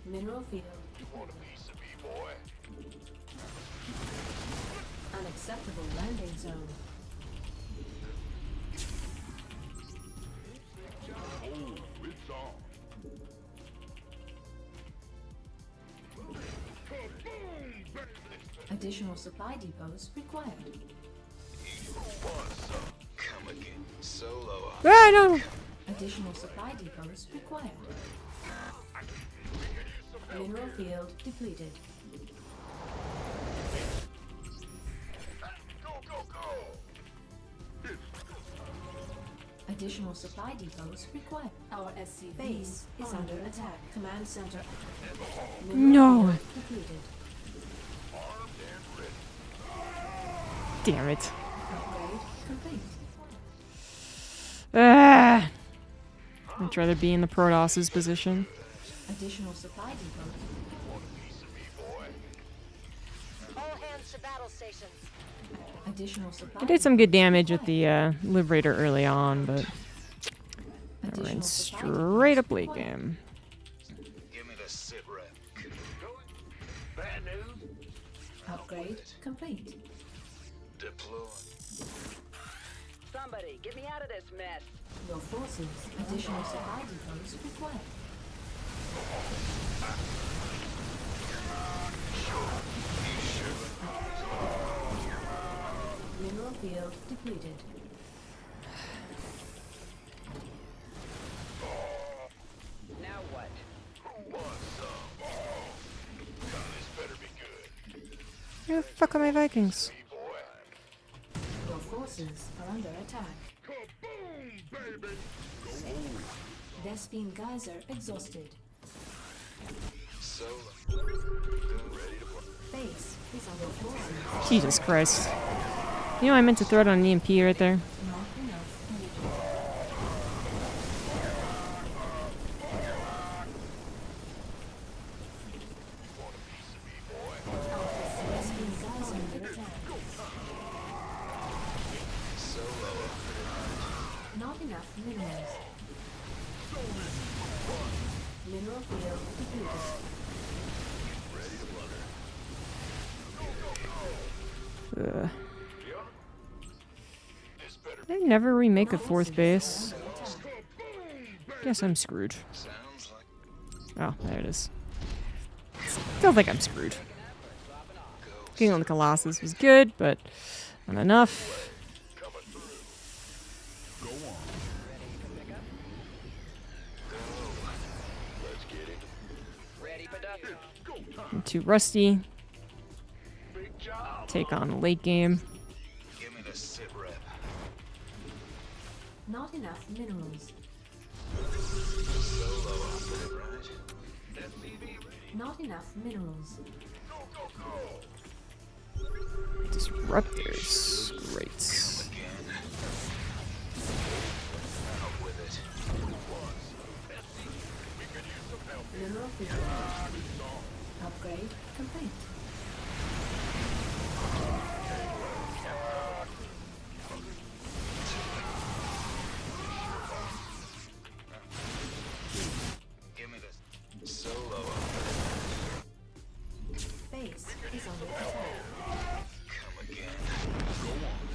Mineral field. You want a piece of me, boy? Unacceptable landing zone. Oh, it's on. Kaboom, baby. Additional supply depots required. Come again. Solo up. Ah, no! Additional supply depots required. Mineral field depleted. Go, go, go. Additional supply depots required. Our SC base is under attack. Command center. No. Field depleted. Armed and ready. Damn it. Upgrade complete. Ah. I'd rather be in the Protos's position. Additional supply depot. Want a piece of me, boy? All hands to battle stations. I Additional supply. did some good damage with the Liberator early on, but we're Additional in supply straight up depots late required. game. Give me the sit rep. Bad news? Upgrade complete. Deploy. Somebody, get me out of this mess. Your forces. Additional supply depots required. Mineral field depleted. Now what? Who wants some? This better be good. Where the fuck are my Vikings? Me, boy. Your forces are under attack. Kaboom, baby. Vespine geyser exhausted. Solo. Ready to play. Base is under forces. Jesus Christ. You know, I meant to throw it on an EMP right there. Not enough energy. Want a piece of me, minerals. Mineral field depleted. Ugh. This better They never remake a fourth base. Guess I'm screwed. Sounds like Oh, there it is. Still think I'm screwed. King on the Colossus was good, but not enough. coming through. Go on. Let's get it. Ready for dust. Go time. I'm too rusty. Big job. Take on a late game. give me the sit rep. Not enough minerals. Solo operative, right? SCV ready. Not enough minerals. Go, go, go. Disruptors. Great. Again. Out with it. We could use some help. Mineral field. Upgrade complete. Give me the solo operative. Base is under attack. Come again.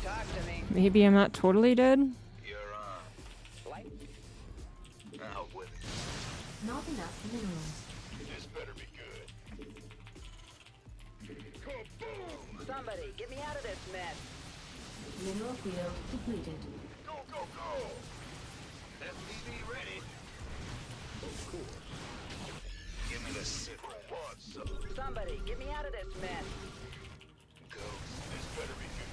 Talk to me. Maybe I'm not totally dead. You're on. Light. Out with it. Not enough minerals. This better be good. Kaboom! Somebody, get me out of this mess. Mineral field depleted. Go, go, go. SCV ready. Of course. Give me the sit rep. Want some? Somebody, get me out of this mess. Ghost. This better be good.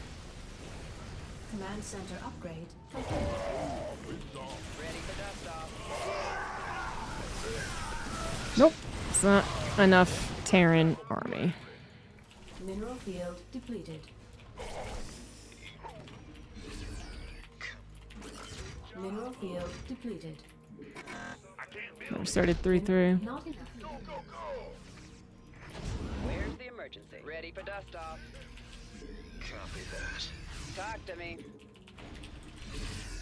Command center upgrade complete. Ready for dust off. Nope. It's not enough Terran army. Mineral field depleted. Mineral field depleted. I can't build. Never started 3-3. Not enough. Go, go, go. Where's the emergency? Ready for dust off. Copy that. Talk to me.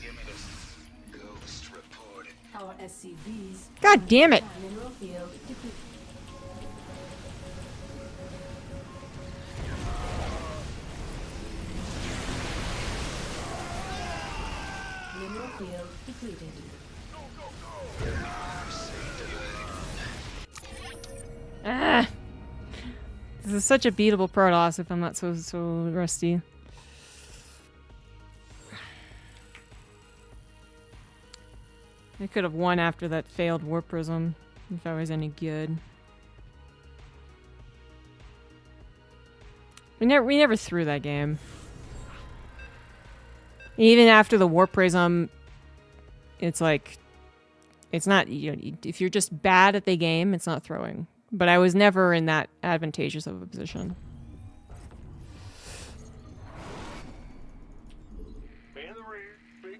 Give me the ghost reporting. Our SCVs. God damn it! Mineral field depleted. Mineral field depleted. Ah! This is such a beatable Protoss if I'm not so rusty. I could have won after that failed Warp Prism if I was any good. We never threw that game. Even after the Warp Prism, it's like, it's not, you know, if you're just bad at the game, it's not throwing. But I was never in that advantageous of a position. Man in the rear. Big.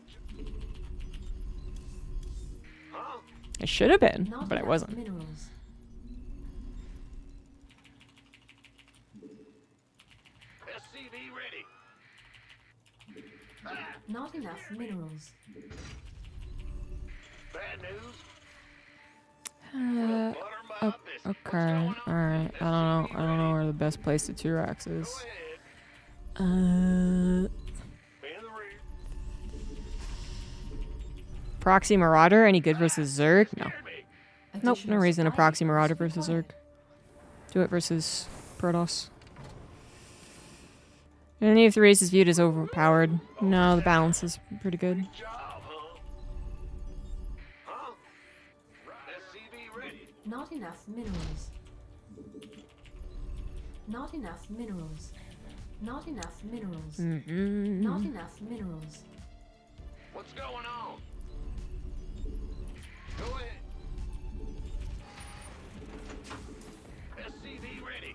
Huh? I should have been, Not but I enough wasn't. Minerals. SCV ready. Not enough minerals. Bad news. Uh, Butter my biscuit. What's okay, going on? alright. I don't know where the best place to T-Rex Go is. ahead. Uh, Man in the rear. Proxy Marauder, any good versus Zerg? No. Scared me. Nope, no Additional reason to supply Proxy depots Marauder versus Zerg. required. Do it versus Protoss. Any of the races viewed as overpowered? No, the balance is pretty good. Job, huh? Huh? SCV ready. Not enough minerals. Not enough minerals. Not enough minerals. Mm-hmm. Not enough minerals. What's going on? Go ahead. SCV ready.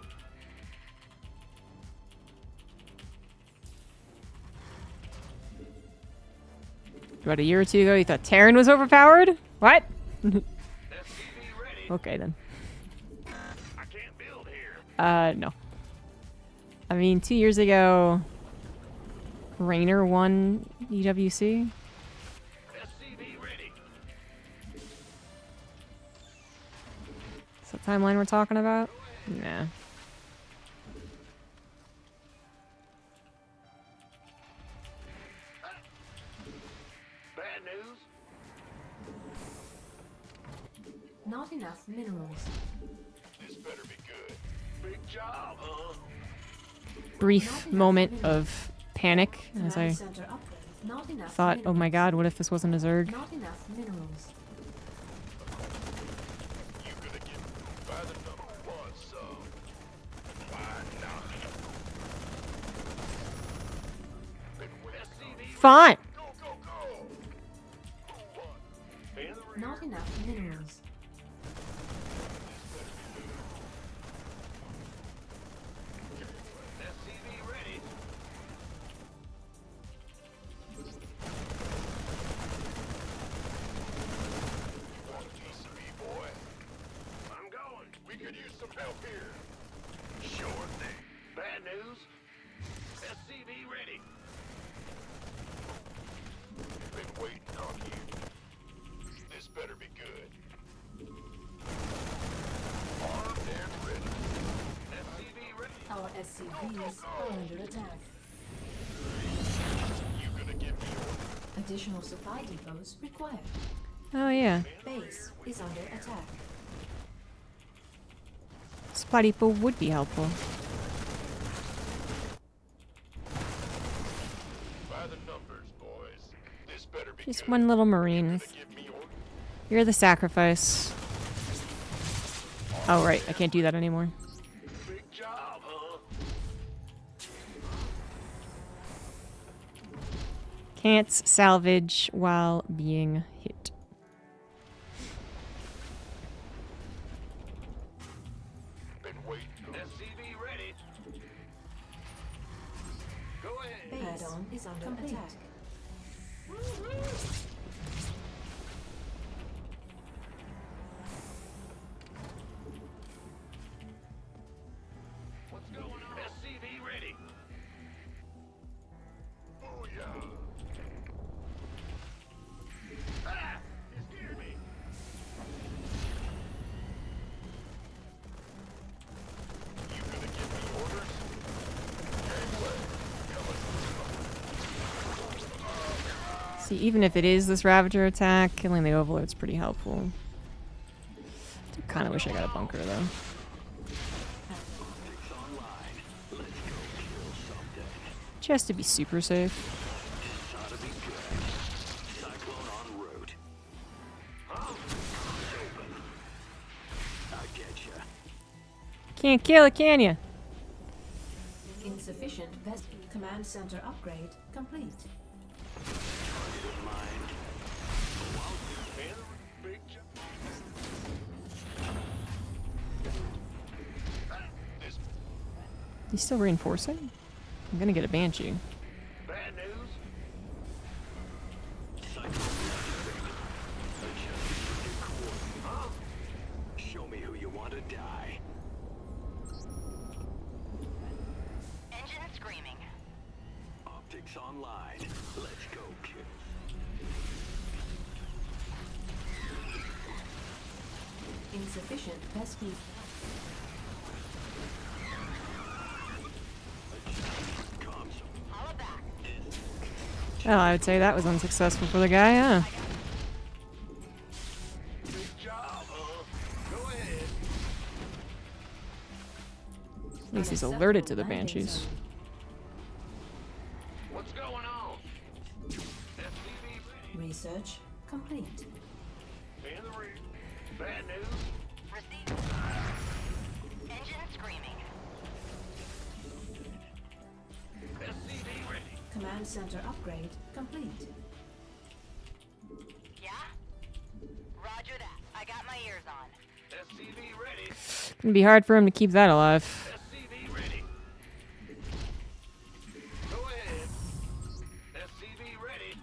About a year or two ago, you thought Terran was overpowered? What? SCV ready. Okay, then. I can't build here. No. I mean, 2 years ago, Rainer won EWC. SCV timeline we're talking about? Nah. Bad news? Not enough minerals. This better be good. Big job, huh? Brief moment of panic as I Command center upgrade. Not enough thought, oh my minerals. god, what if this wasn't a Zerg? Not enough minerals. You gonna get by the number one, so why not? Been with SCV. Fine. Go, go, go! Who won? And the rear. Not enough minerals. SCV ready. Want a piece of me, boy? I'm going. We could use some help here. Sure thing. Bad news? SCV ready. Been waiting on you. This better be good. Armed and ready. SCV ready. Our SCVs are under attack. You gonna give me orders? Additional supply depots required. Oh yeah. Base is under attack. Supply depot would be helpful. By the numbers, boys. This better be Just good. one little marine. Give me orders. You're the sacrifice. Oh right, I can't do that anymore. Big job, huh? Can't salvage while being hit. Been waiting. SCV ready. Go ahead. Base add-on is under attack. What's going on? SCV ready. Oh yeah. Ah! You scared me. You gonna give me orders? See, even if it is this Ravager attack, killing the Overlord's pretty helpful. I kind of wish I got a bunker though. Just to be super safe. Can't kill it, can ya? Insufficient vest. Command center upgrade complete. Big job. This He's still reinforcing? I'm gonna get a Banshee. bad news? Show me who you want to die. Engine screaming. Optics online. Let's go, kid. Insufficient vest. Holla back. Oh, I would say that was unsuccessful for the guy, huh? Big job, huh? Go ahead. At least he's alerted to the Banshees. What's going on? SCV ready. Research complete. In the rear. Bad news? Receive. Engine screaming. SCV ready. Command center upgrade complete. Yeah? Roger that. I got my ears on. SCV ready. It'd be hard for him to keep that alive. SCV ready. Go ahead. SCV ready.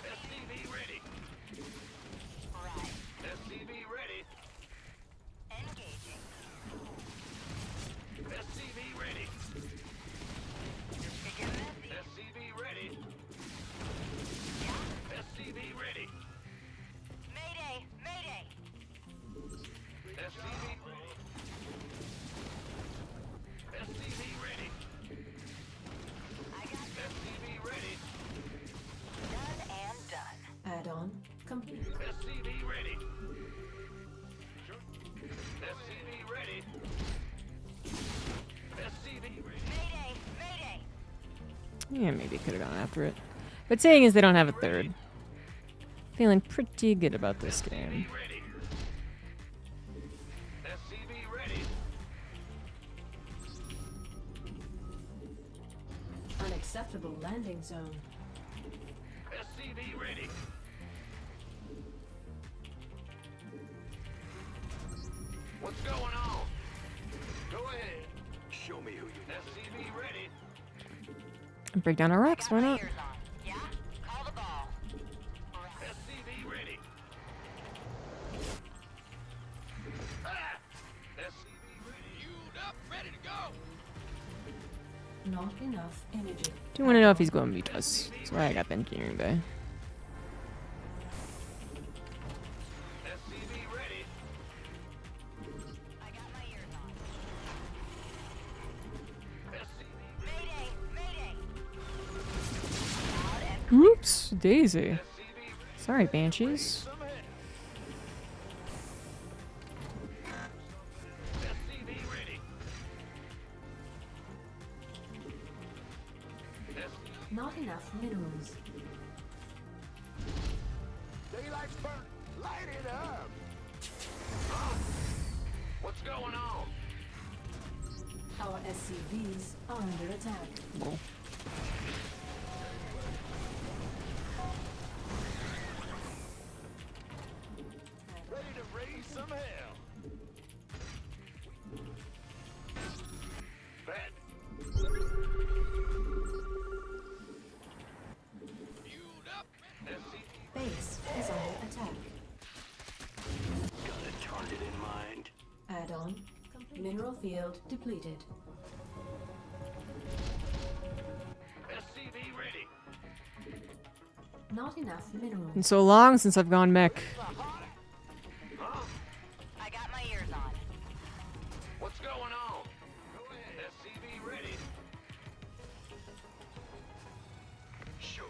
SCV ready. Right. SCV ready. Engaging. SCV ready. You're messy. SCV ready. SCV ready. Mayday! Mayday! Yeah, maybe could have gone after it. But saying is they don't have a third. Feeling pretty good about this game. Ready. SCV ready. Unacceptable landing zone. SCV ready. What's going on? Go ahead. Show me who you SCV ready. Break down our rocks, why Got my not? ears on. Yeah? Call the ball. SCV ready. Ah! SCV ready. Queued up, ready to go. Not enough energy. Do want to know if he's going to beat us. That's why I got the engineering bay. SCV ready. I got my ears on. SCV Mayday! Mayday! Oops, Daisy. SCV Sorry, Banshees. some help. SCV ready. Not enough minerals. Daylight's burnt. Light it up. What's going on? Our SCVs are under attack. Well, Ready to raise some hell. Bet. Fueled up. SCV. Base is under attack. got a target in mind. Add-on. Mineral field depleted. SCV ready. Not enough minerals. been so long since I've gone mech. I got my ears on. What's going on? Go ahead. SCV ready. Shoot.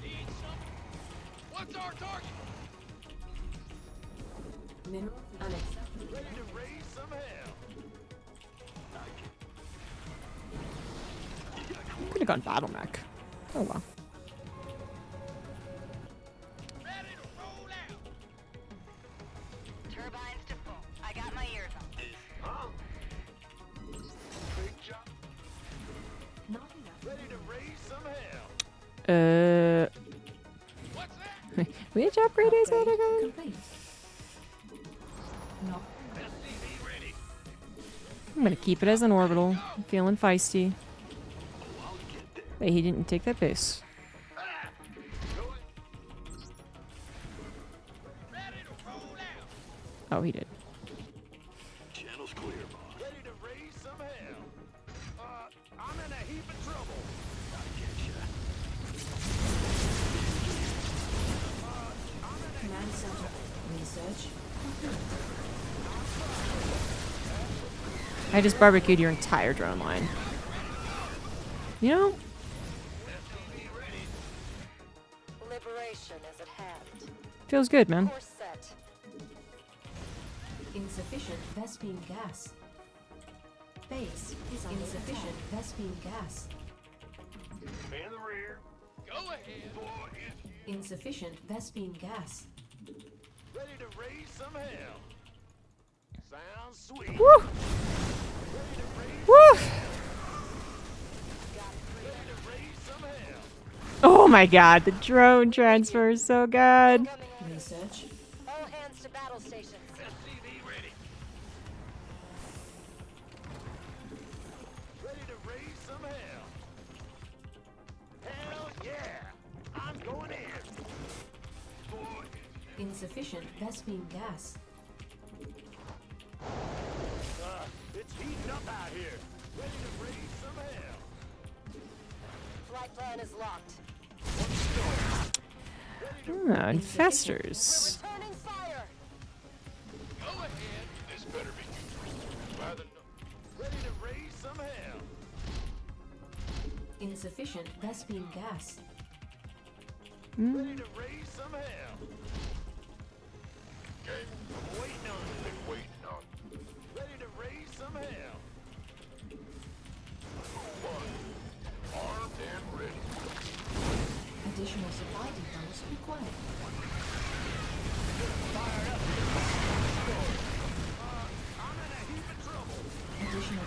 Need something? What's our target? Mineral unacceptable. Ready to raise some hell. Could have gone battle mech. Oh well. Ready to roll out. Turbines to full. I got my ears on. Huh? Big job. Not enough. Ready to raise some hell. What's that? Which upgrade is that again? Complete. Not SCV ready. I'm gonna keep it as an orbital. I'm feeling feisty. Hey, he didn't take that base. Ah! Go ahead. Ready to roll out. Oh, he did. Channel's clear, boss. Ready to raise some hell. I'm in a heap of trouble. command center. Research. I just barbecued your entire drone line. You know, Liberation is at hand. feels good, man. Course set. Insufficient Vespine gas. Base is insufficient Vespine gas. In the rear. Go ahead. Boy, Insufficient Vespine gas. ready to raise some hell. Sounds sweet. Woo! Ready to raise, Woo! ready to raise some hell. Oh my god, the drone transfer is so good. Coming in. Research. All hands to battle stations. SCV ready. Ready to raise some hell. Hell yeah. I'm going in. Boy, Insufficient Vespine gas. it's heating up out here. Ready to raise some hell. Flight plan is locked. Ah, infestors. Returning fire. Go ahead. This better be good. By the ready to raise some hell. Insufficient Vespine gas. Ready to raise some hell. Okay, I'm waiting on it. Been waiting on it. Ready to raise some hell. One. Armed and ready. Additional supply depots required. Additional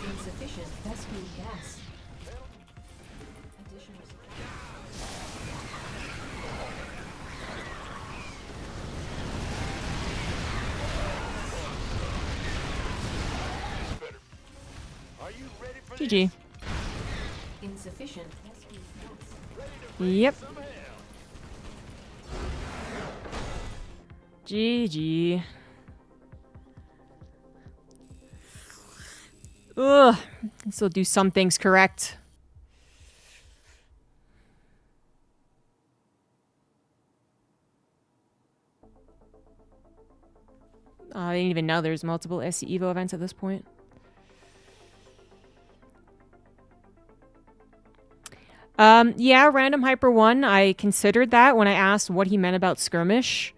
insufficient rescue gas. Additional Are you ready for GG. insufficient rescue gas. Yep. some hell? GG. Ugh. Can still do some things correct. I didn't even know there's multiple SC Evo events at this point. Yeah, Random Hyper 1, I considered that when I asked what he meant about skirmish.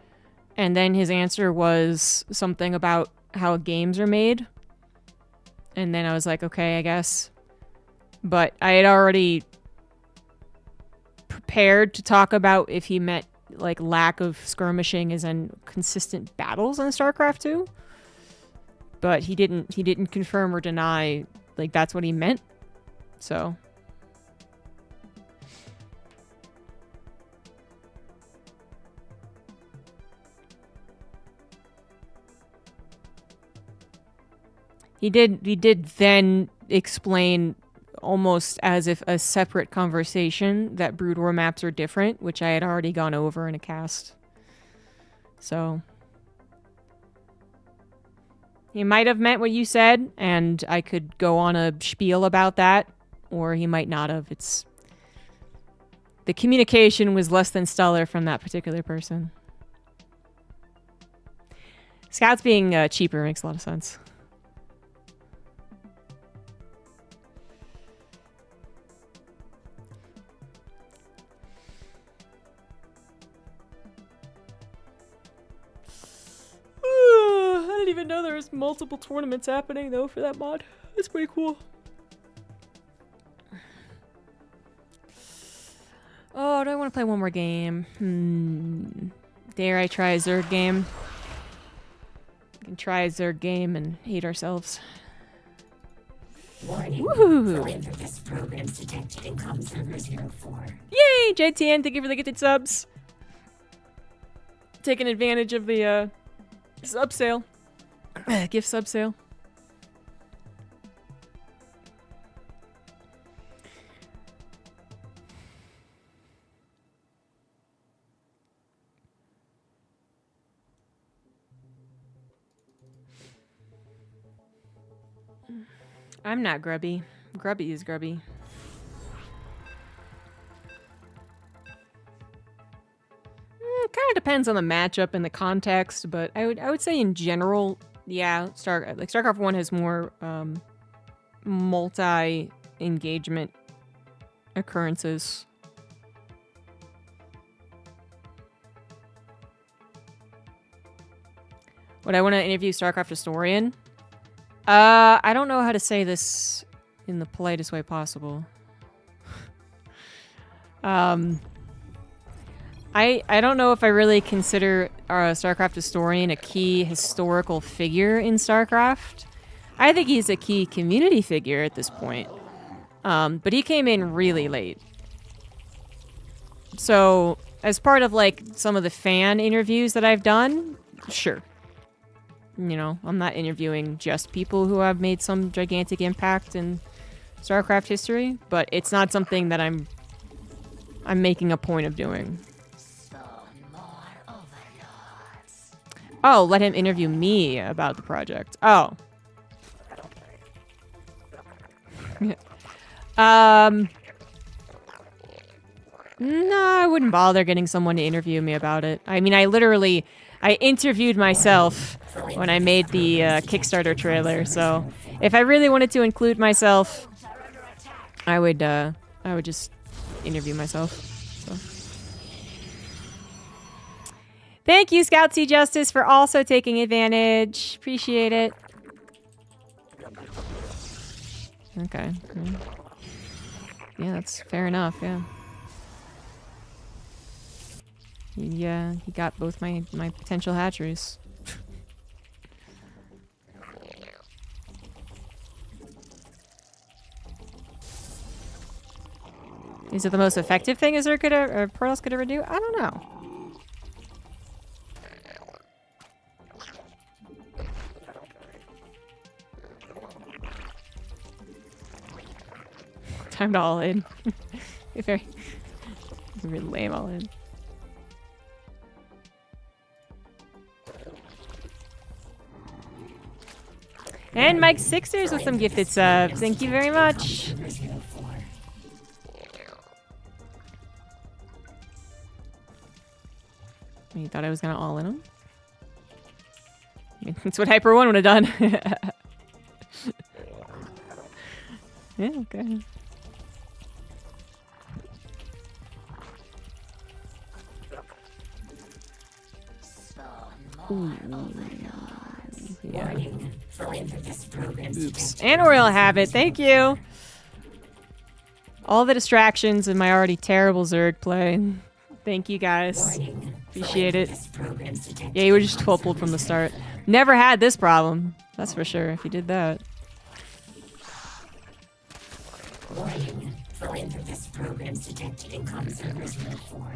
And then his answer was something about how games are made. And then I was like, okay, I guess. But I had already prepared to talk about if he meant like lack of skirmishing as in consistent battles on StarCraft 2. But he didn't confirm or deny like that's what he meant. So He did then explain almost as if a separate conversation that Brood War maps are different, which I had already gone over in a cast. So he might have meant what you said, and I could go on a spiel about that, or he might not have. The communication was less than stellar from that particular person. Scouts being cheaper makes a lot of sense. I didn't even know there was multiple tournaments happening though for that mod. That's pretty cool. Oh, do I want to play one more game? Dare I try a Zerg game? We can try a Zerg game and hate ourselves. Warning. Woohoo! Full this programs detected in com server 04. Yay! JTN, thank you for the gifted subs. Taking advantage of the sub sale. Gift sub sale. I'm not grubby. Grubby is grubby. Kind of depends on the matchup and the context, but I would say in general, yeah, StarCraft 1 has more multi-engagement occurrences. Would I want to interview StarCraft historian? I don't know how to say this in the politest way possible. I don't know if I really consider our StarCraft historian a key historical figure in StarCraft. I think he's a key community figure at this point. But he came in really late. So, as part of like some of the fan interviews that I've done, sure. You know, I'm not interviewing just people who have made some gigantic impact in StarCraft history, but it's not something that I'm making a point of doing. Oh, let him interview me about the project. Oh. No, I wouldn't bother getting someone to interview me about it. I mean, I interviewed myself when I made the Kickstarter trailer, so if I really wanted to include myself, I would just interview myself. So. Thank you, Scout C Justice, for also taking advantage. Appreciate it. Okay. Yeah, that's fair enough, yeah. He got both my potential hatcheries. Is it the most effective thing a Zerg could or Protoss could ever do? I don't know. Time to all in. Very really lame all in. And Mike Sixers with some gifted subs. Thank you very much. You thought I was gonna all in him? I mean, that's what Hyper 1 would have done. Yeah, okay. Ooh. Yeah. Oops. And Oriole have it. Thank you. All the distractions in my already terrible Zerg play. Thank you guys. Appreciate it. Yeah, you were just 12 pulled from the start. Never had this problem. That's for sure, if you did that. Warning. Full interface programs detected in comm servers 04.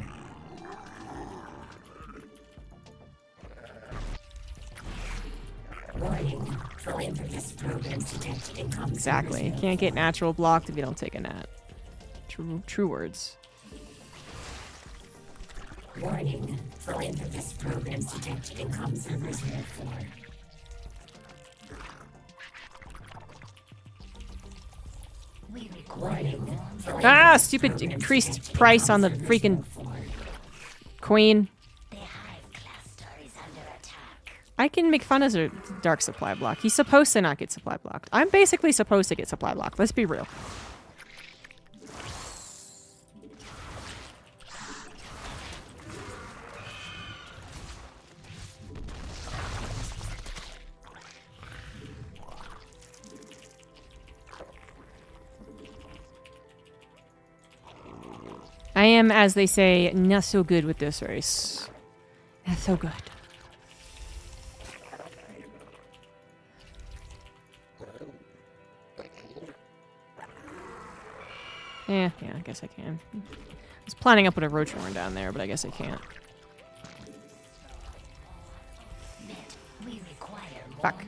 Warning. Full interface programs detected in comm Exactly. You can't get natural blocked if you don't take a nat. True words. Warning. Full interface programs detected in comm servers 04. Warning. Ah, stupid increased price on the freaking queen. I can make fun of a dark supply block. He's supposed to not get supply blocked. I'm basically supposed to get supply blocked. Let's be real. I am, as they say, not so good with this race. Not so good. Yeah, I guess I can. I was planning on putting a roach horn down there, but I guess I can't. Fuck.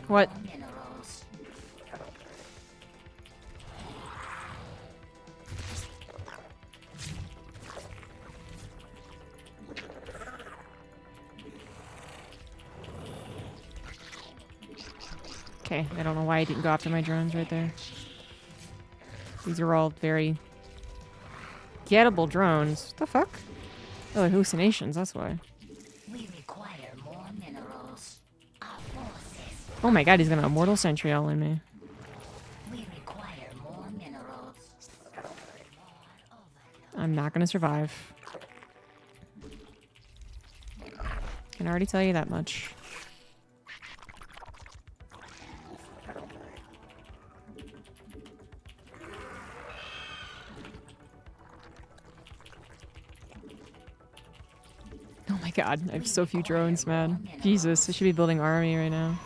What? Okay, I don't know why I didn't go after my drones right there. These are all very gettable drones. What the fuck? Oh, they're hallucinations, that's why. Oh my god, he's gonna Immortal Sentry all in me. I'm not gonna survive. Can already tell you that much. Oh my god, I have so few drones, man. Jesus, I should be building army right now.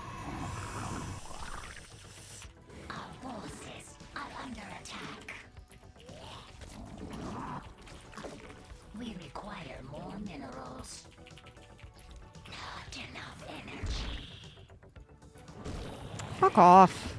Fuck off.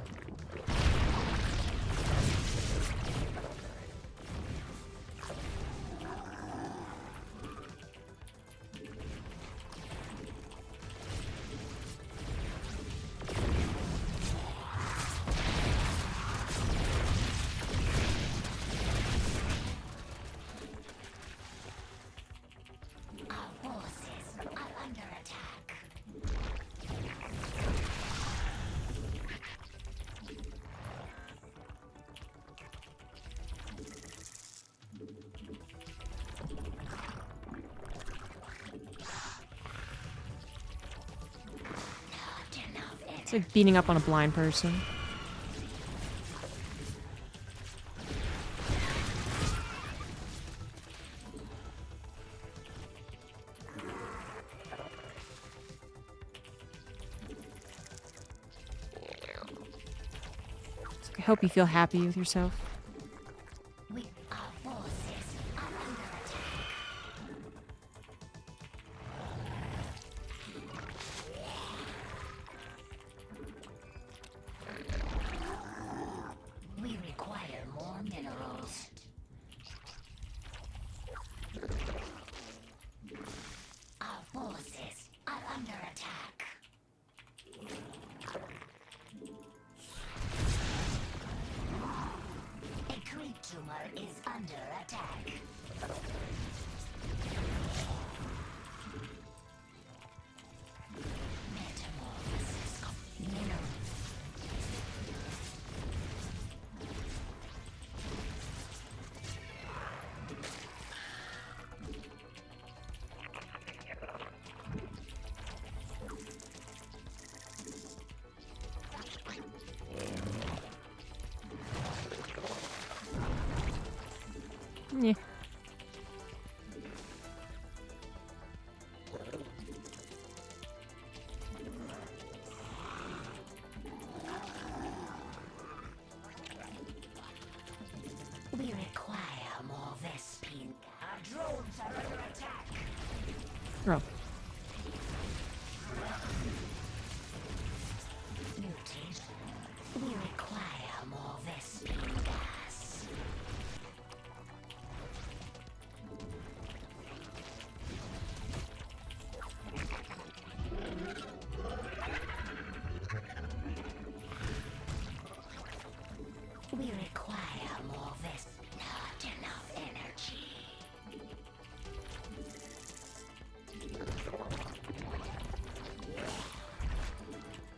It's like beating up on a blind person. I hope you feel happy with yourself. Yeah. We require more Vespine. Our drones are under attack. Oh. Mutate. We require more Vespine gas. We require more Vespine. Not enough energy.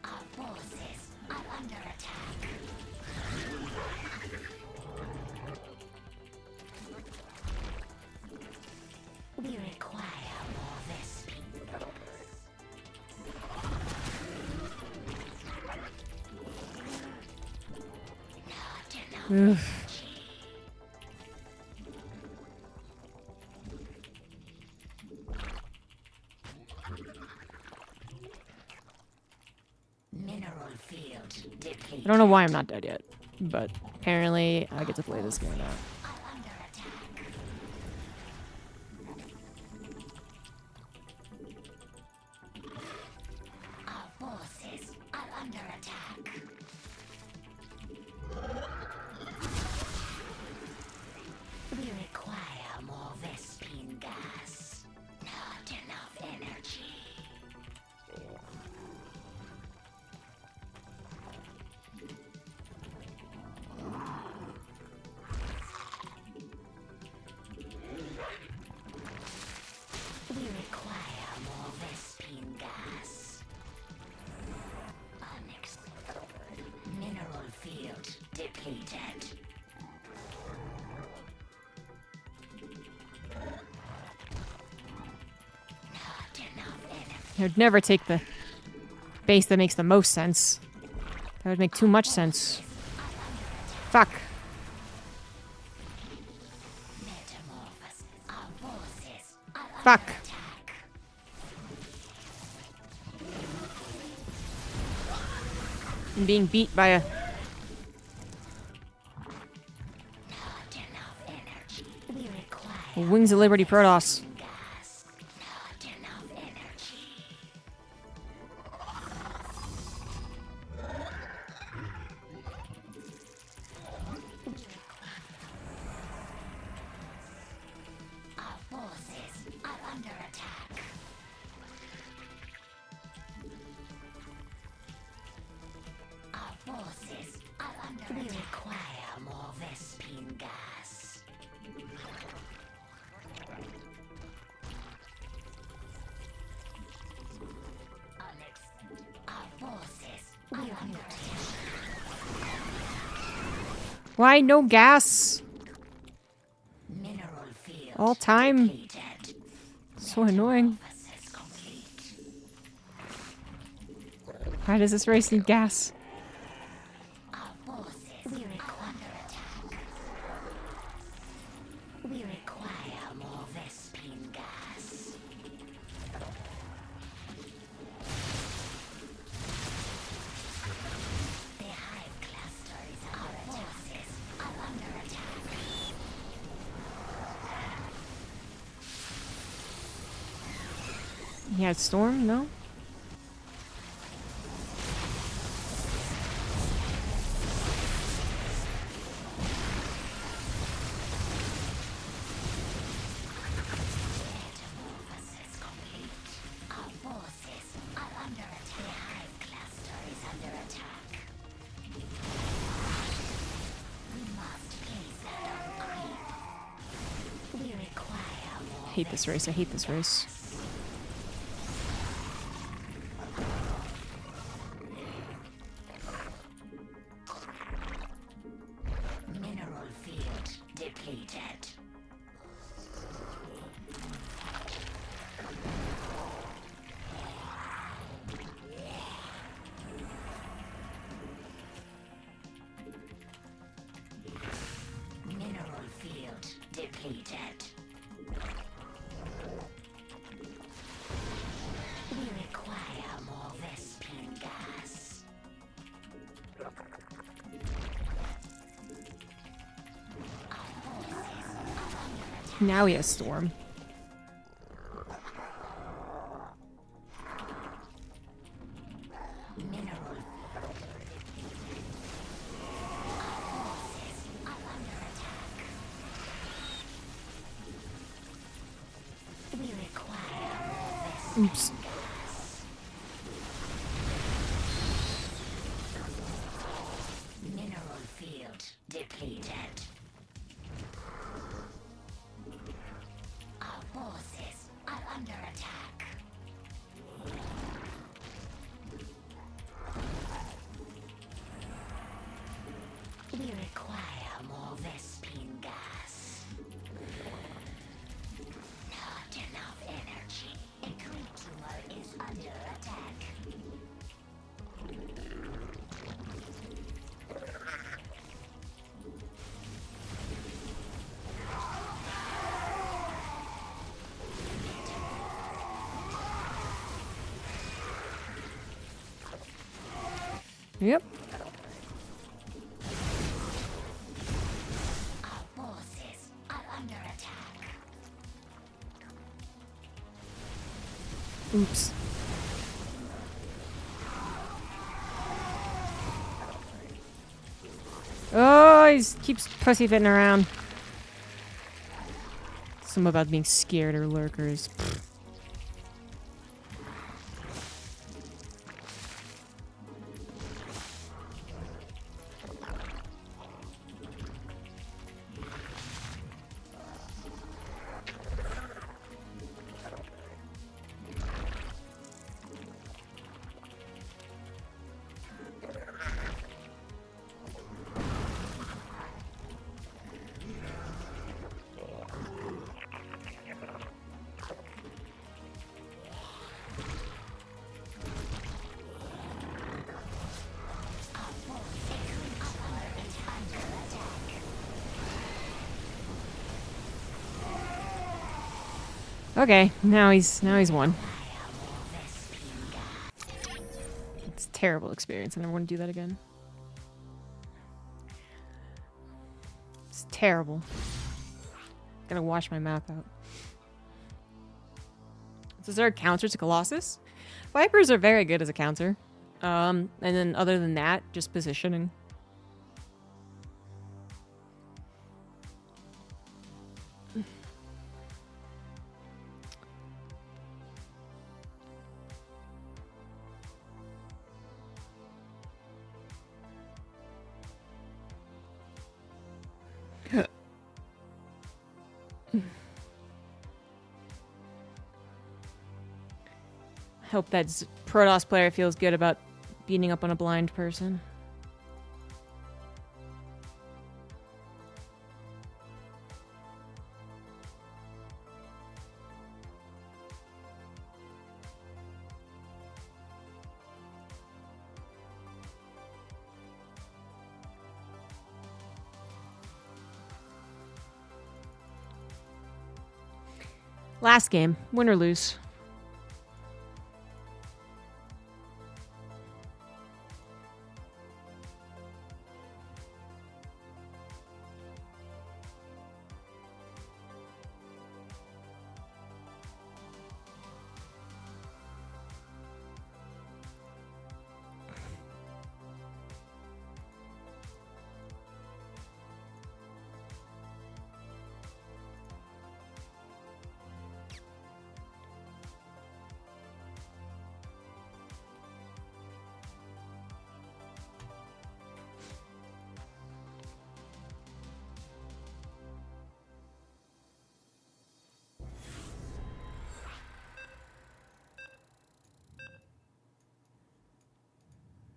Our forces are under attack. We require more Vespine. Not enough. Ugh. Mineral field depleted. I don't know why I'm not dead yet, but apparently I get to play this game now. Are under attack. Our forces are under attack. We require more Vespine gas. Not enough energy. We require more Vespine gas. Mineral field depleted. Not enough energy. I would never take the base that makes the most sense. That would make too much sense. Fuck. Metamorphosis. Our forces are Fuck. under attack. I'm being beat by a... Not enough energy. We require Wings of Liberty Protoss. gas. Not enough energy. Why no gas? Mineral field All time. depleted. So annoying. Process complete. Why does this race need gas? Our forces are under attack. We require more Vespine gas. The hive clusters our forces are under attack. He had storm? No? Metamorphosis complete. Our forces are under attack. The hive cluster is under attack. We must place that on creep. We require more. I hate this race. I hate this race. Mineral field depleted. Mineral field depleted. We require more Vespine gas. Now he has storm. Mineral. Our forces are under attack. We require more Vespine Oops. gas. Mineral field depleted. Our forces are under attack. We require more Vespine gas. Not enough energy. A creep tumor is under attack. Yep. Our forces are under attack. Oops. Oh, he keeps pussyfooting around. Something about being scared or lurkers. Pfft. Okay, now he's won. It's a terrible experience. I never want to do that again. It's terrible. Gotta wash my mouth out. So is there a counter to Colossus? Vipers are very good as a counter. And then other than that, just positioning. Hope that Protoss player feels good about beating up on a blind person. Last game, win or lose.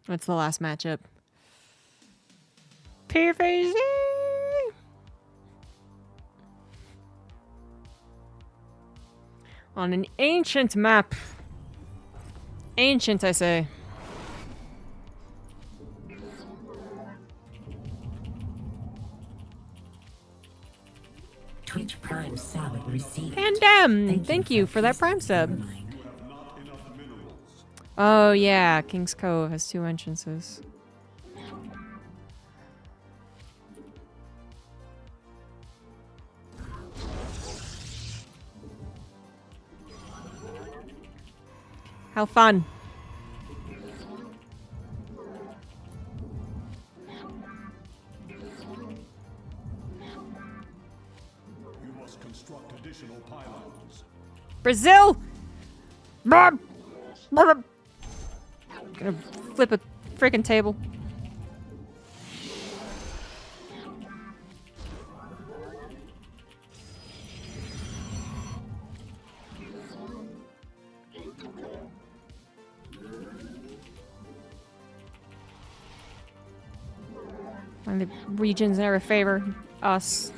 What's the last matchup? PVZ! On an ancient map. Ancient, I say. Twitch Prime sub received. And thank you for that Prime sub. Oh yeah, King's Cove has 2 entrances. How fun. You must construct additional pylons. Brazil! Bob! Gonna flip a freaking table. And the regions never favor us.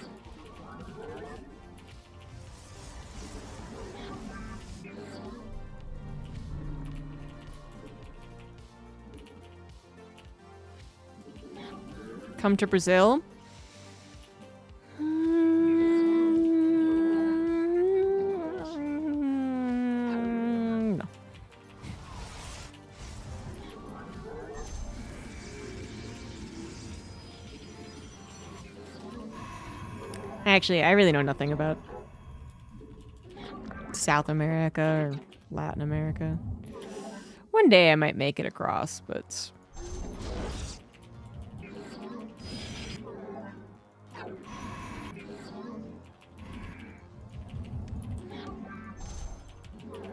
Come to Brazil. No. Actually, I really know nothing about South America or Latin America. One day I might make it across, but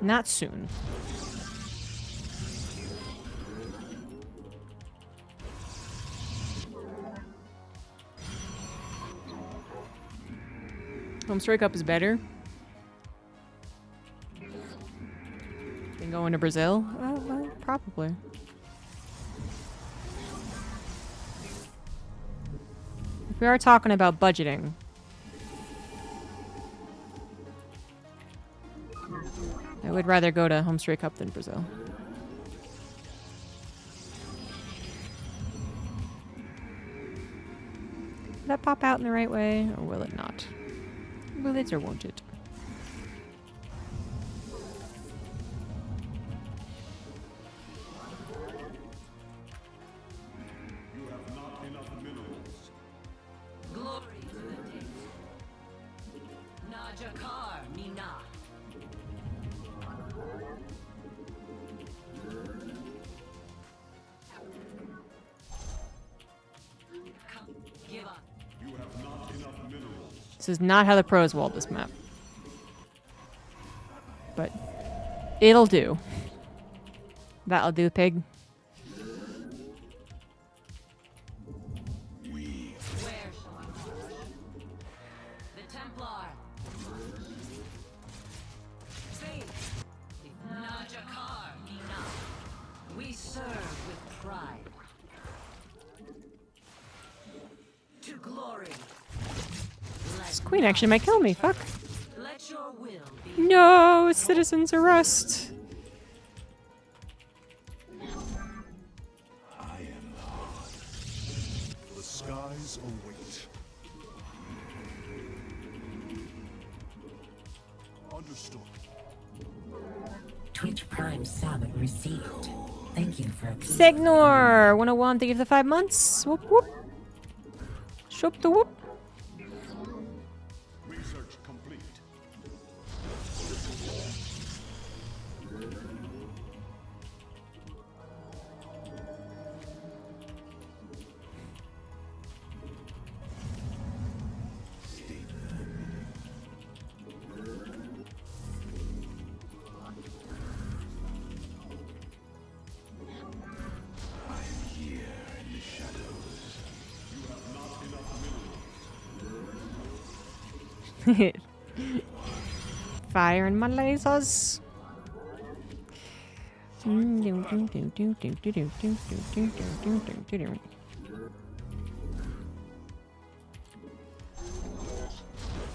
not soon. Home strike up is better than going to Brazil? Well, probably. If we are talking about budgeting, I would rather go to Home Straight Cup than Brazil. Will that pop out in the right way, or will it not? Will it or won't it? You have not enough minerals. Glory to the day. Najakar Mina. Come, give up. You have not enough minerals. This is not how the pros walled this map. But it'll do. That'll do, pig. Where shall I march? The Templar. See, Najakar Mina. We serve with pride. To glory. This queen actually might kill me. Fuck. Let your will be. No, citizens arrest. I am the heart. The skies await. Twitch Prime sub received. Thank you for Signor 101, thank you for the 5 months. Whoop whoop. Shoop the whoop. Research complete. Fire in my lasers.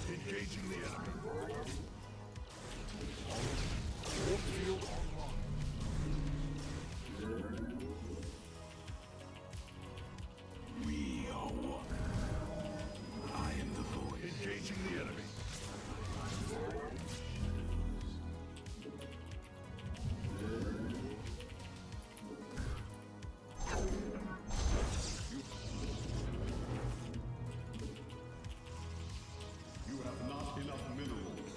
Engaging the enemy. We are one. I am the voice. Engaging the enemy. You have not enough minerals.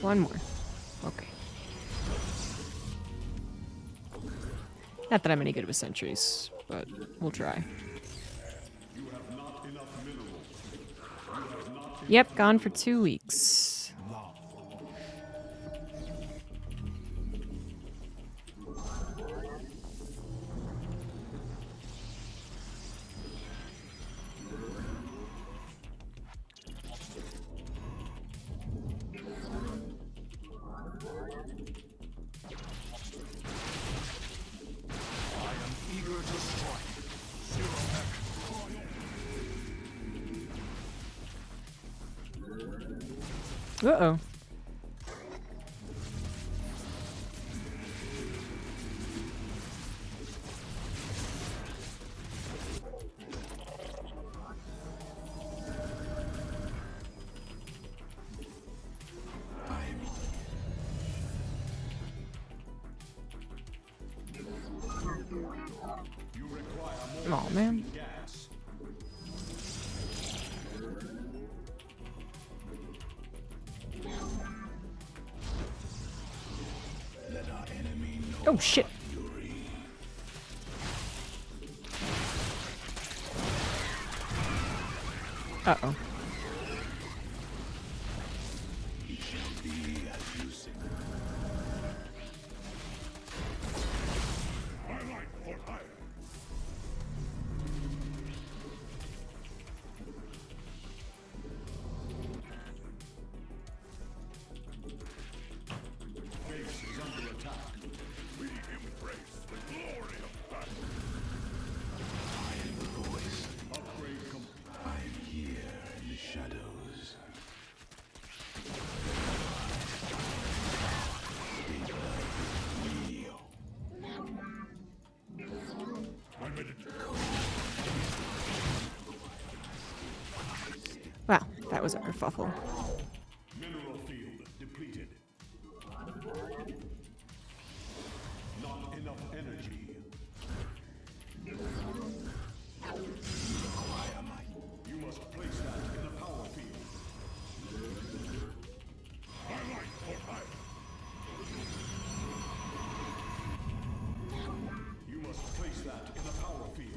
One more. Okay. Not that I'm any good with sentries, but we'll try. Yep, gone for 2 weeks. Eager to strike. Zero heck. Uh-oh. Oh man. Oh shit. Uh-oh. Wow, that was a kerfuffle. Mineral field depleted. Not enough energy. You must place that in a power field. Highlight for hire. You must place that in a power field.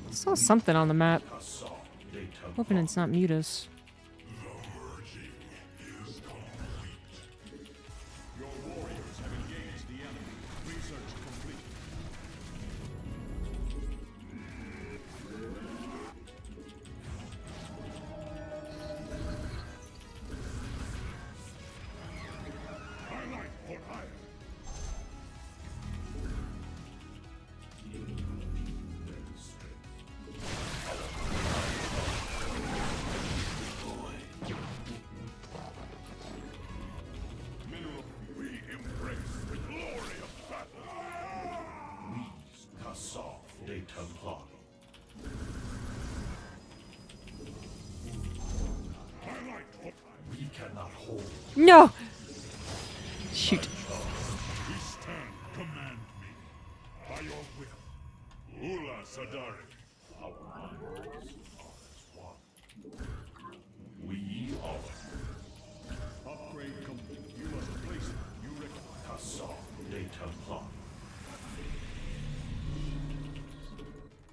I saw something on the map. Hoping it's not Mutus. Your warriors have not hold. No! Shoot. We stand, command me. By your will. Ula Sadari. Our worlds are as one. We are. Upgrade complete. You must place it. You require. Kassaw data plot.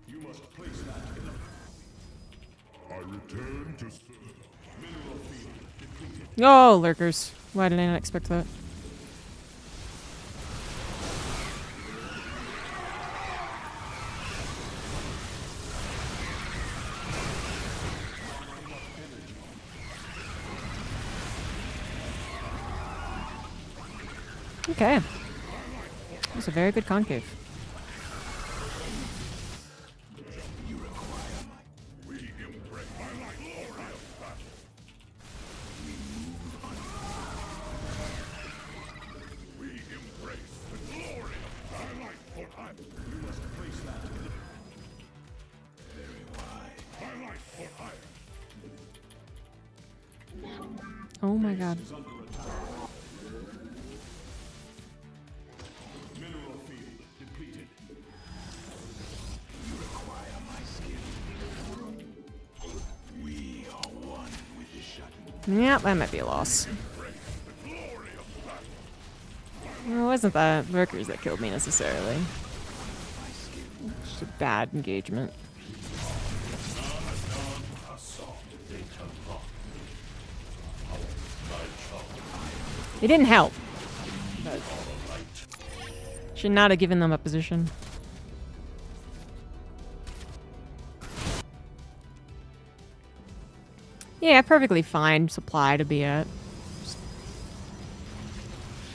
You must place that in a... I return to serve. Mineral field depleted. Oh, lurkers. Why did I not expect that? Okay. That was a very good concave. Oh my god. Mineral field depleted. You require my skill. We are one with the shuttle. Yeah, that might be a loss. Well, it wasn't the lurkers that killed me necessarily. Just a bad engagement. It didn't help. But should not have given them a position. Yeah, perfectly fine supply to be at.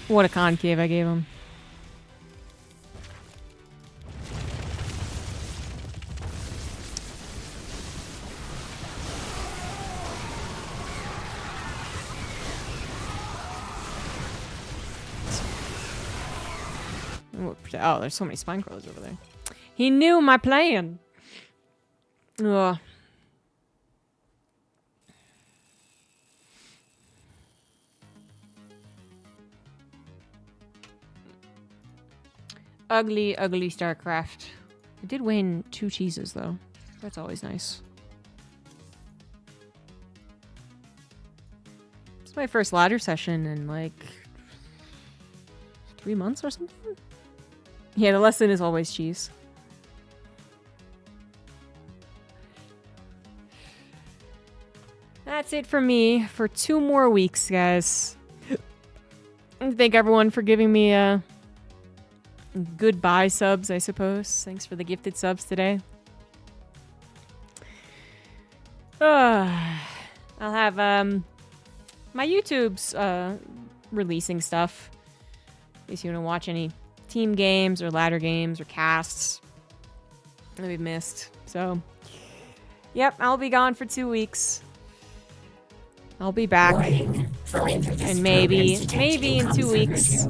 What a concave I gave him. Oh, there's so many spine crawlers over there. He knew my plan. Ugh. Ugly, ugly StarCraft. I did win 2 cheeses, though. That's always nice. It's my first ladder session in, like, 3 months or something? Yeah, the lesson is always cheese. That's it for me for 2 more weeks, guys. Thank everyone for giving me goodbye subs, I suppose. Thanks for the gifted subs today. I'll have my YouTube's releasing stuff. In case you want to watch any team games or ladder games or casts that we've missed. So, yep, I'll be gone for 2 weeks. I'll be back. And maybe in 2 weeks.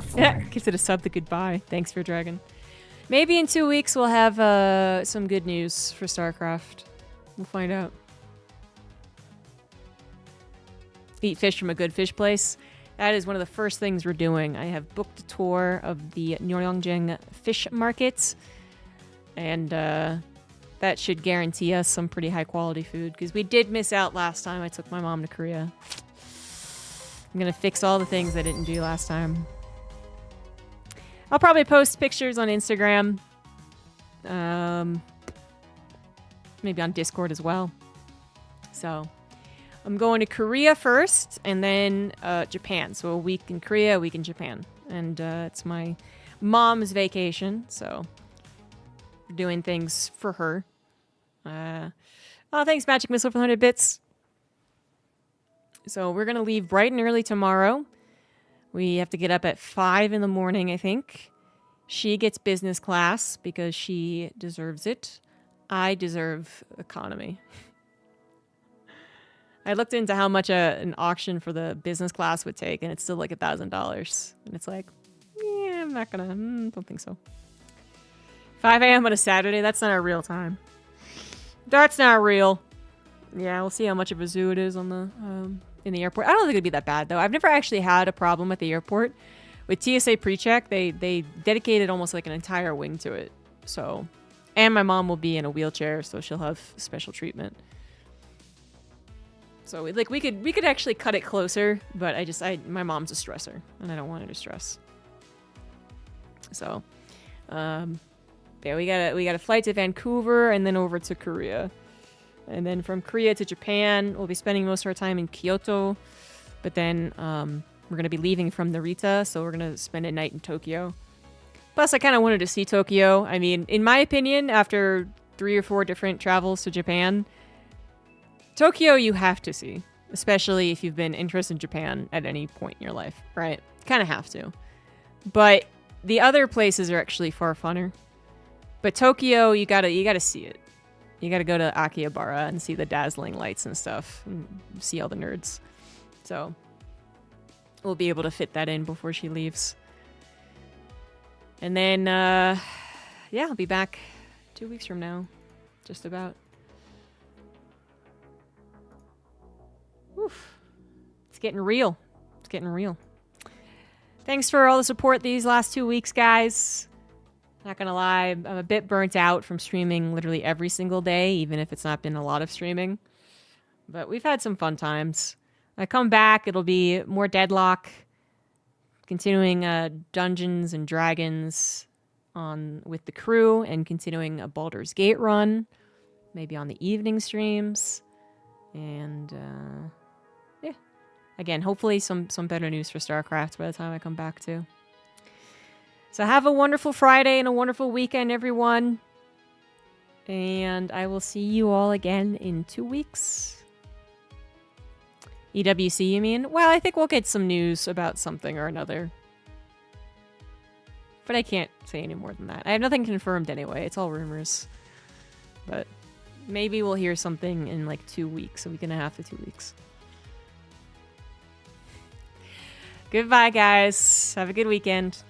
Gives it a sub to goodbye. Thanks for Dragon. Maybe in 2 weeks we'll have some good news for StarCraft. We'll find out. Eat fish from a good fish place. That is one of the first things we're doing. I have booked a tour of the Nyeongjang fish market. And that should guarantee us some pretty high quality food. Because we did miss out last time I took my mom to Korea. I'm going to fix all the things I didn't do last time. I'll probably post pictures on Instagram. Maybe on Discord as well. So I'm going to Korea first and then Japan. So a week in Korea, a week in Japan. And it's my mom's vacation. So we're doing things for her. Oh, thanks, Magic Missile, for 100 bits. So we're going to leave bright and early tomorrow. We have to get up at 5 in the morning, I think. She gets business class because she deserves it. I deserve economy. I looked into how much an auction for the business class would take, and it's still like $1,000. And it's like, yeah, I'm not gonna, don't think so. 5 a.m. on a Saturday, that's not our real time. That's not real. Yeah, we'll see how much of a zoo it is on the in the airport. I don't think it'd be that bad, though. I've never actually had a problem at the airport. With TSA PreCheck, they dedicated almost like an entire wing to it. So, and my mom will be in a wheelchair, so she'll have special treatment. So like we could actually cut it closer, but my mom's a stressor, and I don't want her to stress. So, yeah, we got a flight to Vancouver and then over to Korea, and then from Korea to Japan. We'll be spending most of our time in Kyoto, but then we're gonna be leaving from Narita, so we're gonna spend a night in Tokyo. Plus, I kind of wanted to see Tokyo. I mean, in my opinion, after 3 or 4 different travels to Japan, Tokyo you have to see, especially if you've been interested in Japan at any point in your life, right? Kind of have to. But the other places are actually far funner. But Tokyo, you gotta see it. You gotta go to Akihabara and see the dazzling lights and stuff, and see all the nerds. So we'll be able to fit that in before she leaves. And then, yeah, I'll be back 2 weeks from now, just about. Oof. It's getting real. It's getting real. Thanks for all the support these last 2 weeks, guys. Not gonna lie, I'm a bit burnt out from streaming literally every single day, even if it's not been a lot of streaming. But we've had some fun times. When I come back, it'll be more Deadlock, continuing Dungeons and Dragons with the crew, and continuing a Baldur's Gate run, maybe on the evening streams. And yeah, again, hopefully some better news for StarCraft by the time I come back too. So have a wonderful Friday and a wonderful weekend, everyone. And I will see you all again in 2 weeks. EWC, you mean? Well, I think we'll get some news about something or another. But I can't say any more than that. I have nothing confirmed anyway. It's all rumors. But maybe we'll hear something in like 2 weeks, a week and a half to 2 weeks. Goodbye, guys. Have a good weekend.